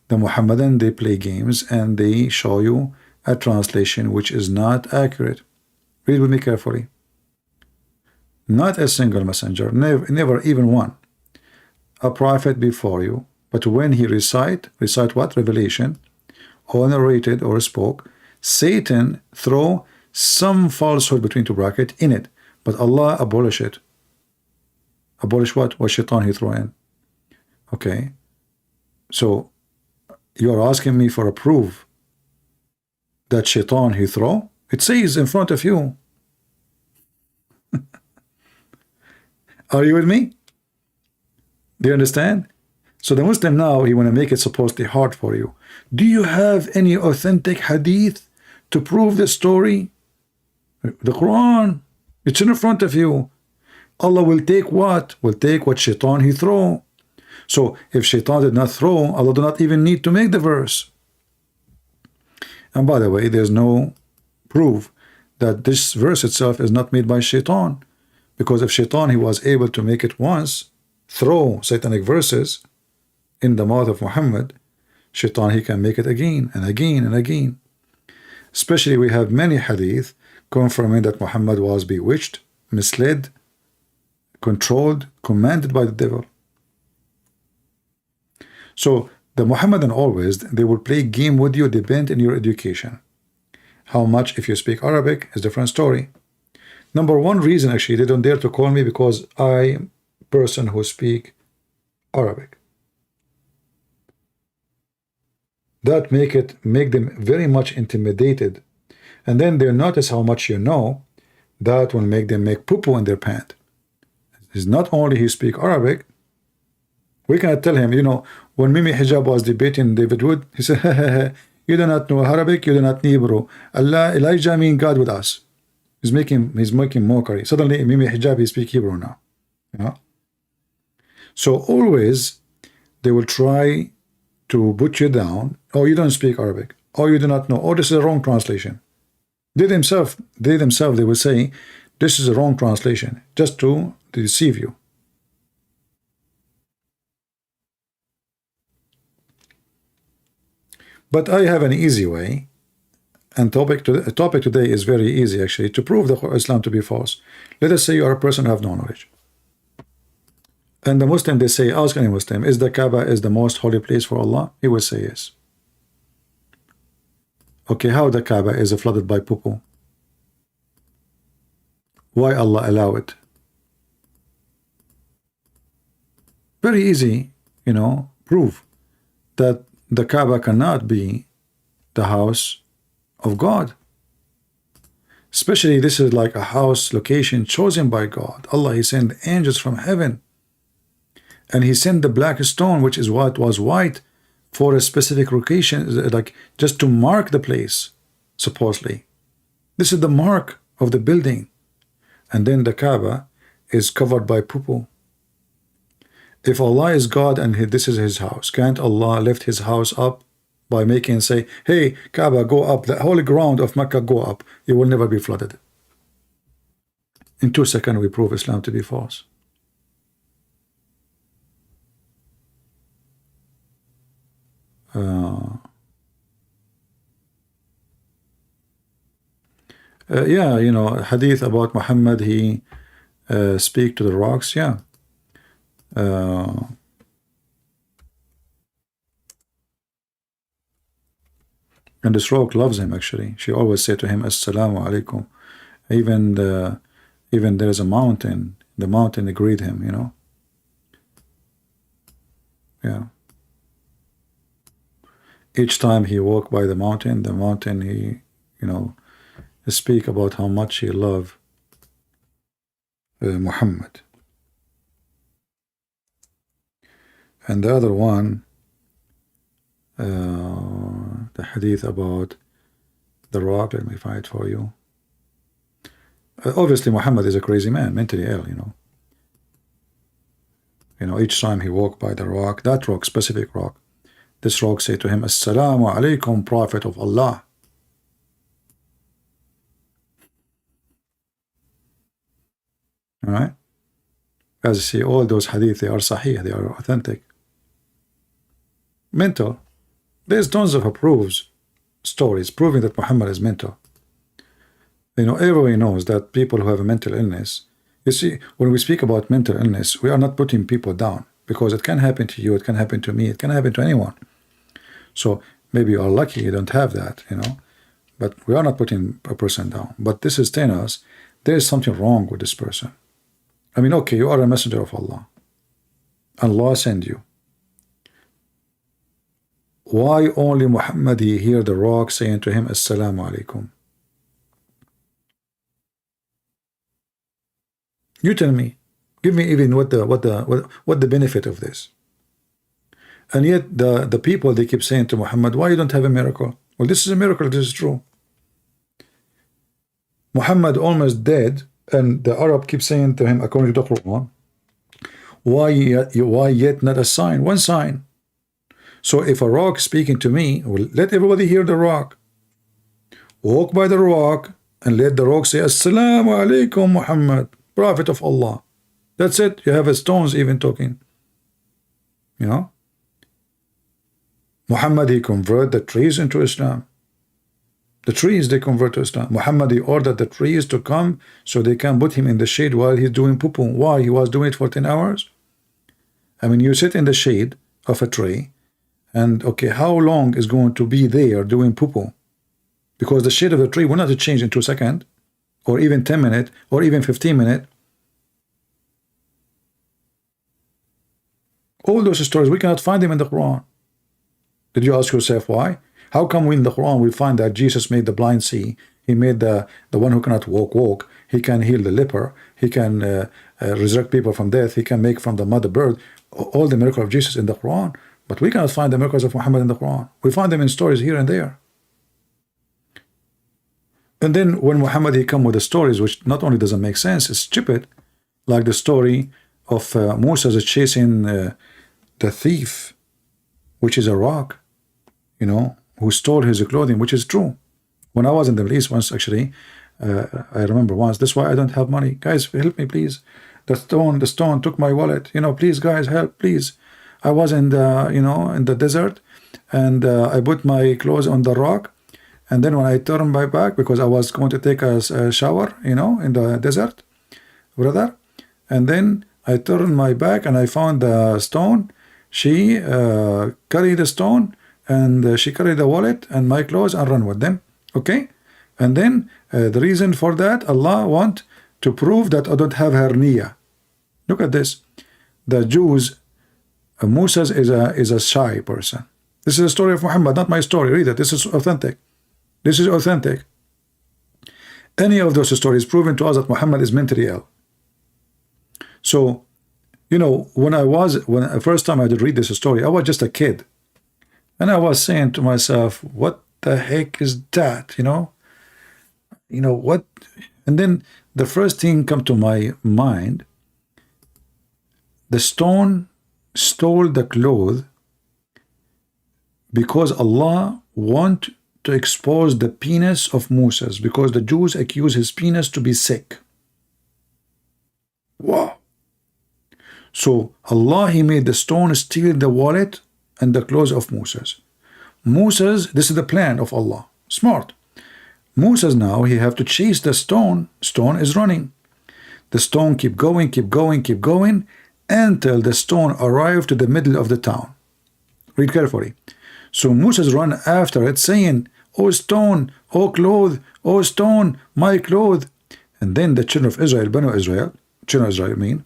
The Muhammadan, they play games and they show you a translation which is not accurate. Read with me carefully. Not a single messenger, never even one, a prophet before you, but when he recite what? Revelation, or narrated or spoke, Satan throw some falsehood between two brackets in it, but Allah abolish it. Abolish what? What shaitan he throw in. Okay. So you are asking me for a proof that shaitan he throw? It says in front of you. Are you with me? Do you understand? So the Muslim now, he want to make it supposedly hard for you. Do you have any authentic hadith to prove the story? The Quran, it's in front of you. Allah will take what? Will take what shaitan he throw. So if shaitan did not throw, Allah do not even need to make the verse. And by the way, there's no proof that this verse itself is not made by shaitan, because if shaitan he was able to make it once, throw satanic verses in the mouth of Muhammad, shaitan he can make it again and again and again. Especially we have many hadith confirming that Muhammad was bewitched, misled, controlled, commanded by the devil. So the Muhammadan always, they will play game with you, depend on your education. How much if you speak Arabic is a different story. Number one reason actually they don't dare to call me because I person who speak Arabic. That make them very much intimidated, and then they notice how much you know. That will make them make poo-poo in their pant. It's not only he speak Arabic. We cannot tell him, you know, when Mimi Hijab was debating David Wood, he said, you do not know Arabic, you do not know Hebrew. Allah, Elijah mean God with us. He's making mockery. Suddenly Mimi Hijab he speak Hebrew now. You know? So always they will try to put you down. Oh, you don't speak Arabic. Oh, you do not know. Oh, this is a wrong translation. They themselves they will say this is a wrong translation just to deceive you. But I have an easy way, and topic today is very easy actually to prove the Islam to be false. Let us say you are a person who have no knowledge, and the Muslim they say, ask any Muslim, is the Kaaba is the most holy place for Allah? He will say yes. Okay, how the Kaaba is flooded by poo-poo? Why Allah allow it? Very easy, you know, prove that the Kaaba cannot be the house of God. Especially this is like a house location chosen by God. Allah, he sent angels from heaven, and he sent the black stone, which is what was white, for a specific location, like just to mark the place, supposedly. This is the mark of the building. And then the Kaaba is covered by poo-poo. If Allah is God and this is his house, can't Allah lift his house up by making say, hey, Kaaba, go up, the holy ground of Mecca, go up, it will never be flooded. In 2 seconds we prove Islam to be false. Yeah, you know, hadith about Muhammad, he speak to the rocks, yeah. And this rock loves him actually. She always say to him, Assalamu alaikum. Even there is a mountain, the mountain agreed him, you know. Yeah. Each time he walked by the mountain he, you know, speak about how much he loved Muhammad. And the other one, the hadith about the rock, let me find it for you. Obviously Muhammad is a crazy man, mentally ill, you know. You know, each time he walked by the rock, that rock, specific rock, this rock say to him, Assalamu alaikum, Prophet of Allah. All right? As you see, all those hadith, they are sahih, they are authentic. Mental. There's tons of proofs, stories proving that Muhammad is mental. You know, everybody knows that people who have a mental illness, you see, when we speak about mental illness, we are not putting people down, because it can happen to you, it can happen to me, it can happen to anyone. So maybe you are lucky you don't have that, you know, but we are not putting a person down. But this is telling us there is something wrong with this person. I mean, okay, you are a messenger of Allah. Allah send you. Why only Muhammad he hear the rock saying to him, Assalamu alaikum? You tell me. Give me even what the benefit of this. And yet the people, they keep saying to Muhammad, why you don't have a miracle? Well, this is a miracle, this is true. Muhammad almost dead, and the Arab keeps saying to him, according to the Quran, why yet not a sign? One sign. So if a rock speaking to me, well, let everybody hear the rock. Walk by the rock and let the rock say, Assalamu alaikum Muhammad, Prophet of Allah. That's it. You have a stones even talking. You know? Muhammad, he converted the trees into Islam. The trees, they convert to Islam. Muhammad, he ordered the trees to come so they can put him in the shade while he's doing poo-poo. Why? He was doing it for 10 hours. I mean, you sit in the shade of a tree, and okay, how long is going to be there doing poo-poo? Because the shade of the tree will not change in 2 seconds, or even 10 minutes, or even 15 minutes. All those stories, we cannot find them in the Quran. Did you ask yourself why? How come in the Quran we find that Jesus made the blind see, he made the one who cannot walk, he can heal the leper, he can resurrect people from death, he can make from the mud a bird, all the miracles of Jesus in the Quran, but we cannot find the miracles of Muhammad in the Quran. We find them in stories here and there. And then when Muhammad, he come with the stories which not only doesn't make sense, it's stupid, like the story of Moses chasing the thief, which is a rock, you know, who stole his clothing, which is true. When I was in the Middle East once, actually, I remember once, that's why I don't have money. Guys, help me, please. The stone took my wallet. You know, please, guys, help, please. I was in the, you know, in the desert, and I put my clothes on the rock, and then when I turned my back, because I was going to take a shower, you know, in the desert, brother, and then I turned my back and I found the stone. She carried the stone, and she carried the wallet and my clothes and run with them. Okay? And then the reason for that, Allah want to prove that I don't have hernia. Look at this. The Jews, Moses is a shy person. This is a story of Muhammad, not my story. Read it. This is authentic. This is authentic. Any of those stories proven to us that Muhammad is mentally ill. So, you know, when the first time I did read this story, I was just a kid. And I was saying to myself, what the heck is that? You know what? And then the first thing come to my mind, the stone stole the cloth because Allah want to expose the penis of Moses, because the Jews accuse his penis to be sick. Wow. So Allah, he made the stone steal the wallet and the clothes of Moses. Moses, this is the plan of Allah. Smart. Moses now, he have to chase the stone. Stone is running. The stone keep going until the stone arrived to the middle of the town. Read carefully. So Moses run after it saying, "Oh stone, oh cloth, oh stone, my cloth." And then the children of Israel, Banu Israel, children of Israel,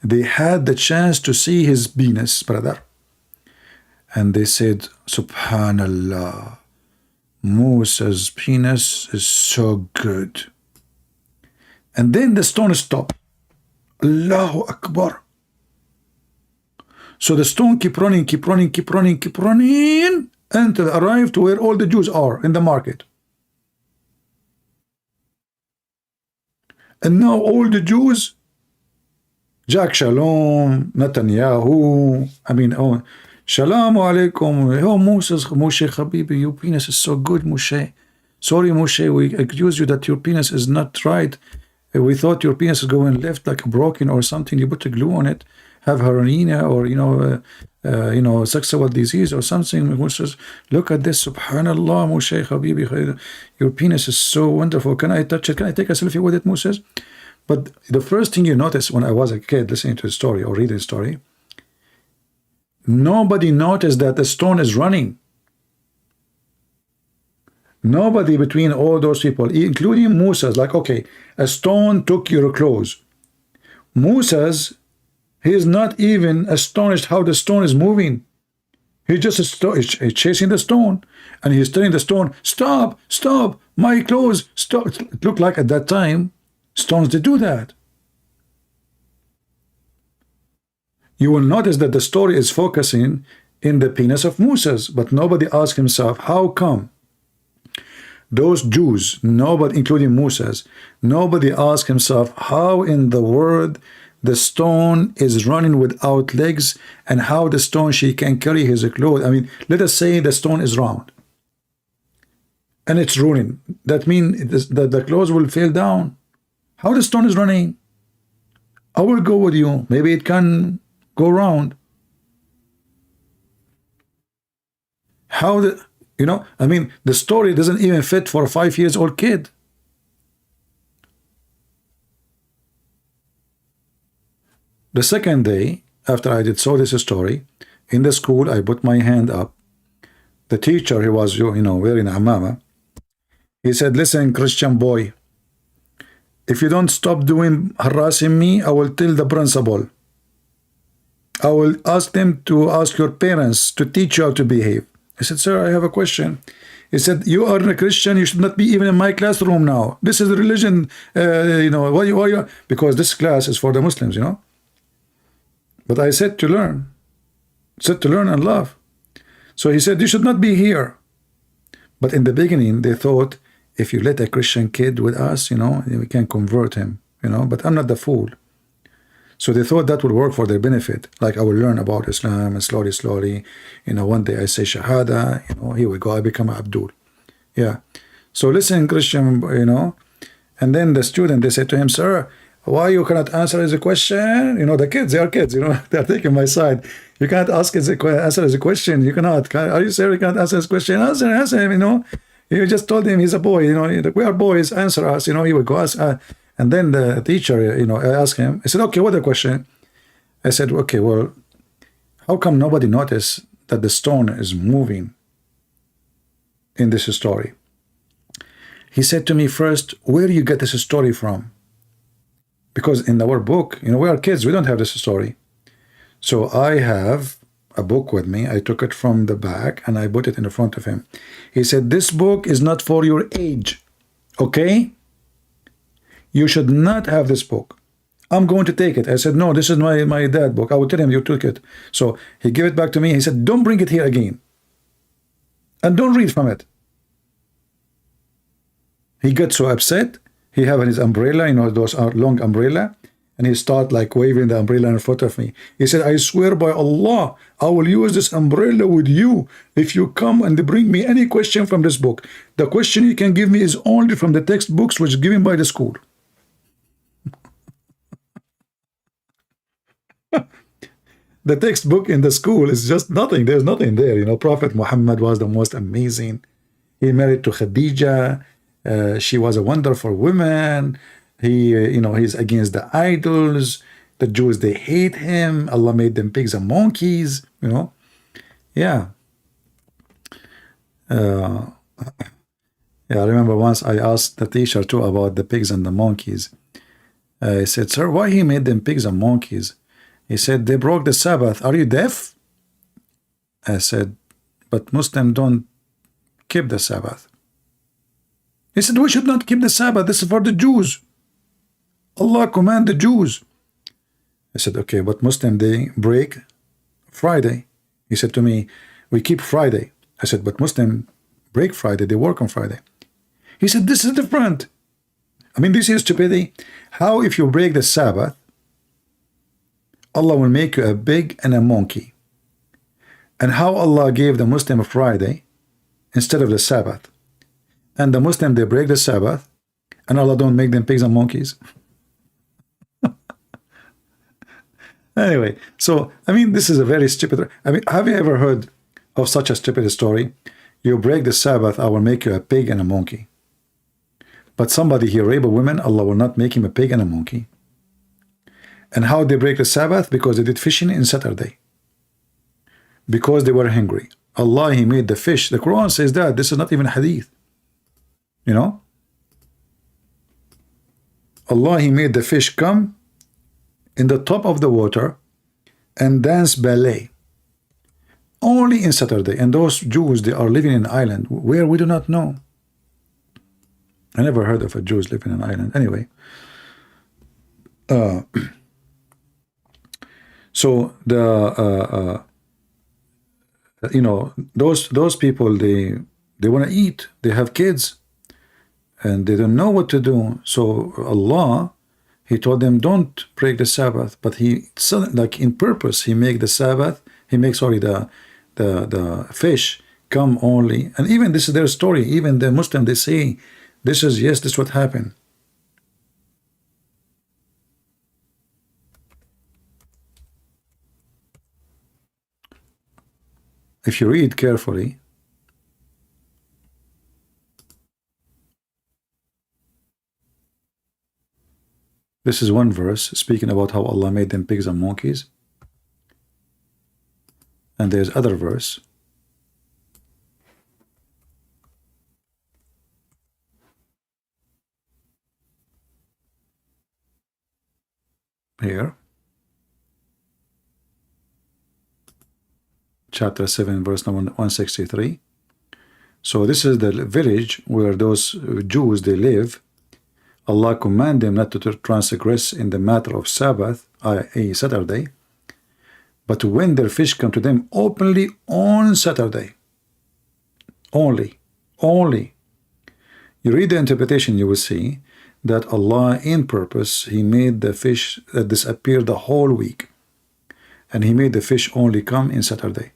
they had the chance to see his penis, brother. And they said, Subhanallah, Moses' penis is so good. And then the stone stopped. Allahu Akbar. So the stone keep running until it arrived to where all the Jews are, in the market. And now all the Jews, Jack Shalom, Netanyahu, Shalom alaikum. Oh, Moshe Habibi, your penis is so good, Moshe. Sorry, Moshe, we accuse you that your penis is not right. We thought your penis is going left, like broken or something. You put a glue on it, have hernia or sexual disease or something. Moshe, look at this, Subhanallah, Moshe Habibi, your penis is so wonderful. Can I touch it? Can I take a selfie with it, Moses? But the first thing you notice when I was a kid listening to the story or reading the story, nobody noticed that the stone is running. Nobody between all those people, including Moses, like, okay, a stone took your clothes. Moses, he is not even astonished how the stone is moving. He just is chasing the stone, and he's telling the stone, stop, stop, my clothes, stop. It looked like at that time, stones did do that. you will notice that the story is focusing in the penis of Moses, but nobody asked himself, how come those Jews, nobody, including Moses, nobody asked himself how in the world the stone is running without legs, and how the stone she can carry his clothes. I mean, let us say the stone is round and it's running. That means that the clothes will fall down. How the stone is running? I will go with you. Maybe it can go round. How the, you know, I mean, the story doesn't even fit for a 5-year-old kid. The second day after I saw this story in the school, I put my hand up. The teacher, he was, you know, wearing a amama. He said, listen, Christian boy, if you don't stop harassing me, I will tell the principal. I will ask them to ask your parents to teach you how to behave. I said, sir, I have a question. He said, you are a Christian, you should not be even in my classroom now. This is a religion, you know, why you, because this class is for the Muslims, you know. But I said to learn. Said to learn and love. So he said, you should not be here. But in the beginning, they thought, if you let a Christian kid with us, you know, we can convert him, you know, but I'm not the fool. So they thought that would work for their benefit. Like, I will learn about Islam and slowly, you know, one day I say Shahada, you know, here we go, I become Abdul. Yeah. So listen, Christian, you know, and then the student, they said to him, sir, why you cannot answer his question? You know, the kids, they are kids, you know, they are taking my side. You can't answer his question. You cannot. Are you serious? You can't answer his question? Answer him, you know. You just told him he's a boy, you know, we are boys, answer us, you know, he would go ask. And then the teacher, you know, I asked him, I said, okay, what the question? I said, okay, well, how come nobody noticed that the stone is moving in this story? He said to me, first, where do you get this story from? Because in our book, you know, we are kids, we don't have this story. So I have a book with me. I took it from the back and I put it in the front of him. He said, this book is not for your age, okay? You should not have this book. I'm going to take it. I said, no, this is my dad book. I will tell him you took it. So he gave it back to me. He said, don't bring it here again. And don't read from it. He got so upset. He have his umbrella, you know, those are long umbrella, and he start like waving the umbrella in front of me. He said, I swear by Allah, I will use this umbrella with you if you come and bring me any question from this book. The question you can give me is only from the textbooks which is given by the school. The textbook in the school is just nothing. There's nothing there. You know, Prophet Muhammad was the most amazing. He married to Khadija. She was a wonderful woman. He, you know, he's against the idols. The Jews, they hate him. Allah made them pigs and monkeys, you know. Yeah. Yeah, I remember once I asked the teacher too about the pigs and the monkeys. I said, sir, why he made them pigs and monkeys? He said, they broke the Sabbath. Are you deaf? I said, but Muslims don't keep the Sabbath. He said, we should not keep the Sabbath. This is for the Jews. Allah command the Jews. I said, okay, but Muslim, they break Friday. He said to me, we keep Friday. I said, but Muslim break Friday. They work on Friday. He said, this is different. I mean, this is stupidity. How if you break the Sabbath, Allah will make you a pig and a monkey? And how Allah gave the Muslim a Friday instead of the Sabbath? And the Muslim, they break the Sabbath, and Allah don't make them pigs and monkeys. Anyway, so, I mean, this is a very stupid... I mean, have you ever heard of such a stupid story? You break the Sabbath, I will make you a pig and a monkey. But somebody here rape a woman, Allah will not make him a pig and a monkey. And how they break the Sabbath? Because they did fishing in Saturday. Because they were hungry. Allah, He made the fish. The Quran says that. This is not even hadith. You know? Allah, He made the fish come in the top of the water and dance ballet. Only in Saturday. And those Jews, they are living in an island where we do not know. I never heard of a Jews living in an island. Anyway. So the you know, those people, they want to eat, they have kids, and they don't know what to do. So Allah, He told them, don't break the Sabbath, but He, like in purpose, He make the Sabbath, He makes, sorry, the fish come only. And even this is their story. Even the Muslim, they say, this is what happened. If you read carefully, this is one verse speaking about how Allah made them pigs and monkeys. And there's other verse. Here. Chapter 7, verse number 163. So this is the village where those Jews, they live. Allah command them not to transgress in the matter of Sabbath, i.e. Saturday, but when their fish come to them openly on Saturday. Only. You read the interpretation, you will see that Allah, in purpose, He made the fish disappear the whole week. And He made the fish only come in Saturday.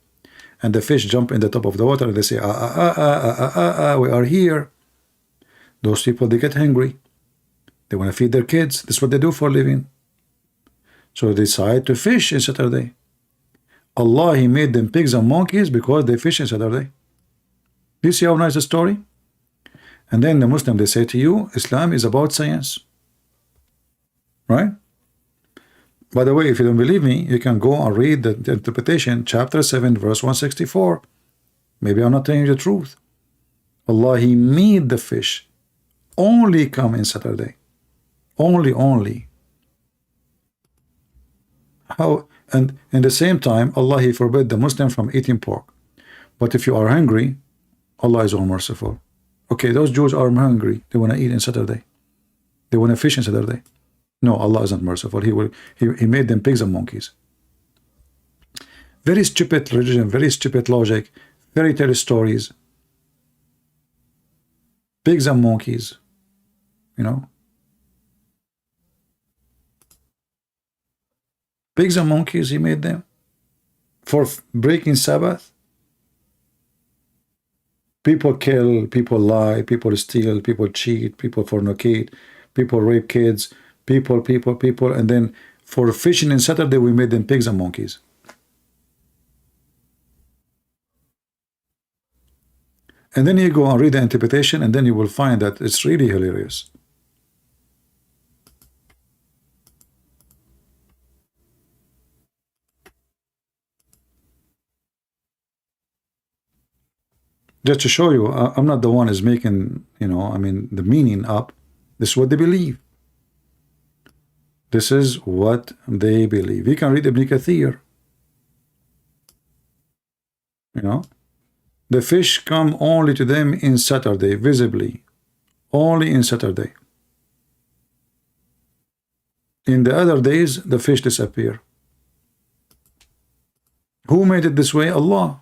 And the fish jump in the top of the water and they say, we are here. Those people, they get hungry. They want to feed their kids. That's what they do for a living. So they decide to fish in Saturday. Allah, He made them pigs and monkeys because they fish in Saturday. Do you see how nice the story? And then the Muslim, they say to you, Islam is about science. Right? By the way, if you don't believe me, you can go and read the interpretation, chapter 7, verse 164. Maybe I'm not telling you the truth. Allah, He made the fish only come in Saturday. Only. How? And in the same time, Allah, He forbid the Muslim from eating pork. But if you are hungry, Allah is all merciful. Okay, those Jews are hungry. They want to eat on Saturday. They want to fish on Saturday. No, Allah isn't merciful. He made them pigs and monkeys. Very stupid religion, very stupid logic, fairy tale stories. Pigs and monkeys, you know. Pigs and monkeys, He made them for breaking Sabbath. People kill, people lie, people steal, people cheat, people fornicate, people rape kids, people, and then for fishing in Saturday, we made them pigs and monkeys. And then you go and read the interpretation, and then you will find that it's really hilarious. Just to show you, I'm not the one who's making, you know, I mean, the meaning up. This is what they believe. This is what they believe. You can read Ibn Kathir. You know, the fish come only to them in Saturday, visibly. Only in Saturday. In the other days, the fish disappear. Who made it this way? Allah.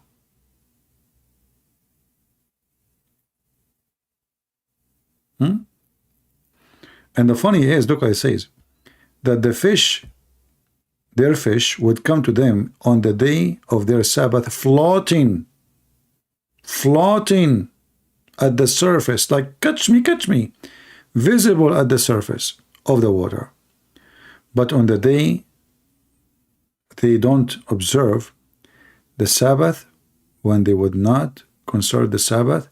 And the funny is, look what it says, that the fish, their fish, would come to them on the day of their Sabbath, floating at the surface, like catch me, visible at the surface of the water. But on the day they don't observe the Sabbath, when they would not consider the Sabbath,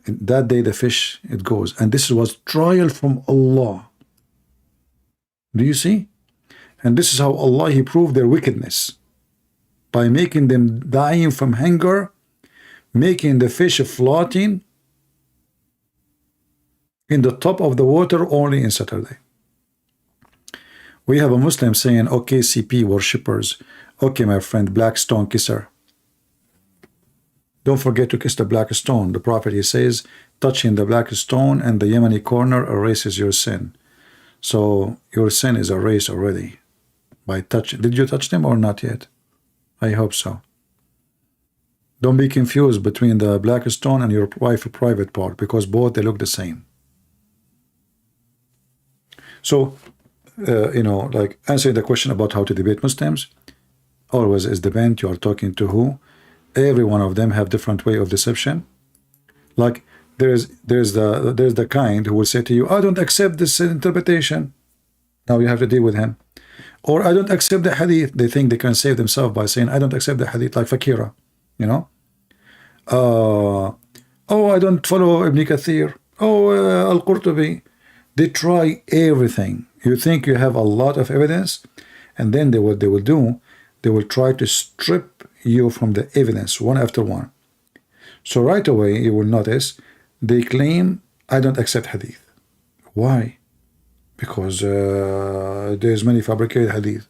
that day the fish, it goes. And this was trial from Allah. Do you see? And this is how Allah, He proved their wickedness, by making them dying from hunger, making the fish floating in the top of the water only in Saturday. We have a Muslim saying, okay, CP worshippers, okay, my friend, black stone kisser, don't forget to kiss the black stone. The Prophet, he says, touching the black stone and the Yemeni corner erases your sin. So your sin is erased already. By touch. Did you touch them or not yet? I hope so. Don't be confused between the black stone and your wife private part, because both they look the same. So, you know, like answering the question about how to debate Muslims, always is depend you are talking to who. Every one of them have different way of deception. Like there's the kind who will say to you, I don't accept this interpretation. Now you have to deal with him. Or I don't accept the hadith. They think they can save themselves by saying I don't accept the hadith, like Fakira, you know. Oh, I don't follow Ibn Kathir. Oh, Al-Qurtubi. They try everything. You think you have a lot of evidence, and then they will try to strip you from the evidence one after one. So right away you will notice they claim I don't accept hadith. Why? Because there's many fabricated hadith.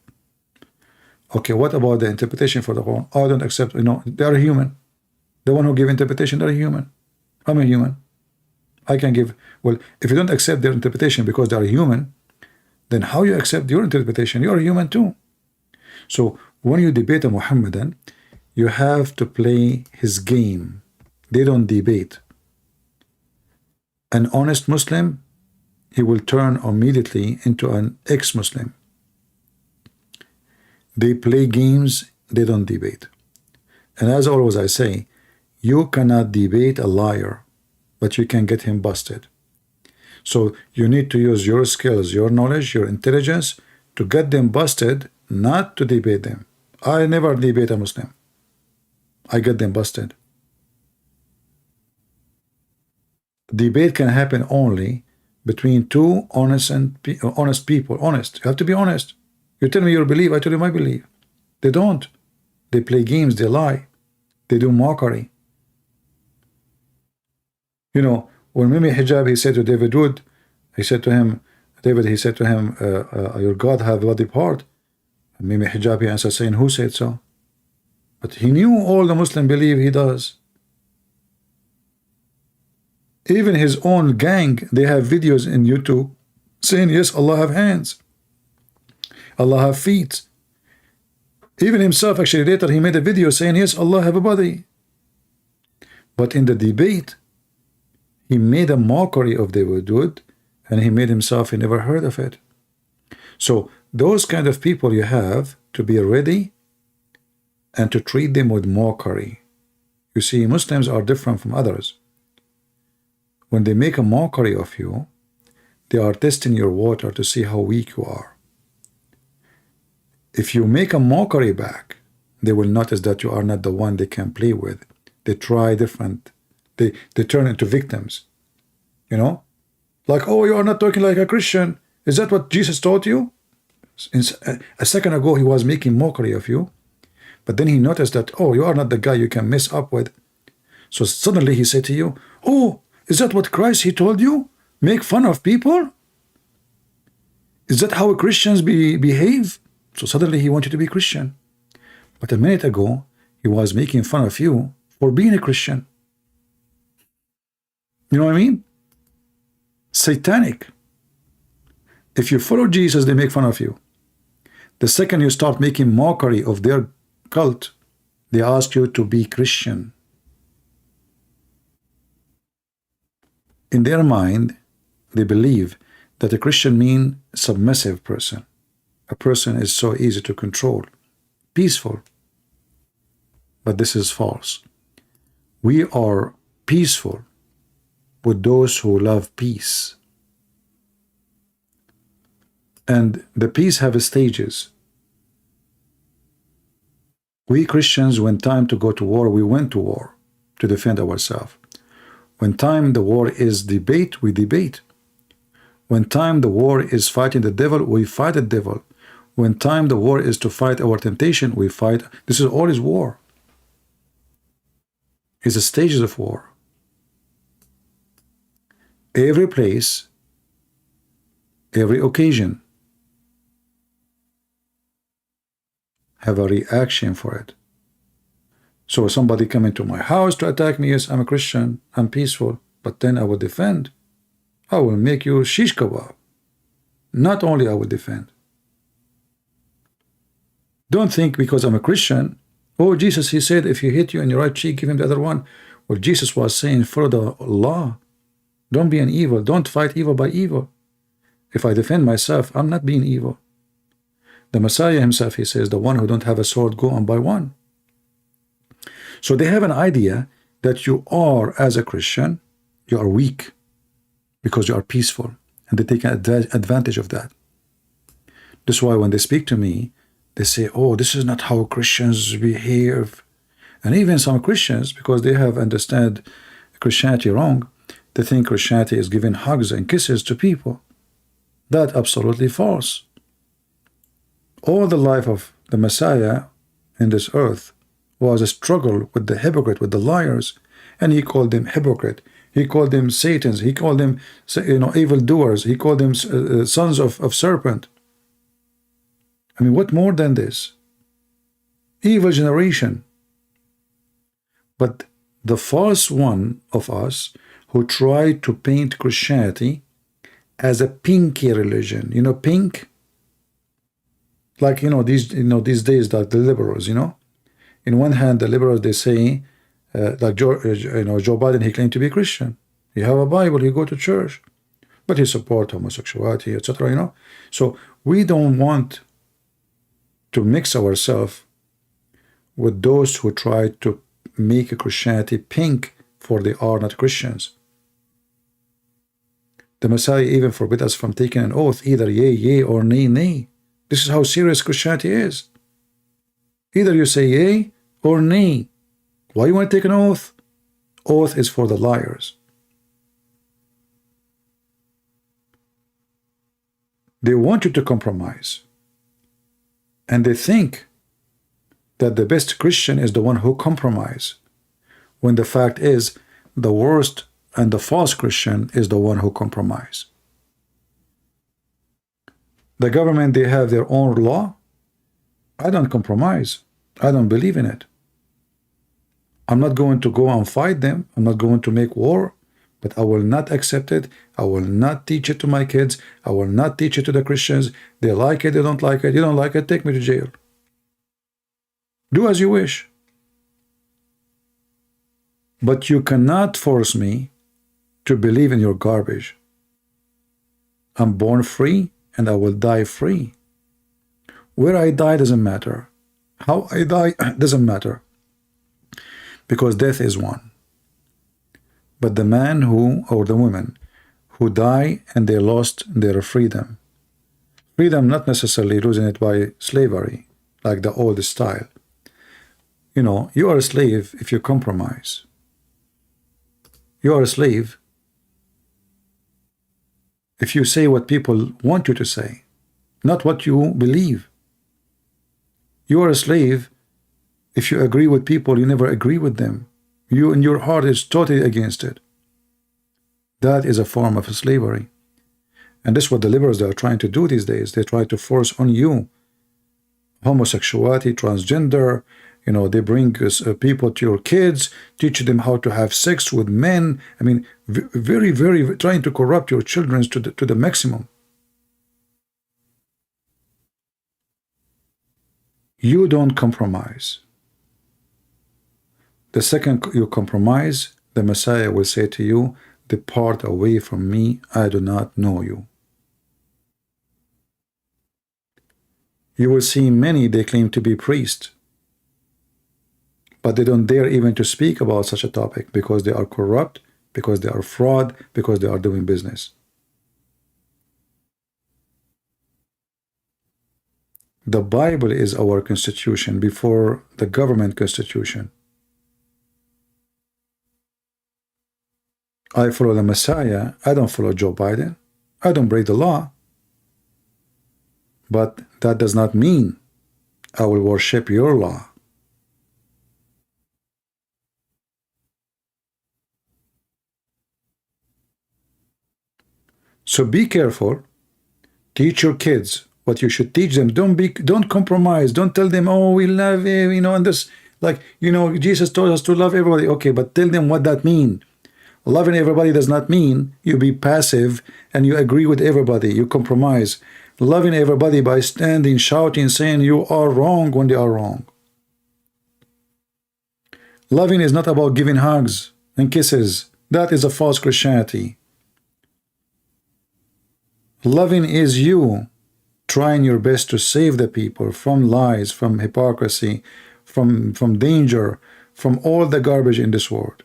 Okay, what about the interpretation for the Quran? Oh, I don't accept. You know, they are human. The one who give interpretation, they're human. I'm a human. I can give. Well, if you don't accept their interpretation because they are human, then how you accept your interpretation? You are human too. So when you debate a Muhammadan, you have to play his game. They don't debate. An honest Muslim, he will turn immediately into an ex-Muslim. They play games, they don't debate. And as always I say, you cannot debate a liar, but you can get him busted. So you need to use your skills, your knowledge, your intelligence to get them busted, not to debate them. I never debate a Muslim. I get them busted. Debate can happen only between two honest people. Honest. You have to be honest. You tell me your belief, I tell you my belief. They don't. They play games, they lie. They do mockery. You know, when Mimi Hijab, he said to David Wood, he said to him, your God have a body part. And Mimi Hijab, he answered saying, who said so? But he knew all the Muslim believe he does. Even his own gang, they have videos in YouTube saying, yes, Allah have hands. Allah have feet. Even himself, actually, later he made a video saying, yes, Allah have a body. But in the debate, he made a mockery of David Wood, and he made himself, he never heard of it. So those kind of people you have to be ready and to treat them with mockery. You see, Muslims are different from others. When they make a mockery of you, they are testing your water to see how weak you are. If you make a mockery back, they will notice that you are not the one they can play with. They try different. They turn into victims. You know? Like, oh, you are not talking like a Christian. Is that what Jesus taught you? A second ago, he was making mockery of you. But then he noticed that, oh, you are not the guy you can mess up with. So suddenly he said to you, oh, is that what Christ, he told you? Make fun of people? Is that how Christians behave? So suddenly he wanted to be Christian. But a minute ago, he was making fun of you for being a Christian. You know what I mean? Satanic. If you follow Jesus, they make fun of you. The second you start making mockery of their cult, they ask you to be Christian. In their mind, they believe that a Christian means submissive person. A person is so easy to control, peaceful. But this is false. We are peaceful with those who love peace. And the peace have stages. We Christians, when time to go to war, we went to war to defend ourselves. When time the war is debate, we debate. When time the war is fighting the devil, we fight the devil. When time the war is to fight our temptation, we fight. This is all is war. It's the stages of war. Every place, every occasion have a reaction for it. So somebody come into my house to attack me, yes, I'm a Christian, I'm peaceful, but then I will defend. I will make you shish kebab. Not only I will defend. Don't think because I'm a Christian, oh, Jesus, he said, if you hit you in your right cheek, give him the other one. Well, Jesus was saying, follow the law. Don't be an evil. Don't fight evil by evil. If I defend myself, I'm not being evil. The Messiah himself, he says, the one who don't have a sword, go on by one. So they have an idea that you are, as a Christian, you are weak because you are peaceful. And they take advantage of that. That's why when they speak to me, they say, oh, this is not how Christians behave. And even some Christians, because they have understood Christianity wrong, they think Christianity is giving hugs and kisses to people. That's absolutely false. All the life of the Messiah in this earth was a struggle with the hypocrite, with the liars, and he called them hypocrite. He called them Satans. He called them, evildoers. He called them sons of serpent. I mean, what more than this? Evil generation. But the false one of us who tried to paint Christianity as a pinky religion, pink, like these days, like the liberals, in one hand the liberals, they say like Joe Biden, he claimed to be Christian. He have a Bible, he go to church, but he support homosexuality, etc. So we don't want to mix ourselves with those who try to make Christianity pink, for they are not Christians. The Messiah even forbid us from taking an oath, either yea, yea, or nay, nay. This is how serious Christianity is. Either you say yea or nay. Why you want to take an oath? Oath is for the liars. They want you to compromise. And they think that the best Christian is the one who compromises, when the fact is the worst and the false Christian is the one who compromises. The government, they have their own law. I don't compromise. I don't believe in it. I'm not going to go and fight them. I'm not going to make war, but I will not accept it. I will not teach it to my kids. I will not teach it to the Christians. They like it, they don't like it. You don't like it, take me to jail. Do as you wish. But you cannot force me to believe in your garbage. I'm born free and I will die free. Where I die doesn't matter. How I die doesn't matter. Because death is one. But the man who, or the woman, who die and they lost their freedom. Freedom not necessarily losing it by slavery, like the old style. You are a slave if you compromise. You are a slave if you say what people want you to say, not what you believe. You are a slave if you agree with people you never agree with them. You in your heart is totally against it. That is a form of slavery. And this is what the liberals are trying to do these days. They try to force on you homosexuality, transgender. They bring people to your kids, teach them how to have sex with men. I mean, very, very trying to corrupt your children to the maximum. You don't compromise. The second you compromise, the Messiah will say to you, depart away from me, I do not know you. You will see many, they claim to be priests, but they don't dare even to speak about such a topic because they are corrupt, because they are fraud, because they are doing business. The Bible is our constitution before the government constitution. I follow the Messiah. I don't follow Joe Biden. I don't break the law. But that does not mean I will worship your law. So be careful. Teach your kids what you should teach them. Don't compromise. Don't tell them, oh, we love you, and this, Jesus told us to love everybody. Okay, but tell them what that means. Loving everybody does not mean you be passive and you agree with everybody. You compromise. loving everybody by standing, shouting, saying you are wrong when they are wrong. Loving is not about giving hugs and kisses. That is a false Christianity. Loving is you trying your best to save the people from lies, from hypocrisy, from danger, from all the garbage in this world.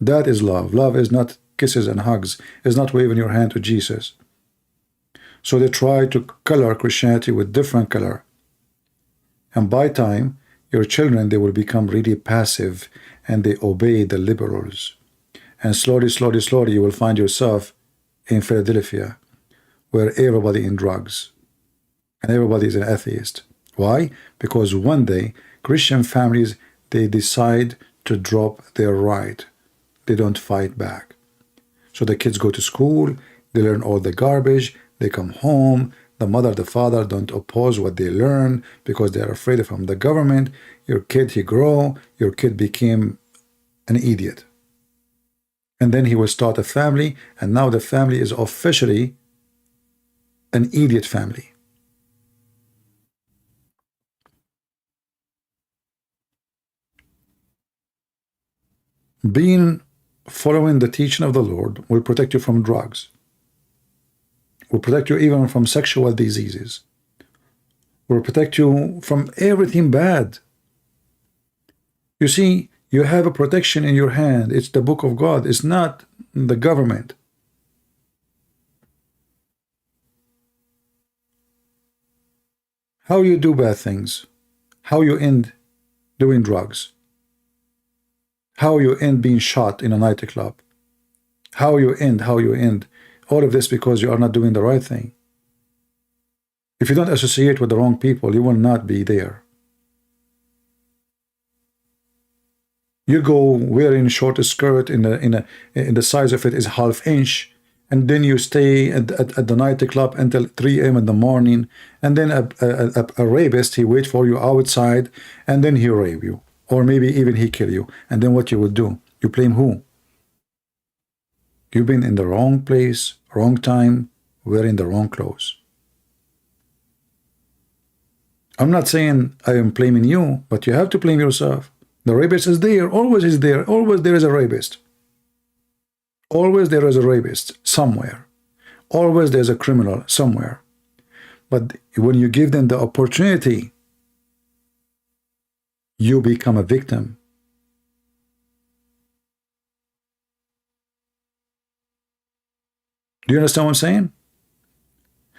That is love. Love is not kisses and hugs. It's not waving your hand to Jesus. So they try to color Christianity with different color. And by time, your children, they will become really passive and they obey the liberals. And slowly, slowly, slowly, you will find yourself in Philadelphia, where everybody in drugs and everybody is an atheist. Why? Because one day Christian families, they decide to drop their right. They don't fight back. So the kids go to school, they learn all the garbage, they come home, the mother, the father don't oppose what they learn because they are afraid from the government. Your kid, he grow, your kid became an idiot. And then he will start a family, and now the family is officially an idiot family. Following the teaching of the Lord will protect you from drugs, will protect you even from sexual diseases, will protect you from everything bad. You see, you have a protection in your hand. It's the book of God. It's not the government. How you do bad things, how you end doing drugs, how you end being shot in a nightclub, how you end, all of this because you are not doing the right thing. If you don't associate with the wrong people, you will not be there. You go wearing short skirt in the size of it is ½ inch, and then you stay at the nightclub until 3 a.m. in the morning, and then a rapist, he wait for you outside, and then he rape you, or maybe even he kill you, and then what you would do? You blame who? You've been in the wrong place, wrong time, wearing the wrong clothes. I'm not saying I am blaming you, but you have to blame yourself. The rapist is there, always is there, always there is a rapist. Always there is a rapist somewhere. Always there's a criminal somewhere. But when you give them the opportunity, you become a victim. Do you understand what I'm saying?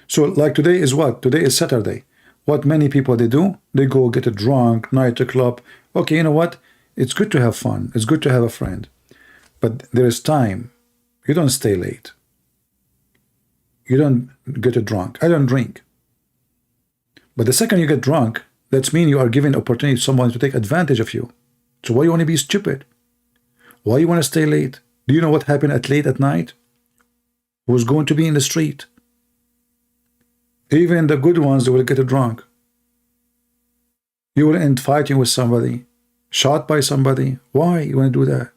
So like today is what? Today is Saturday. What many people they do? They go get a drunk, nightclub. Okay, you know what? It's good to have fun. It's good to have a friend. But there is time. You don't stay late. You don't get a drunk. I don't drink. But the second you get drunk, that means you are giving opportunity to someone to take advantage of you. So why you want to be stupid? Why you want to stay late? Do you know what happened at late at night? Who's going to be in the street? Even the good ones, they will get drunk. You will end fighting with somebody, shot by somebody. Why you want to do that?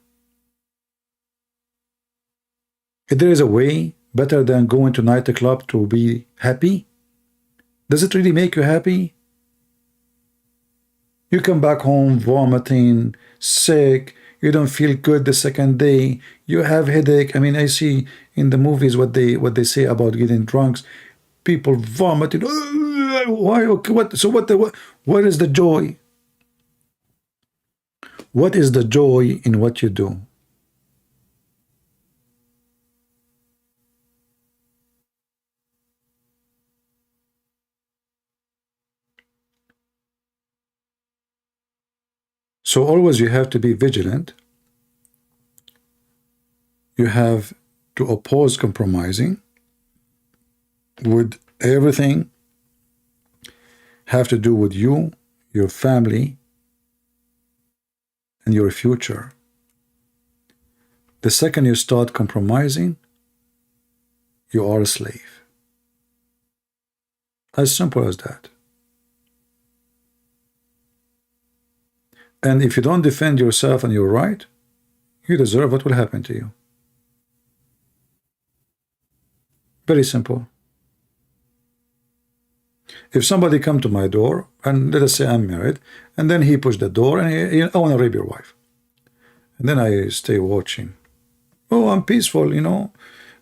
If there is a way better than going to nightclub to be happy, does it really make you happy? You come back home vomiting, sick, you don't feel good the second day, you have headache. I mean, I see in the movies what they say about getting drunks. People vomiting. Why? Okay, what? So what is the joy? What is the joy in what you do? So always you have to be vigilant. You have to oppose compromising with everything have to do with you, your family, and your future. The second you start compromising, you are a slave. As simple as that. And if you don't defend yourself and your right, you deserve what will happen to you. Very simple. If somebody come to my door, and let us say I'm married, and then he pushed the door and I want to rape your wife. And then I stay watching. Oh, I'm peaceful, you know.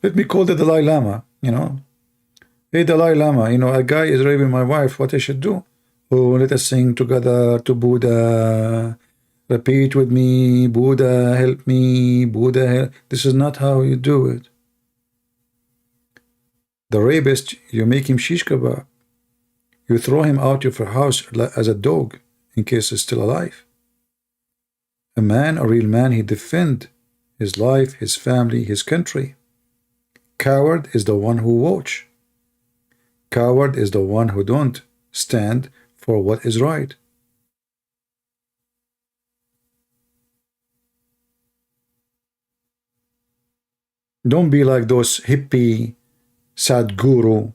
Let me call the Dalai Lama, you know. Hey, Dalai Lama, you know, a guy is raping my wife. What I should do? Oh, let us sing together to Buddha. Repeat with me, Buddha, help me, Buddha, help. This is not how you do it. The rapist, you make him shish kebab. You throw him out of your house as a dog in case he's still alive. A man, a real man, he defend his life, his family, his country. Coward is the one who watch. Coward is the one who don't stand for what is right. Don't be like those hippie Sadhguru.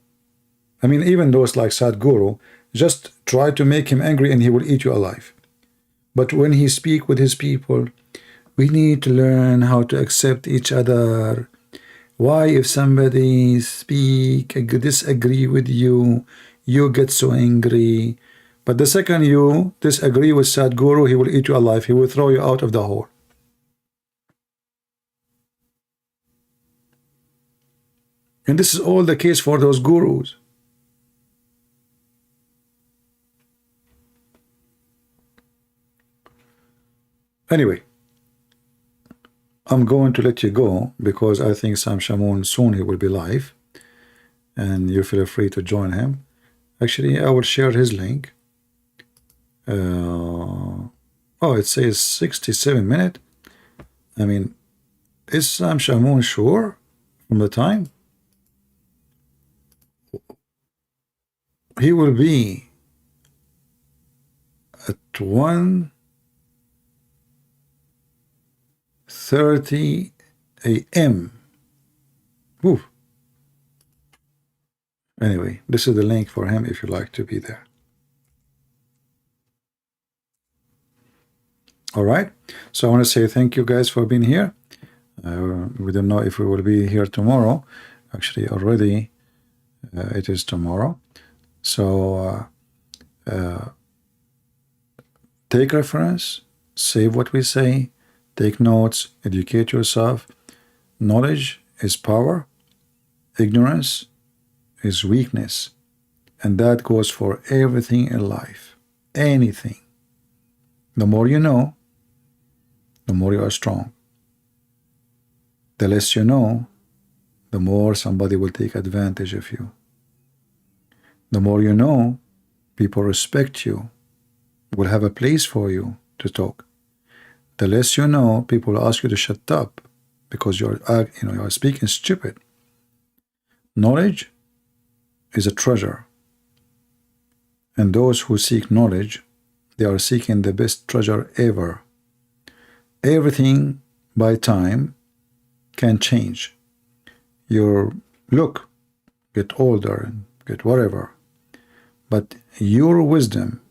I mean, even those like Sadhguru, just try to make him angry and he will eat you alive. But when he speak with his people, we need to learn how to accept each other. Why, if somebody disagree with you, you get so angry. But the second you disagree with Sadhguru, he will eat you alive. He will throw you out of the hole. And this is all the case for those gurus. Anyway, I'm going to let you go because I think Sam Shamoun soon he will be live. And you feel free to join him. Actually, I will share his link. Oh, it says 67 minutes. I mean, is Sam Shamoun sure from the time? He will be at 1:30 a.m. Ooh. Anyway, this is the link for him if you like to be there. All right. So I want to say thank you guys for being here. We don't know if we will be here tomorrow. Actually, already it is tomorrow. So take reference, save what we say, take notes, educate yourself. Knowledge is power, ignorance is weakness, and that goes for everything in life, anything. The more you know, the more you are strong. The less you know, the more somebody will take advantage of you. The more you know, people respect you, will have a place for you to talk. The less you know, people will ask you to shut up because you are speaking stupid. Knowledge is a treasure, and those who seek knowledge, they are seeking the best treasure ever. Everything by time can change. Your look, get older, get whatever. But your wisdom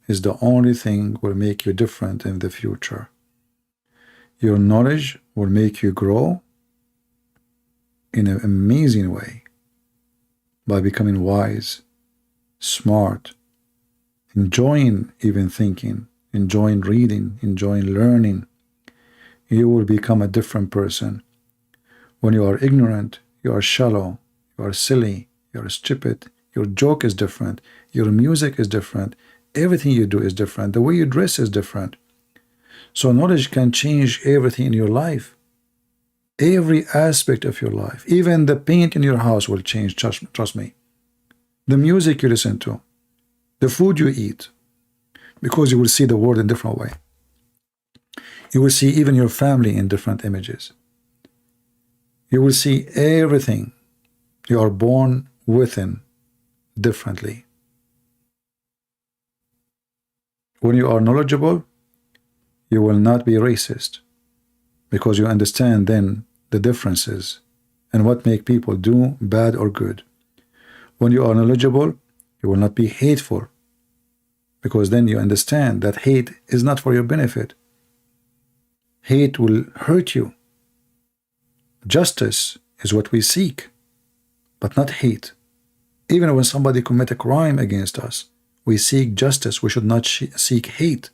is the only thing will make you different in the future. Your knowledge will make you grow in an amazing way by becoming wise, smart, enjoying even thinking, enjoying reading, enjoying learning. You will become a different person. When you are ignorant, you are shallow, you are silly, you are stupid. Your joke is different. Your music is different. Everything you do is different. The way you dress is different. So knowledge can change everything in your life. Every aspect of your life. Even the paint in your house will change, trust me. The music you listen to. The food you eat. Because you will see the world in a different way. You will see even your family in different images. You will see everything you are born within differently. When you are knowledgeable, you will not be racist because you understand then the differences and what make people do bad or good. When you are knowledgeable, you will not be hateful because then you understand that hate is not for your benefit. Hate will hurt you. Justice is what we seek, but not hate. Even when somebody commit a crime against us, we seek justice. We should not seek hate.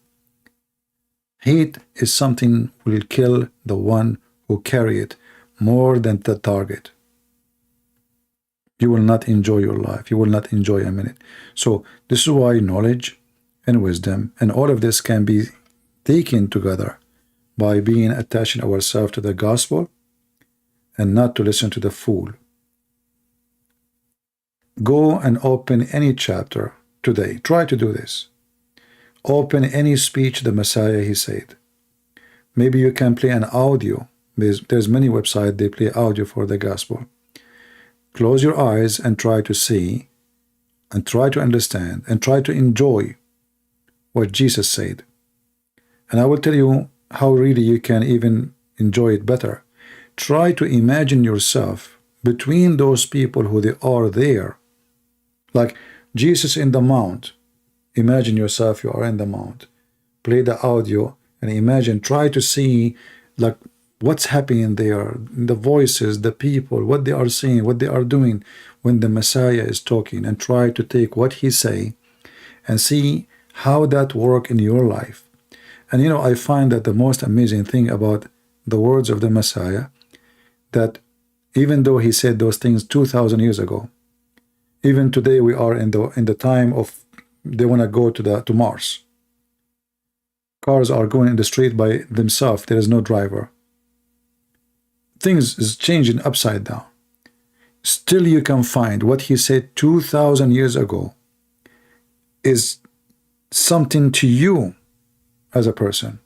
Hate is something will kill the one who carry it more than the target. You will not enjoy your life. You will not enjoy a minute. So this is why knowledge and wisdom and all of this can be taken together by being attaching ourselves to the gospel and not to listen to the fool. Go and open any chapter today. Try to do this. Open any speech the Messiah he said. Maybe you can play an audio. There's many websites they play audio for the gospel. Close your eyes and try to see and try to understand and try to enjoy what Jesus said. And I will tell you how really you can even enjoy it better. Try to imagine yourself between those people who they are there. Like Jesus in the mount. Imagine yourself you are in the mount. Play the audio and imagine, try to see like what's happening there, the voices, the people, what they are saying, what they are doing when the Messiah is talking, and try to take what he say and see how that work in your life. And you know, I find that the most amazing thing about the words of the Messiah, that even though he said those things 2,000 years ago, even today we are in the time of they want to go to Mars. Cars are going in the street by themselves. There is no driver. Things is changing upside down. Still you can find what he said 2,000 years ago is something to you as a person.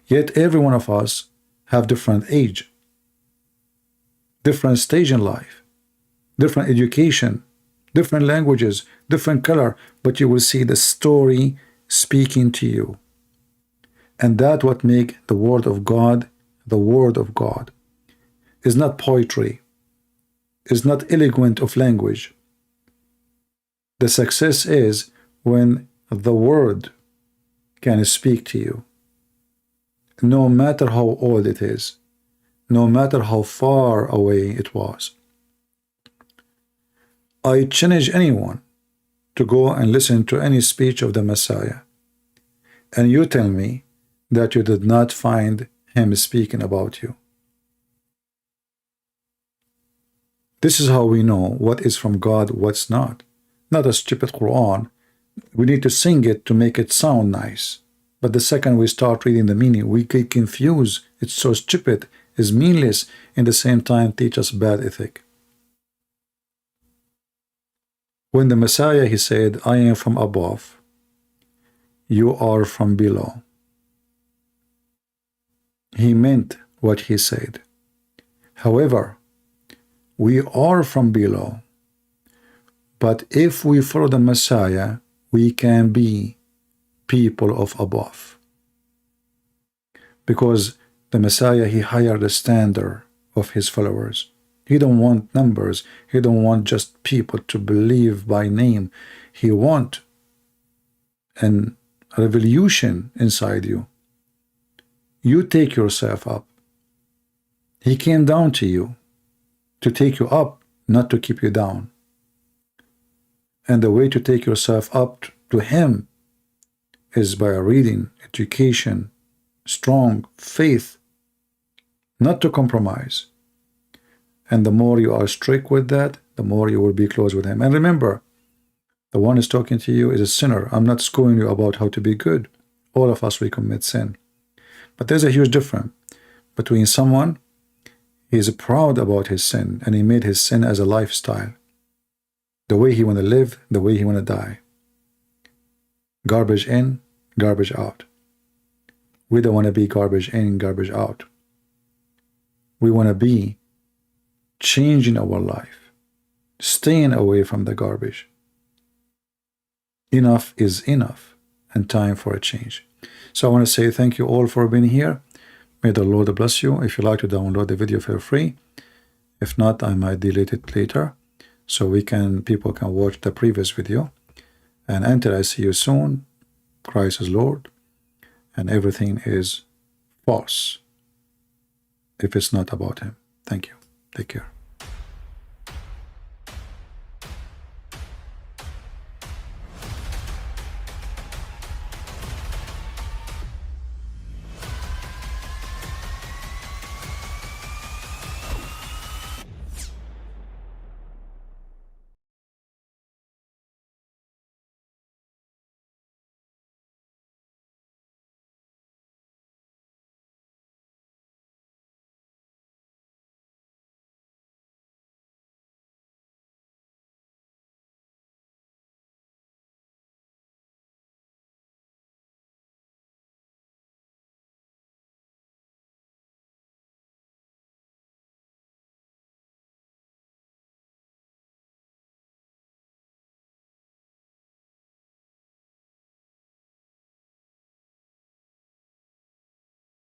Yet every one of us have different age, different stage in life, different education, different languages, different color, but you will see the story speaking to you. And that what make the word of God the word of God. Is not poetry, is not eloquent of language. The success is when the word can speak to you, no matter how old it is, no matter how far away it was. I challenge anyone to go and listen to any speech of the Messiah, and you tell me that you did not find him speaking about you. This is how we know what is from God, what's not. Not a stupid Quran. We need to sing it to make it sound nice. But the second we start reading the meaning, we get confused. It's so stupid, it's meaningless, in the same time teach us bad ethic. When the Messiah, he said, I am from above, you are from below. He meant what he said. However, we are from below, but if we follow the Messiah, we can be people of above. Because the Messiah, he hired the standard of his followers. He don't want numbers. He don't want just people to believe by name. He want an revolution inside you. You take yourself up. He came down to you to take you up, not to keep you down. And the way to take yourself up to him is by reading, education, strong faith, not to compromise. And the more you are strict with that, the more you will be close with him. And remember, the one who's talking to you is a sinner. I'm not schooling you about how to be good. All of us, we commit sin. But there's a huge difference between someone, he is proud about his sin, and he made his sin as a lifestyle. The way he want to live, the way he want to die. Garbage in, garbage out. We don't want to be garbage in, garbage out. We want to be changing our life, staying away from the garbage. Enough is enough, and time for a change. So I want to say thank you all for being here. May the Lord bless you. If you like to download the video, feel free. If not, I might delete it later, so people can watch the previous video. And until I see you soon, Christ is Lord, and everything is false if it's not about him. Thank you. Take care.